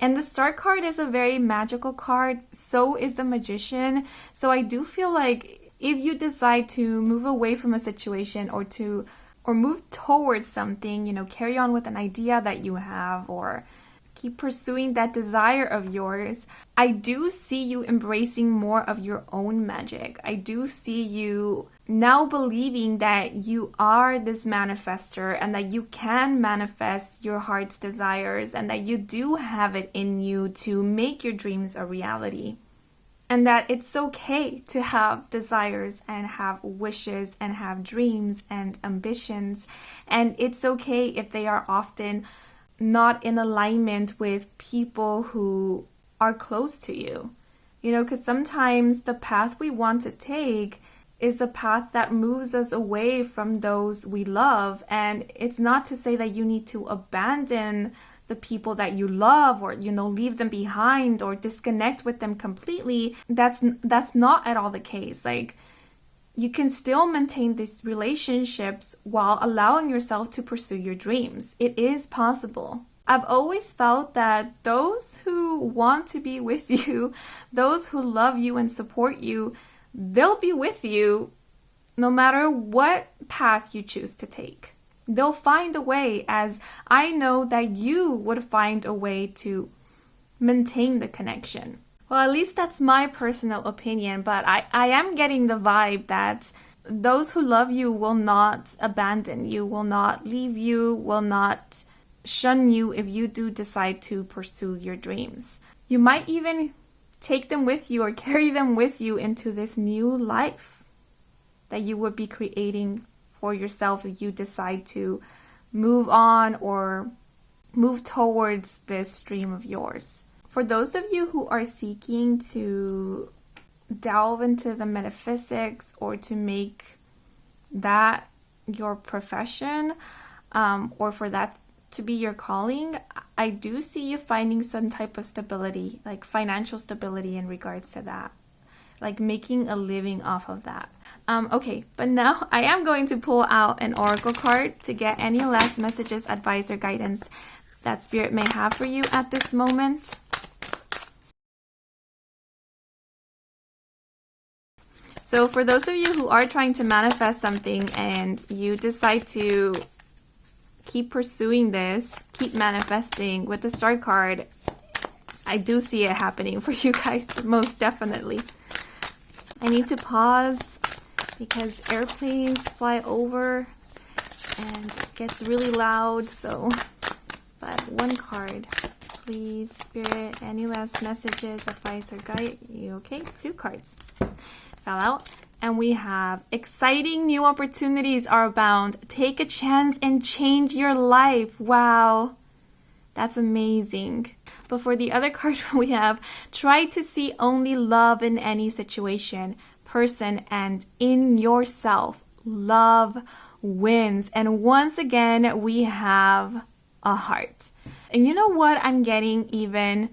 And the Star card is a very magical card. So is the Magician. So I do feel like if you decide to move away from a situation or move towards something, carry on with an idea that you have or keep pursuing that desire of yours, I do see you embracing more of your own magic. I do see you now believing that you are this manifester and that you can manifest your heart's desires and that you do have it in you to make your dreams a reality. And that it's okay to have desires and have wishes and have dreams and ambitions. And it's okay if they are often not in alignment with people who are close to you. Because sometimes the path we want to take is the path that moves us away from those we love. And it's not to say that you need to abandon the people that you love or, leave them behind or disconnect with them completely. That's not at all the case. Like, you can still maintain these relationships while allowing yourself to pursue your dreams. It is possible. I've always felt that those who want to be with you, those who love you and support you, they'll be with you no matter what path you choose to take. They'll find a way, as I know that you would find a way to maintain the connection. Well, at least that's my personal opinion, but I am getting the vibe that those who love you will not abandon you, will not leave you, will not shun you if you do decide to pursue your dreams. You might even take them with you or carry them with you into this new life that you would be creating for yourself if you decide to move on or move towards this dream of yours. For those of you who are seeking to delve into the metaphysics or to make that your profession, or for that to be your calling, I do see you finding some type of stability, like financial stability in regards to that, like making a living off of that. Okay, but now I am going to pull out an oracle card to get any last messages, advice, or guidance that Spirit may have for you at this moment. So for those of you who are trying to manifest something and you decide to keep pursuing this, keep manifesting with the Star card, I do see it happening for you guys, most definitely. I need to pause because airplanes fly over and it gets really loud, so but one card. Please, Spirit, any last messages, advice, or guide? You okay? 2 cards fell out. And we have exciting new opportunities are abound. Take a chance and change your life. Wow, that's amazing. But for the other card, we have try to see only love in any situation, person, and in yourself. Love wins. And once again, we have a heart. And you know what I'm getting even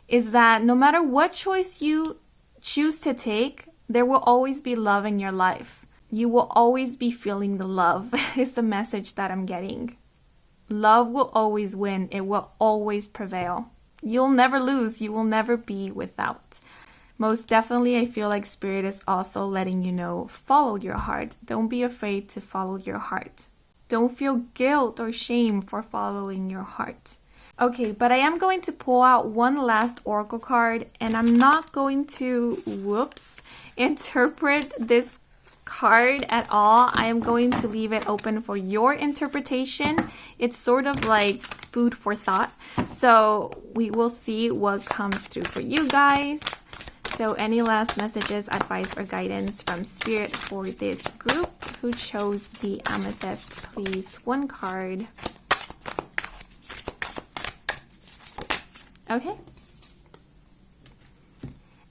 is that no matter what choice you choose to take, there will always be love in your life. You will always be feeling the love is the message that I'm getting. Love will always win. It will always prevail. You'll never lose. You will never be without. Most definitely, I feel like Spirit is also letting you know, follow your heart. Don't be afraid to follow your heart. Don't feel guilt or shame for following your heart. Okay, but I am going to pull out one last oracle card, and I'm not going to, interpret this card at all. I am going to leave it open for your interpretation. It's sort of like food for thought. So we will see what comes through for you guys. So any last messages, advice, or guidance from Spirit for this group who chose the amethyst, please? 1 card. Okay.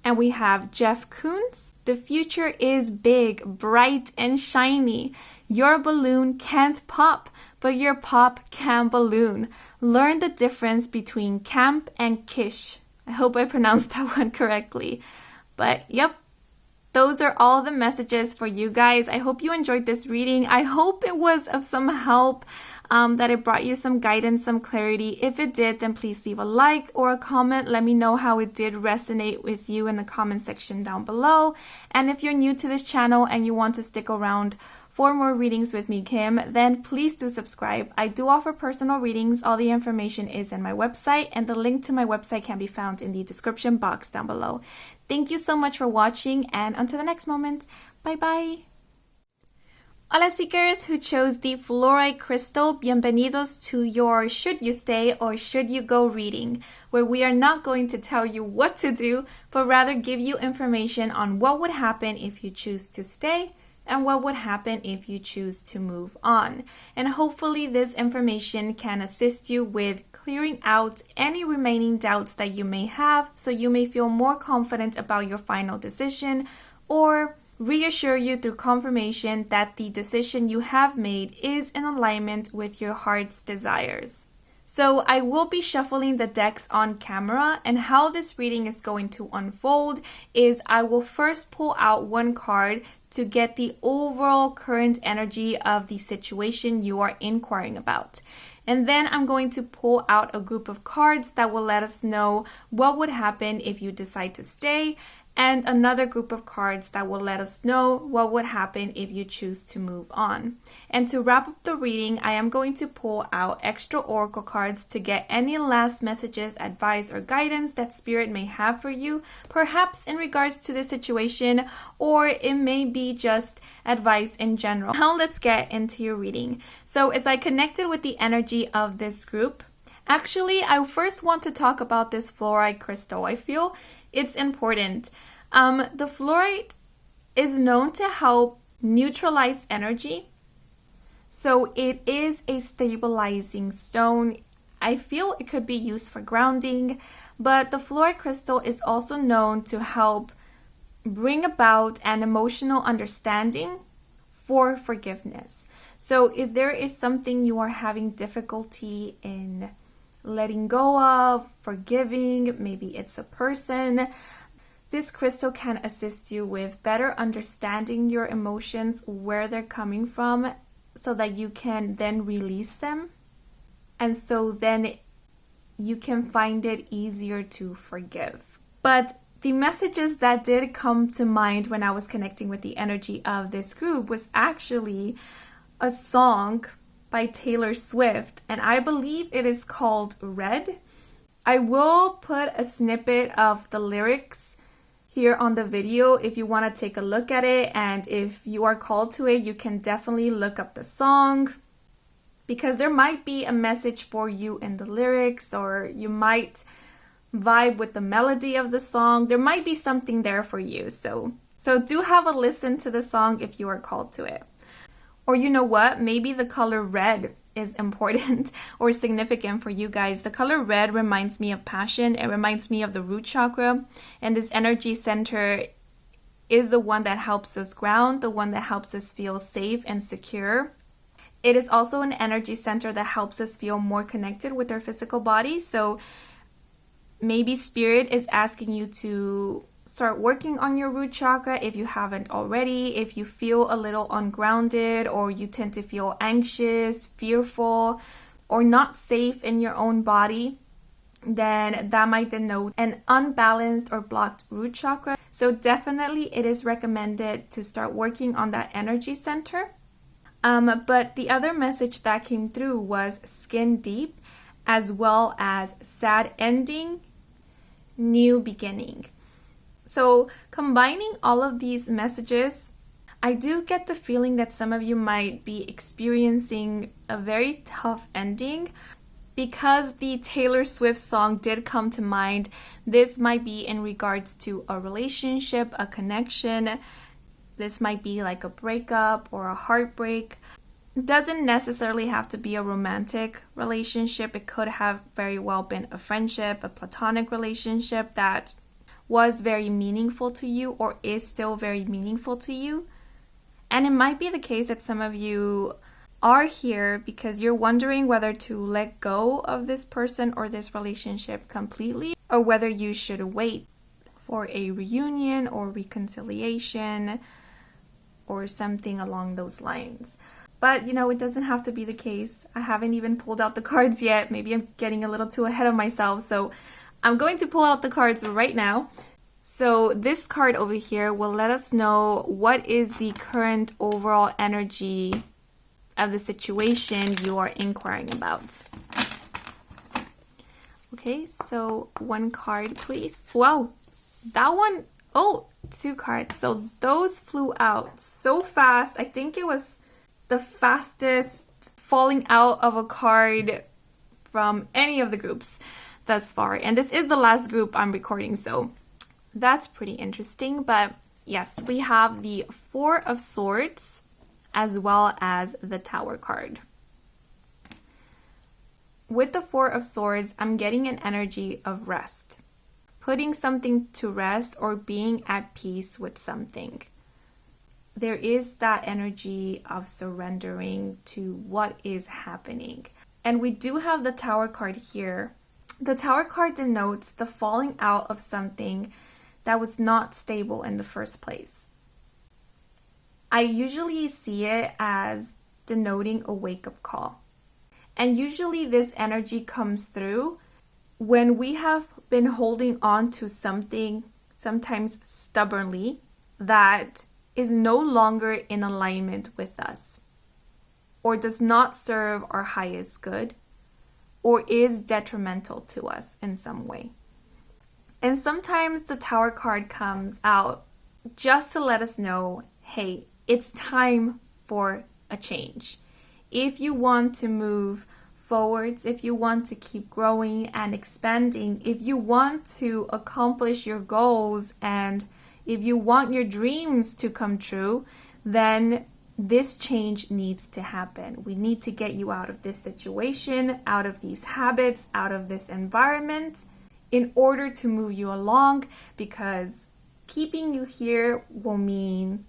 And we have Jeff Koons. The future is big, bright, and shiny. Your balloon can't pop, but your pop can balloon. Learn the difference between camp and kish. I hope I pronounced that one correctly. But yep, those are all the messages for you guys. I hope you enjoyed this reading. I hope it was of some help. That it brought you some guidance, some clarity. If it did, then please leave a like or a comment. Let me know how it did resonate with you in the comment section down below. And if you're new to this channel and you want to stick around for more readings with me, Kim, then please do subscribe. I do offer personal readings. All the information is in my website, and the link to my website can be found in the description box down below. Thank you so much for watching, and until the next moment, bye-bye. Hola seekers who chose the fluorite crystal, bienvenidos to your should you stay or should you go reading, where we are not going to tell you what to do, but rather give you information on what would happen if you choose to stay and what would happen if you choose to move on. And hopefully this information can assist you with clearing out any remaining doubts that you may have, so you may feel more confident about your final decision, or reassure you through confirmation that the decision you have made is in alignment with your heart's desires. So I will be shuffling the decks on camera, and how this reading is going to unfold is I will first pull out 1 card to get the overall current energy of the situation you are inquiring about. And then I'm going to pull out a group of cards that will let us know what would happen if you decide to stay and another group of cards that will let us know what would happen if you choose to move on. And to wrap up the reading, I am going to pull out extra oracle cards to get any last messages, advice, or guidance that Spirit may have for you, perhaps in regards to this situation, or it may be just advice in general. Now let's get into your reading. So as I connected with the energy of this group, actually, I first want to talk about this fluorite crystal. I feel it's important. The fluorite is known to help neutralize energy. So it is a stabilizing stone. I feel it could be used for grounding, but the fluorite crystal is also known to help bring about an emotional understanding for forgiveness. So if there is something you are having difficulty in letting go of, forgiving, maybe it's a person, this crystal can assist you with better understanding your emotions, where they're coming from, so that you can then release them. And so then you can find it easier to forgive. But the messages that did come to mind when I was connecting with the energy of this group was actually a song by Taylor Swift, and I believe it is called Red. I will put a snippet of the lyrics here on the video if you want to take a look at it, and if you are called to it, you can definitely look up the song, because there might be a message for you in the lyrics, or you might vibe with the melody of the song. There might be something there for you, so do have a listen to the song if you are called to it. Or you know what, maybe the color red is important or significant for you guys. The color red reminds me of passion. It reminds me of the root chakra. And this energy center is the one that helps us ground, the one that helps us feel safe and secure. It is also an energy center that helps us feel more connected with our physical body. So maybe Spirit is asking you to start working on your root chakra if you haven't already. If you feel a little ungrounded, or you tend to feel anxious, fearful, or not safe in your own body, then that might denote an unbalanced or blocked root chakra. So definitely it is recommended to start working on that energy center. But the other message that came through was skin deep, as well as sad ending, new beginning. So combining all of these messages, I do get the feeling that some of you might be experiencing a very tough ending. Because the Taylor Swift song did come to mind, this might be in regards to a relationship, a connection. This might be like a breakup or a heartbreak. It doesn't necessarily have to be a romantic relationship. It could have very well been a friendship, a platonic relationship that was very meaningful to you, or is still very meaningful to you. And it might be the case that some of you are here because you're wondering whether to let go of this person or this relationship completely, or whether you should wait for a reunion or reconciliation or something along those lines. But it doesn't have to be the case. I haven't even pulled out the cards yet. Maybe I'm getting a little too ahead of myself, so I'm going to pull out the cards right now. So this card over here will let us know what is the current overall energy of the situation you are inquiring about. Okay, so one card, please. Wow, that one, two cards. So those flew out so fast. I think it was the fastest falling out of a card from any of the groups thus far. And this is the last group I'm recording, so that's pretty interesting. But yes, we have the Four of Swords as well as the Tower card. With the Four of Swords, I'm getting an energy of rest. Putting something to rest, or being at peace with something. There is that energy of surrendering to what is happening. And we do have the Tower card here. The Tower card denotes the falling out of something that was not stable in the first place. I usually see it as denoting a wake-up call. And usually this energy comes through when we have been holding on to something sometimes stubbornly, that is no longer in alignment with us, or does not serve our highest good, or is detrimental to us in some way. And sometimes the Tower card comes out just to let us know, hey, it's time for a change. If you want to move forwards, if you want to keep growing and expanding, if you want to accomplish your goals, and if you want your dreams to come true, then this change needs to happen. We need to get you out of this situation, out of these habits, out of this environment in order to move you along, because keeping you here will mean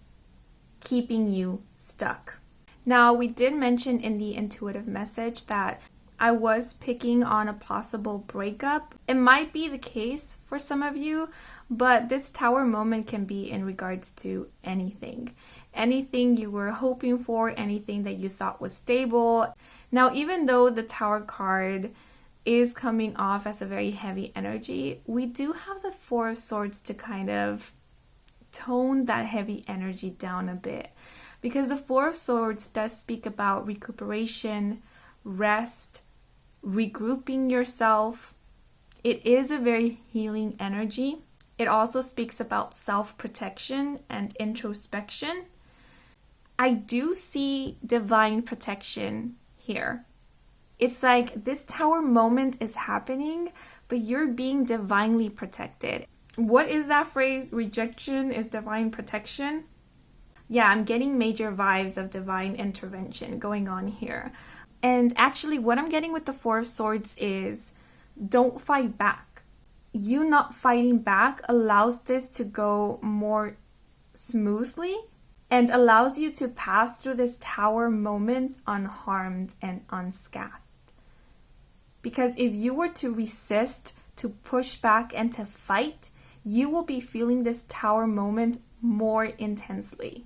keeping you stuck. Now, we did mention in the intuitive message that I was picking on a possible breakup. It might be the case for some of you, but this Tower moment can be in regards to anything. Anything you were hoping for, anything that you thought was stable. Now, even though the Tower card is coming off as a very heavy energy, we do have the Four of Swords to kind of tone that heavy energy down a bit. Because the Four of Swords does speak about recuperation, rest, regrouping yourself. It is a very healing energy. It also speaks about self-protection and introspection. I do see divine protection here. It's like this Tower moment is happening, but you're being divinely protected. What is that phrase? Rejection is divine protection? Yeah, I'm getting major vibes of divine intervention going on here. And actually, what I'm getting with the Four of Swords is don't fight back. You not fighting back allows this to go more smoothly and allows you to pass through this Tower moment unharmed and unscathed. Because if you were to resist, to push back and to fight, you will be feeling this Tower moment more intensely.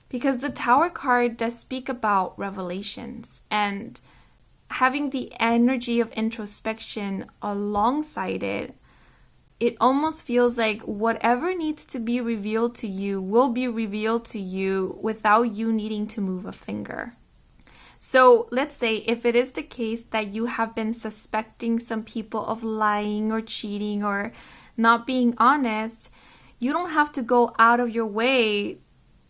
Because the Tower card does speak about revelations, and having the energy of introspection alongside it, it almost feels like whatever needs to be revealed to you will be revealed to you without you needing to move a finger. So let's say if it is the case that you have been suspecting some people of lying or cheating or not being honest, you don't have to go out of your way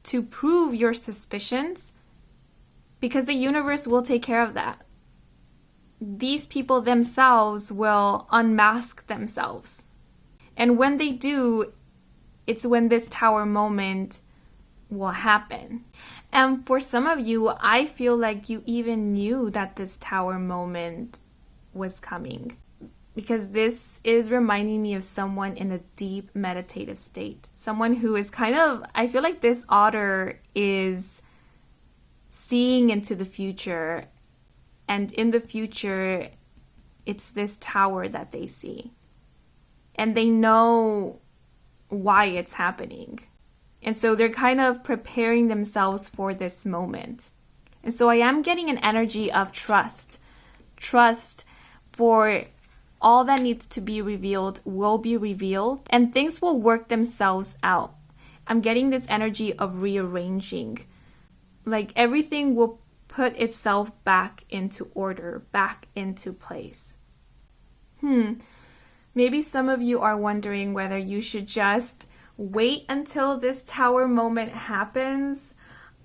to prove your suspicions, because the universe will take care of that. These people themselves will unmask themselves. And when they do, it's when this Tower moment will happen. And for some of you, I feel like you even knew that this Tower moment was coming, because this is reminding me of someone in a deep meditative state. Someone who is kind of, I feel like this otter is seeing into the future, and in the future, it's this tower that they see. And they know why it's happening. And so they're kind of preparing themselves for this moment. And so I am getting an energy of trust. Trust for all that needs to be revealed will be revealed, and things will work themselves out. I'm getting this energy of rearranging. Like everything will put itself back into order, back into place. Maybe some of you are wondering whether you should just wait until this Tower moment happens,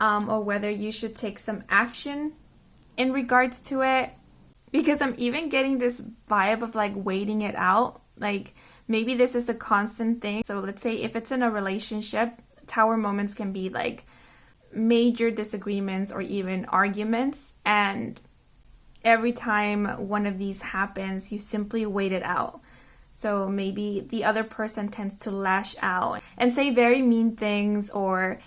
or whether you should take some action in regards to it. Because I'm even getting this vibe of like waiting it out. Like maybe this is a constant thing. So let's say if it's in a relationship, Tower moments can be like major disagreements or even arguments. And every time one of these happens, you simply wait it out. So maybe the other person tends to lash out and say very mean things, or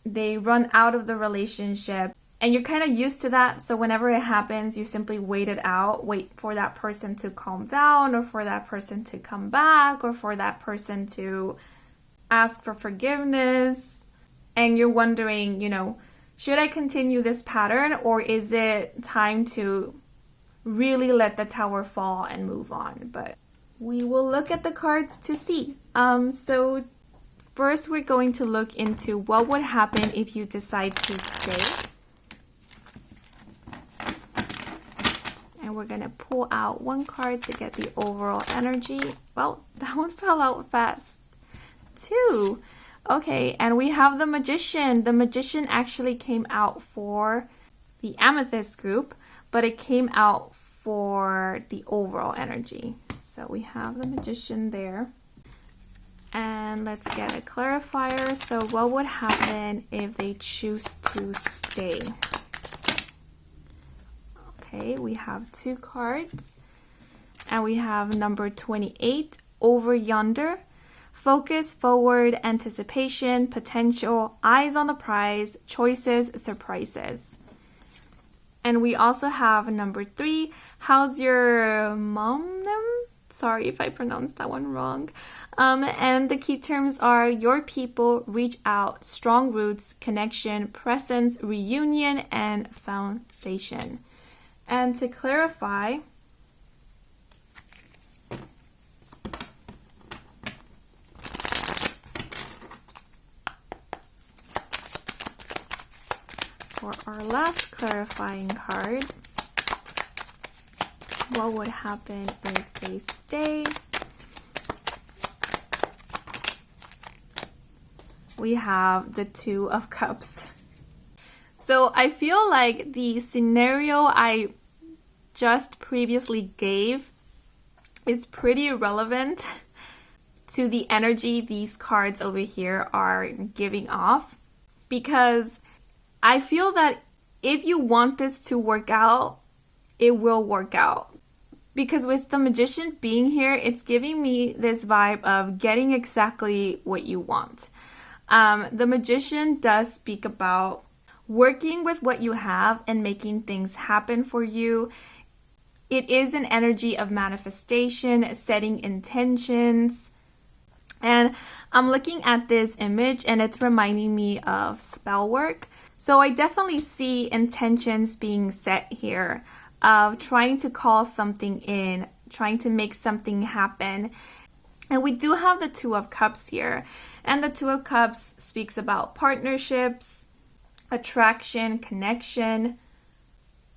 they run out of the relationship. And you're kind of used to that. So whenever it happens, you simply wait it out, wait for that person to calm down, or for that person to come back, or for that person to ask for forgiveness. And you're wondering, should I continue this pattern, or is it time to really let the Tower fall and move on? But we will look at the cards to see. So first we're going to look into what would happen if you decide to stay. And we're going to pull out one card to get the overall energy. Well, that one fell out fast. 2. Okay, and we have the Magician. The Magician actually came out for the Amethyst group, but it came out for the overall energy. So we have the Magician there. And let's get a clarifier. So what would happen if they choose to stay? Okay, we have 2 cards. And we have number 28, Over Yonder. Focus, forward, anticipation, potential, eyes on the prize, choices, surprises. And we also have number 3, How's Your Mom? Sorry if I pronounced that one wrong. And the key terms are your people, reach out, strong roots, connection, presence, reunion, and foundation. And to clarify, for our last clarifying card, what would happen if they stay? We have the 2 of Cups. So I feel like the scenario I just previously gave is pretty relevant to the energy these cards over here are giving off, because I feel that if you want this to work out, it will work out. Because with the Magician being here, it's giving me this vibe of getting exactly what you want. The Magician does speak about working with what you have and making things happen for you. It is an energy of manifestation, setting intentions. And I'm looking at this image and it's reminding me of spell work. So I definitely see intentions being set here of trying to call something in, trying to make something happen. And we do have the 2 of Cups here. And the 2 of Cups speaks about partnerships, attraction, connection,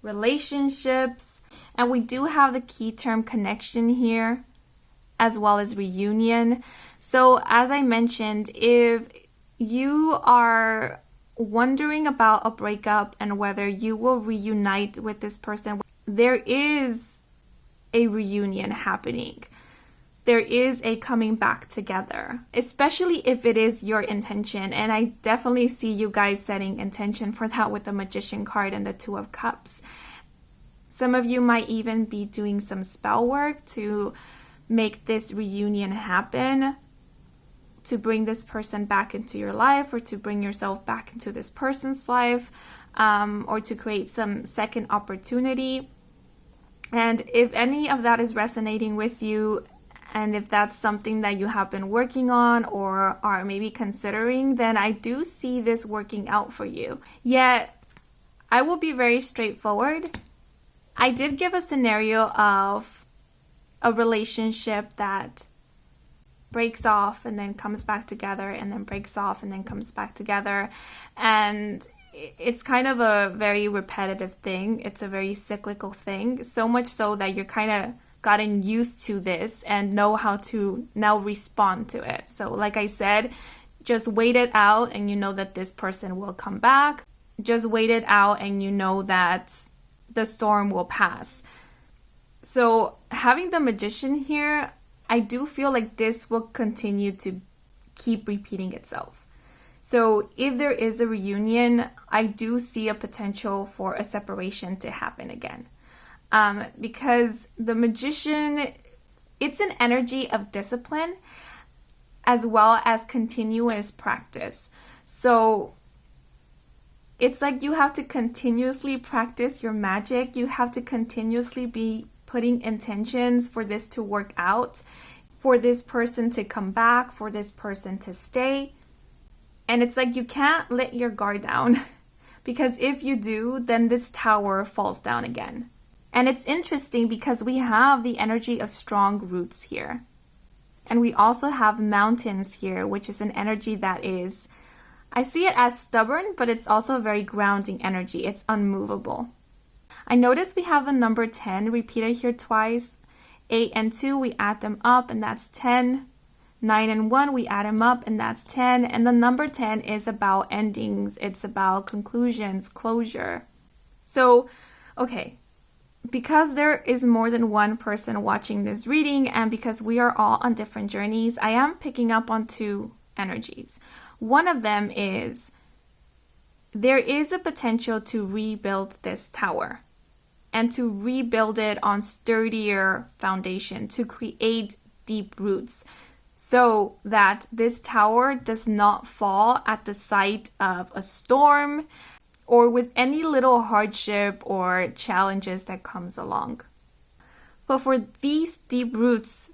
relationships. And we do have the key term connection here, as well as reunion. So as I mentioned, if you are wondering about a breakup and whether you will reunite with this person, there is a reunion happening. There is a coming back together, especially if it is your intention. And I definitely see you guys setting intention for that with the Magician card and the 2 of Cups. Some of you might even be doing some spell work to make this reunion happen, to bring this person back into your life, or to bring yourself back into this person's life, or to create some second opportunity. And if any of that is resonating with you, and if that's something that you have been working on or are maybe considering, then I do see this working out for you. Yet, I will be very straightforward. I did give a scenario of a relationship that breaks off and then comes back together, and then breaks off and then comes back together. And it's kind of a very repetitive thing. It's a very cyclical thing, so much so that you're kind of gotten used to this and know how to now respond to it. So like I said, just wait it out and you know that this person will come back. Just wait it out and you know that the storm will pass. So having the Magician here, I do feel like this will continue to keep repeating itself. So if there is a reunion, I do see a potential for a separation to happen again. Because the Magician, it's an energy of discipline as well as continuous practice. So it's like you have to continuously practice your magic. You have to continuously be putting intentions for this to work out, for this person to come back, for this person to stay. And it's like you can't let your guard down, because if you do, then this tower falls down again. And it's interesting because we have the energy of strong roots here. And we also have mountains here, which is an energy that is, I see it as stubborn, but it's also a very grounding energy. It's unmovable. I notice we have the number 10 repeated here twice. 8 and 2, we add them up, and that's 10. 9 and 1, we add them up, and that's 10. And the number 10 is about endings. It's about conclusions, closure. So, okay. Because there is more than one person watching this reading, and because we are all on different journeys, I am picking up on two energies. One of them is there is a potential to rebuild this tower and to rebuild it on sturdier foundation, to create deep roots so that this tower does not fall at the sight of a storm or with any little hardship or challenges that comes along. But for these deep roots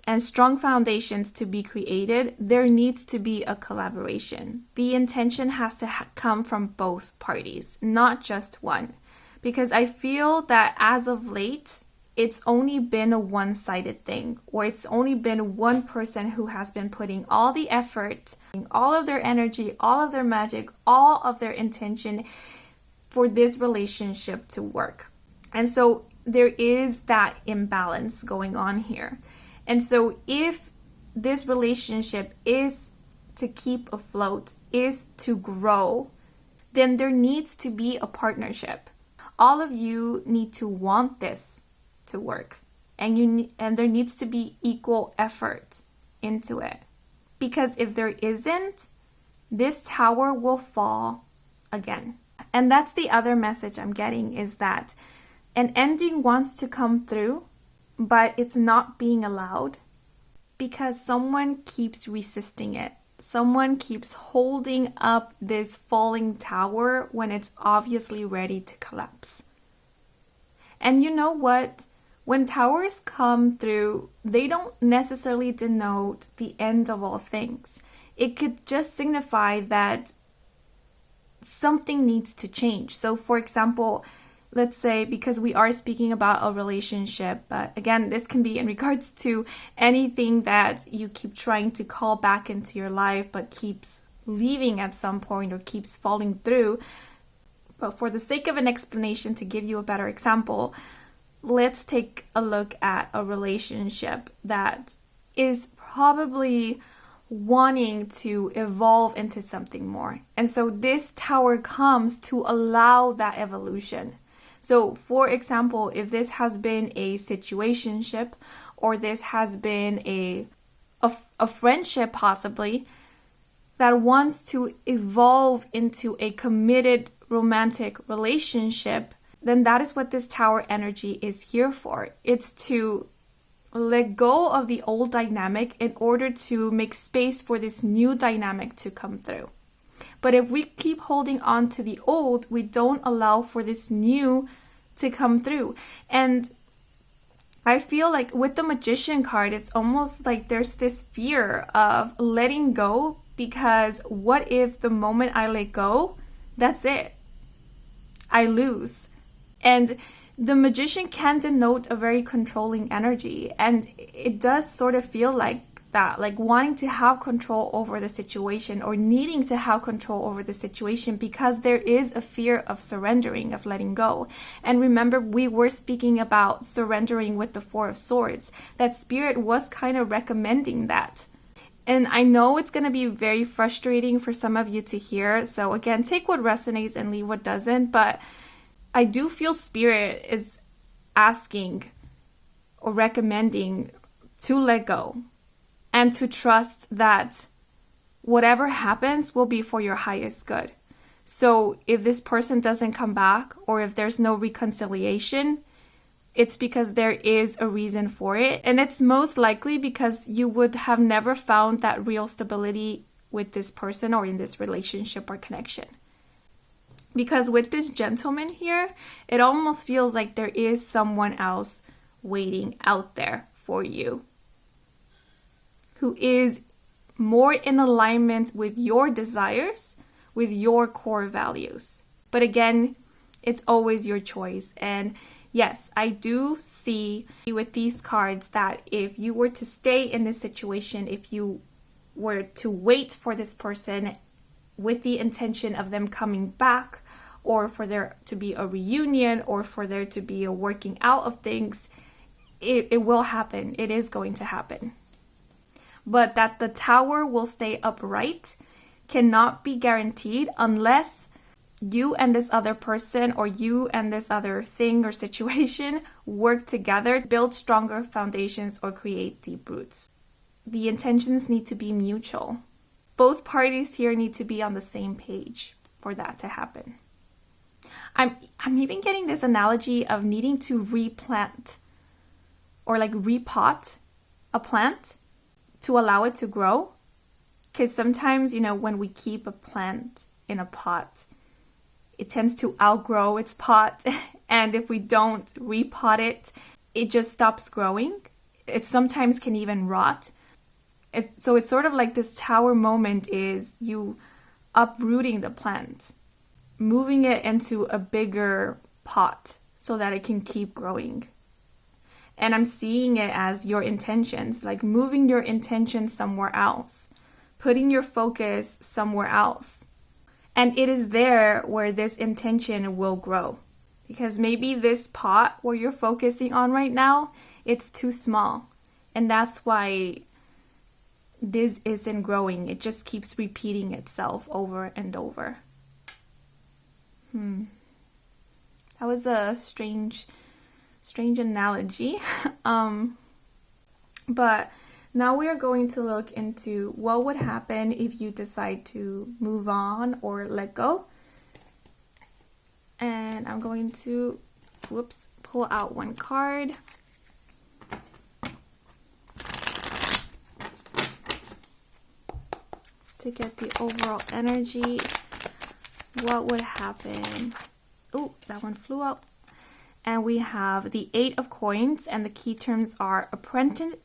and strong foundations to be created, there needs to be a collaboration. The intention has to come from both parties, not just one. Because I feel that as of late, it's only been a one-sided thing, or it's only been one person who has been putting all the effort, all of their energy, all of their magic, all of their intention for this relationship to work. And so there is that imbalance going on here. And so if this relationship is to keep afloat, is to grow, then there needs to be a partnership. All of you need to want this to work, and there needs to be equal effort into it, because if there isn't, this tower will fall again. And that's the other message I'm getting, is that an ending wants to come through, but it's not being allowed because someone keeps resisting it. Someone keeps holding up this falling tower when it's obviously ready to collapse. And you know what? When towers come through, they don't necessarily denote the end of all things. It could just signify that something needs to change. So for example, let's say, because we are speaking about a relationship, but again, this can be in regards to anything that you keep trying to call back into your life, but keeps leaving at some point or keeps falling through. But for the sake of an explanation, to give you a better example, let's take a look at a relationship that is probably wanting to evolve into something more. And so this tower comes to allow that evolution. So for example, if this has been a situationship, or this has been a friendship possibly, that wants to evolve into a committed romantic relationship, then that is what this tower energy is here for. It's to let go of the old dynamic in order to make space for this new dynamic to come through. But if we keep holding on to the old, we don't allow for this new to come through. And I feel like with the Magician card, it's almost like there's this fear of letting go, because what if the moment I let go, that's it? I lose. And the Magician can denote a very controlling energy, and it does sort of feel like that, like wanting to have control over the situation, or needing to have control over the situation, because there is a fear of surrendering, of letting go. And remember, we were speaking about surrendering with the Four of Swords. That Spirit was kind of recommending that. And I know it's going to be very frustrating for some of you to hear. So again, take what resonates and leave what doesn't. But I do feel Spirit is asking or recommending to let go and to trust that whatever happens will be for your highest good. So if this person doesn't come back, or if there's no reconciliation, it's because there is a reason for it. And it's most likely because you would have never found that real stability with this person or in this relationship or connection. Because with this gentleman here, it almost feels like there is someone else waiting out there for you, who is more in alignment with your desires, with your core values. But again, it's always your choice. And Yes, I do see with these cards that if you were to stay in this situation, if you were to wait for this person with the intention of them coming back, or for there to be a reunion, or for there to be a working out of things, it will happen. It is going to happen. But that the tower will stay upright cannot be guaranteed unless you and this other person, or you and this other thing or situation, work together, build stronger foundations, or create deep roots. The intentions need to be mutual. Both parties here need to be on the same page for that to happen. I'm even getting this analogy of needing to replant or like repot a plant to allow it to grow. Because sometimes, when we keep a plant in a pot, it tends to outgrow its pot. And if we don't repot it, it just stops growing. It sometimes can even rot. So it's sort of like this tower moment is you uprooting the plant, moving it into a bigger pot so that it can keep growing. And I'm seeing it as your intentions, like moving your intentions somewhere else, putting your focus somewhere else. And it is there where this intention will grow. Because maybe this pot where you're focusing on right now, it's too small. And that's why this isn't growing. It just keeps repeating itself over and over. That was a strange analogy. But now we are going to look into what would happen if you decide to move on or let go. And I'm going to, pull out one card. To get the overall energy, what would happen? Oh, that one flew out. And we have the 8 of coins, and the key terms are apprenticeship,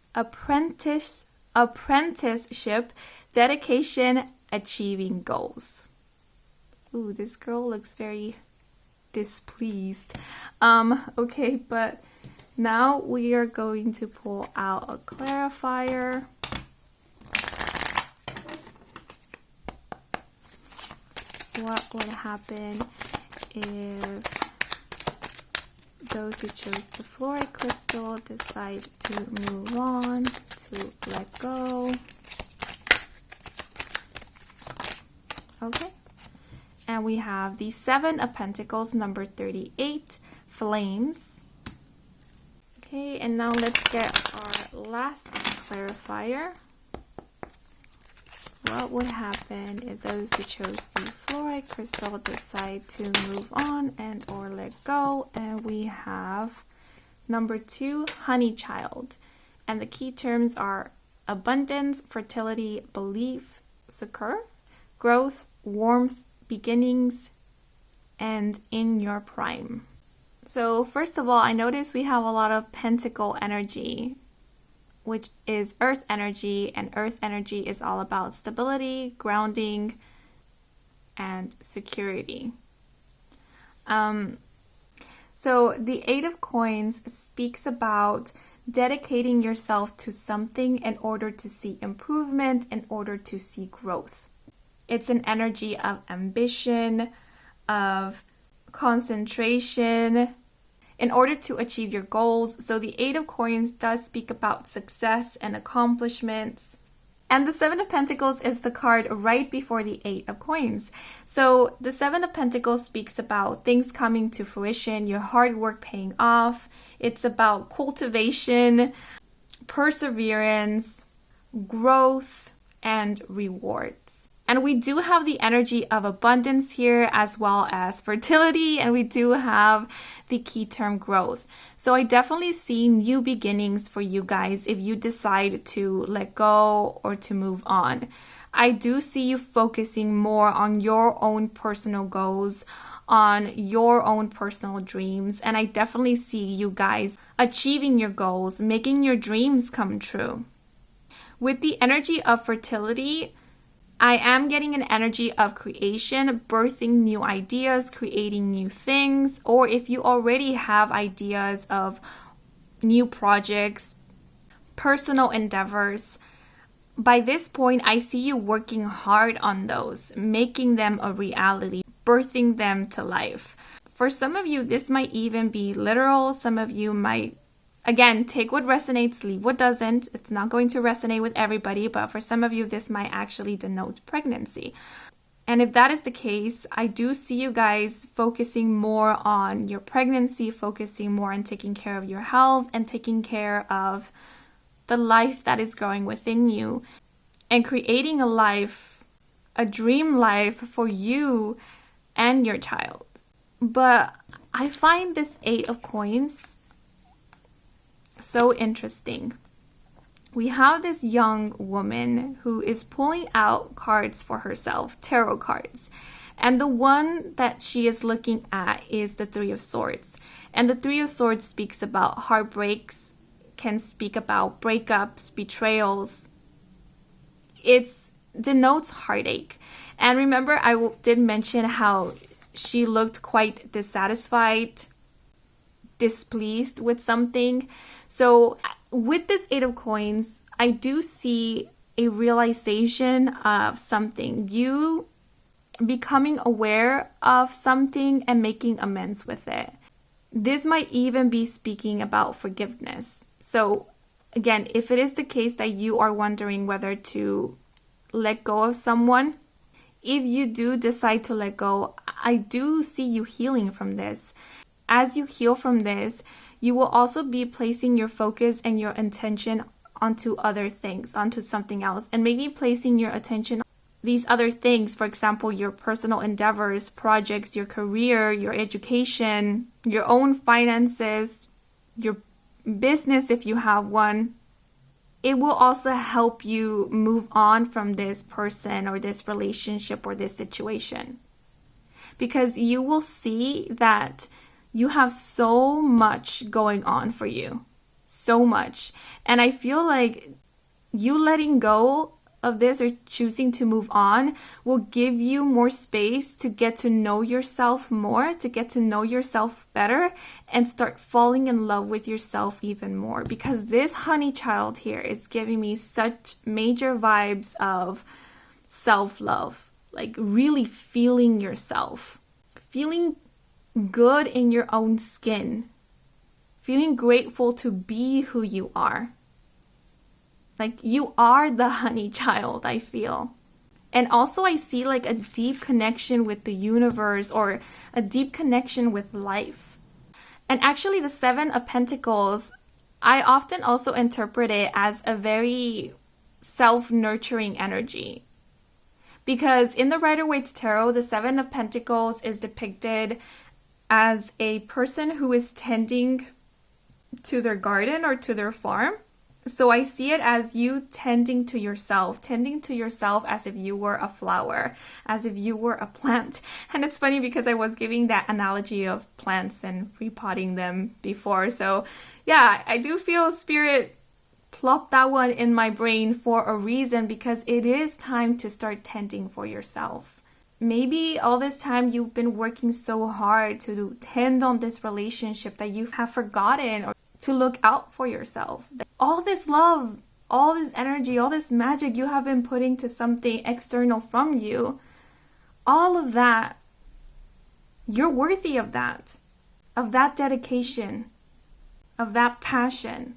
dedication, achieving goals. Ooh, this girl looks very displeased. Okay, but now we are going to pull out a clarifier. What would happen if those who chose the fluorite crystal decide to move on, to let go? Okay. And we have the 7 of Pentacles, number 38, flames. Okay, and now let's get our last clarifier. What would happen if those who chose the fluorite crystal decide to move on and or let go? And we have number 2, honey child. And the key terms are abundance, fertility, belief, succor, growth, warmth, beginnings, and in your prime. So first of all, I notice we have a lot of pentacle energy, which is earth energy, and earth energy is all about stability, grounding, and security. So the 8 of coins speaks about dedicating yourself to something in order to see improvement, in order to see growth. It's an energy of ambition, of concentration, in order to achieve your goals. So the 8 of coins does speak about success and accomplishments. And the 7 of Pentacles is the card right before the 8 of coins. So the 7 of Pentacles speaks about things coming to fruition, your hard work paying off. It's about cultivation, perseverance, growth, and rewards. And we do have the energy of abundance here, as well as fertility, and we do have the key term growth. So I definitely see new beginnings for you guys if you decide to let go or to move on. I do see you focusing more on your own personal goals, on your own personal dreams, and I definitely see you guys achieving your goals, making your dreams come true. With the energy of fertility, I am getting an energy of creation, birthing new ideas, creating new things, or if you already have ideas of new projects, personal endeavors, by this point, I see you working hard on those, making them a reality, birthing them to life. For some of you, this might even be literal. Some of you might, again, take what resonates, leave what doesn't. It's not going to resonate with everybody, but for some of you, this might actually denote pregnancy. And if that is the case, I do see you guys focusing more on your pregnancy, focusing more on taking care of your health and taking care of the life that is growing within you and creating a life, a dream life for you and your child. But I find this 8 of Coins so interesting. We have this young woman who is pulling out cards for herself, tarot cards. And the one that she is looking at is the 3 of Swords. And the 3 of Swords speaks about heartbreaks, can speak about breakups, betrayals. It denotes heartache. And remember, I did mention how she looked quite dissatisfied, displeased with something. So with this 8 of Coins, I do see a realization of something. You becoming aware of something and making amends with it. This might even be speaking about forgiveness. So again, if it is the case that you are wondering whether to let go of someone, if you do decide to let go, I do see you healing from this. As you heal from this, you will also be placing your focus and your intention onto other things, onto something else, and maybe placing your attention on these other things. For example, your personal endeavors, projects, your career, your education, your own finances, your business if you have one. It will also help you move on from this person or this relationship or this situation, because you will see that you have so much going on for you, so much. And I feel like you letting go of this or choosing to move on will give you more space to get to know yourself more, to get to know yourself better, and start falling in love with yourself even more. Because this honey child here is giving me such major vibes of self-love, like really feeling yourself, feeling good in your own skin, feeling grateful to be who you are. Like you are the honey child, I feel. And also I see like a deep connection with the universe or a deep connection with life. And actually the 7 of Pentacles, I often also interpret it as a very self-nurturing energy. Because in the Rider-Waite's Tarot, the 7 of Pentacles is depicted as a person who is tending to their garden or to their farm. So I see it as you tending to yourself as if you were a flower, as if you were a plant. And it's funny because I was giving that analogy of plants and repotting them before. So yeah, I do feel Spirit plopped that one in my brain for a reason, because it is time to start tending for yourself. Maybe all this time you've been working so hard to tend on this relationship that you have forgotten or to look out for yourself. All this love, all this energy, all this magic you have been putting to something external from you, all of that, you're worthy of that dedication, of that passion.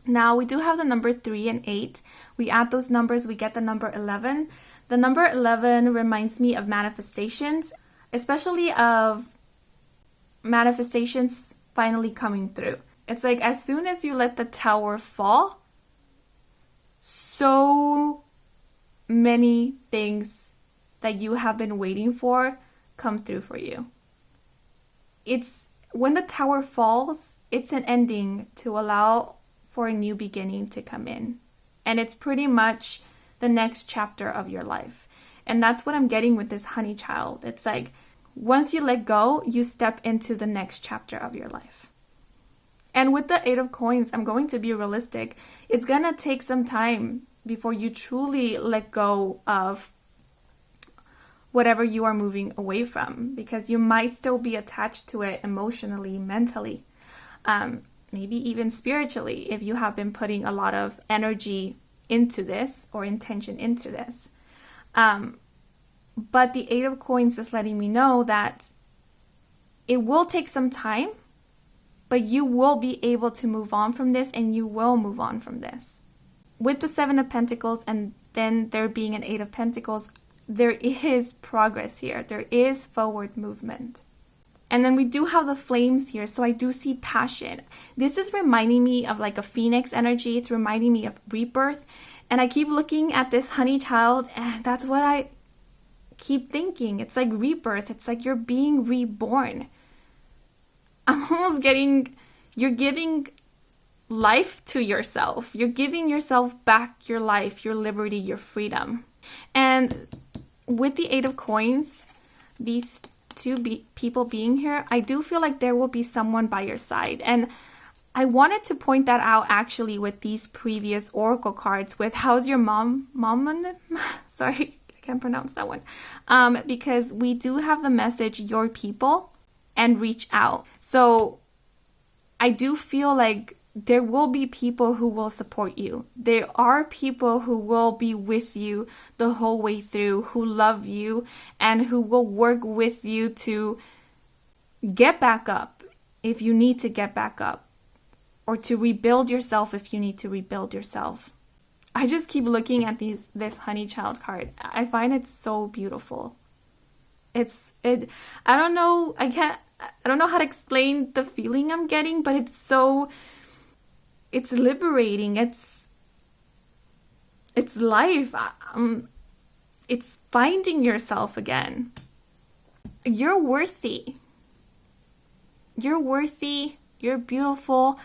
Now we do have the number 3 and 8. We add those numbers, we get the number 11. The number 11 reminds me of manifestations, especially of manifestations finally coming through. It's like as soon as you let the tower fall, so many things that you have been waiting for come through for you. It's when the tower falls, it's an ending to allow for a new beginning to come in. And it's pretty much the next chapter of your life. And that's what I'm getting with this honey child. It's like once you let go, you step into the next chapter of your life. And with the 8 of Coins, I'm going to be realistic. It's going to take some time before you truly let go of whatever you are moving away from, because you might still be attached to it emotionally, mentally, maybe even spiritually, if you have been putting a lot of energy into this or intention into this. But the Eight of Coins is letting me know that it will take some time, but you will be able to move on from this, and you will move on from this. With the Seven of Pentacles and then there being an Eight of Pentacles, there is progress here. There is forward movement. And then we do have the flames here, so I do see passion. This is reminding me of like a phoenix energy. It's reminding me of rebirth. And I keep looking at this honey child, and that's what I keep thinking. It's like rebirth. It's like you're being reborn. I'm almost getting, you're giving life to yourself. You're giving yourself back your life, your liberty, your freedom. And with the Eight of Coins, these two people being here, I do feel like there will be someone by your side. And I wanted to point that out actually with these previous oracle cards with how's your mom? Sorry, I can't pronounce that one. Because we do have the message, your people, and reach out. So I do feel like there will be people who will support you. There are people who will be with you the whole way through, who love you, and who will work with you to get back up if you need to get back up, or to rebuild yourself if you need to rebuild yourself. I just keep looking at this honey child card. I find it so beautiful. I don't know, I don't know how to explain the feeling I'm getting, but it's liberating. It's life. It's finding yourself again. You're worthy. You're worthy. You're beautiful.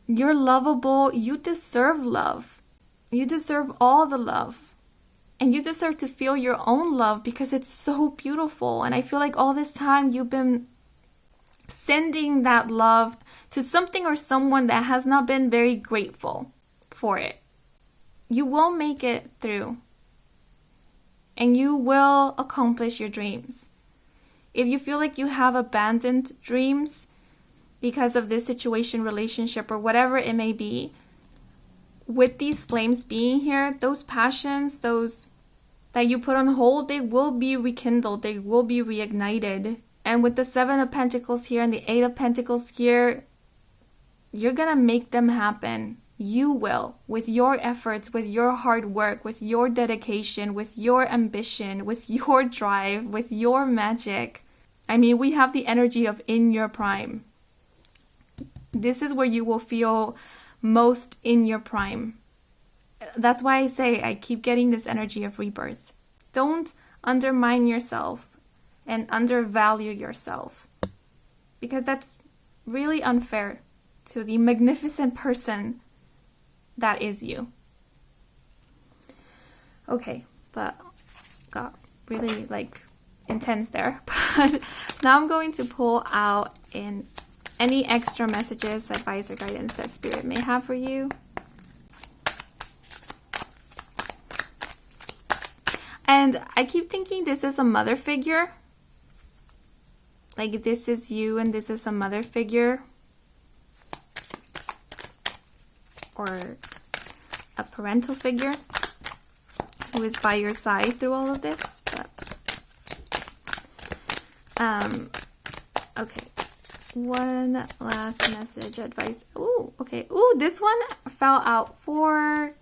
You're lovable. You deserve love. You deserve all the love. And you deserve to feel your own love because it's so beautiful. And I feel like all this time you've been sending that love to something or someone that has not been very grateful for it. You will make it through. And you will accomplish your dreams. If you feel like you have abandoned dreams because of this situation, relationship, or whatever it may be, with these flames being here, those passions, those that you put on hold, they will be rekindled. They will be reignited. And with the Seven of Pentacles here and the Eight of Pentacles here, you're going to make them happen. You will, with your efforts, with your hard work, with your dedication, with your ambition, with your drive, with your magic. I mean, we have the energy of in your prime. This is where you will feel most in your prime. That's why I say I keep getting this energy of rebirth. Don't undermine yourself and undervalue yourself, because that's really unfair to the magnificent person that is you. Okay, that got really intense there. But now I'm going to pull out in any extra messages, advice, or guidance that Spirit may have for you. And I keep thinking this is a mother figure. Like this is you and this is a mother figure. Or a parental figure who is by your side through all of this. But, okay. One last message, advice. Ooh, okay. Ooh, this one fell out for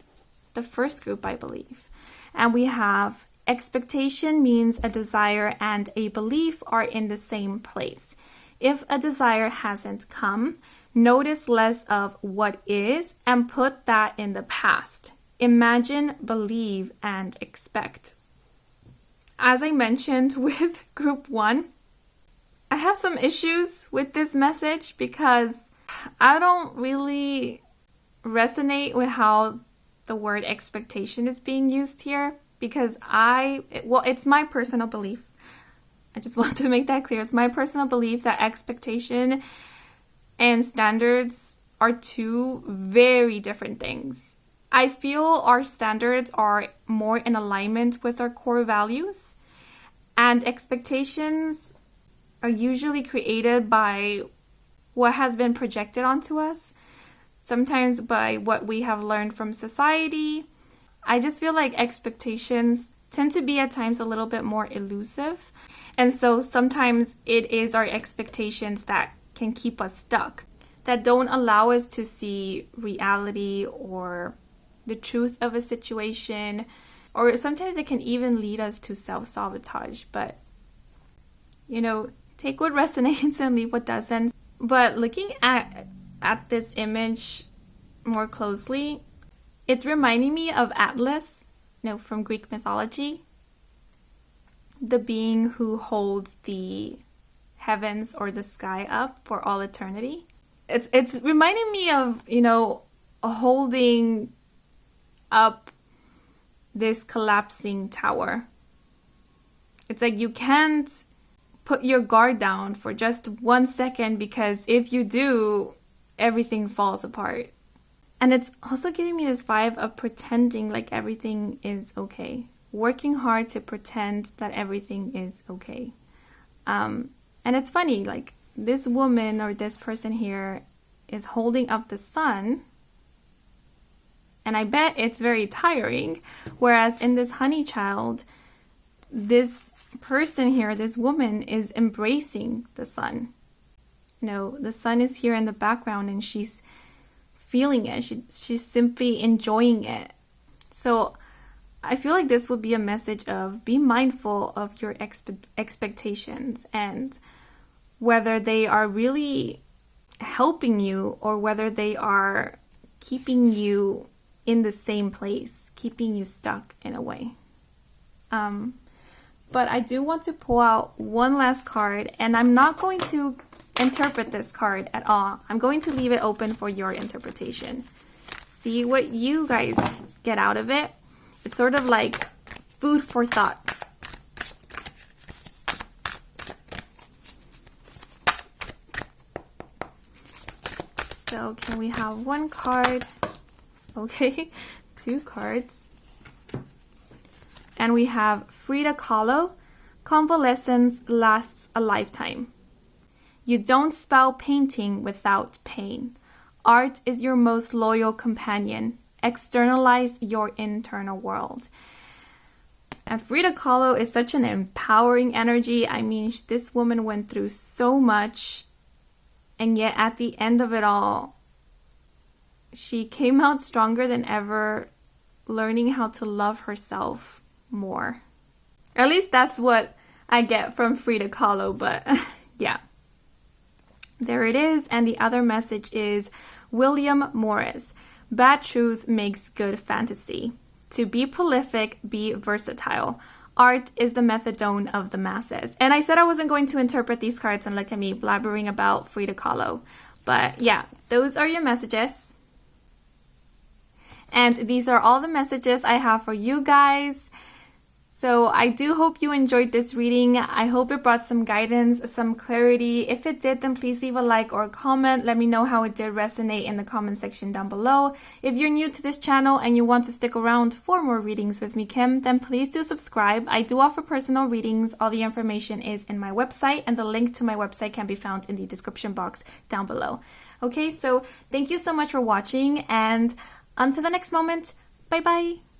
the first group, I believe. And we have expectation means a desire and a belief are in the same place. If a desire hasn't come, notice less of what is and put that in the past. Imagine, believe, and expect. As I mentioned with group 1, I have some issues with this message because I don't really resonate with how the word expectation is being used here, because it's my personal belief. I just want to make that clear. It's my personal belief that expectation and standards are two very different things. I feel our standards are more in alignment with our core values, and expectations are usually created by what has been projected onto us, sometimes by what we have learned from society. I just feel like expectations tend to be at times a little bit more elusive. And so sometimes it is our expectations that can keep us stuck, that don't allow us to see reality or the truth of a situation, or sometimes they can even lead us to self-sabotage. But, take what resonates and leave what doesn't. But looking at this image more closely, it's reminding me of Atlas, from Greek mythology, the being who holds the heavens or the sky up for all eternity. It's reminding me of, holding up this collapsing tower. It's like you can't put your guard down for just 1 second, because if you do, everything falls apart. And it's also giving me this vibe of pretending like everything is okay. Working hard to pretend that everything is okay. And it's funny, like this woman or this person here is holding up the sun, and I bet it's very tiring. Whereas in this honey child, this person here, this woman, is embracing the sun. The sun is here in the background and she's feeling it. She's simply enjoying it. So I feel like this would be a message of be mindful of your expectations and whether they are really helping you or whether they are keeping you in the same place, keeping you stuck in a way. But I do want to pull out one last card, and I'm not going to interpret this card at all. I'm going to leave it open for your interpretation. See what you guys get out of it. It's sort of like food for thought. So can we have one card? Okay, 2 cards. And we have Frida Kahlo, Convalescence Lasts a Lifetime. You don't spell painting without pain. Art is your most loyal companion. Externalize your internal world. And Frida Kahlo is such an empowering energy. I mean, this woman went through so much, and yet at the end of it all, she came out stronger than ever, learning how to love herself more. At least that's what I get from Frida Kahlo, but yeah. There it is. And the other message is William Morris. Bad truth makes good fantasy. To be prolific, be versatile. Art is the methadone of the masses. And I said I wasn't going to interpret these cards, and look at me blabbering about Frida Kahlo. But yeah, those are your messages. And these are all the messages I have for you guys. So I do hope you enjoyed this reading. I hope it brought some guidance, some clarity. If it did, then please leave a like or a comment. Let me know how it did resonate in the comment section down below. If you're new to this channel and you want to stick around for more readings with me, Kim, then please do subscribe. I do offer personal readings. All the information is in my website, and the link to my website can be found in the description box down below. Okay, so thank you so much for watching, and until the next moment, bye-bye.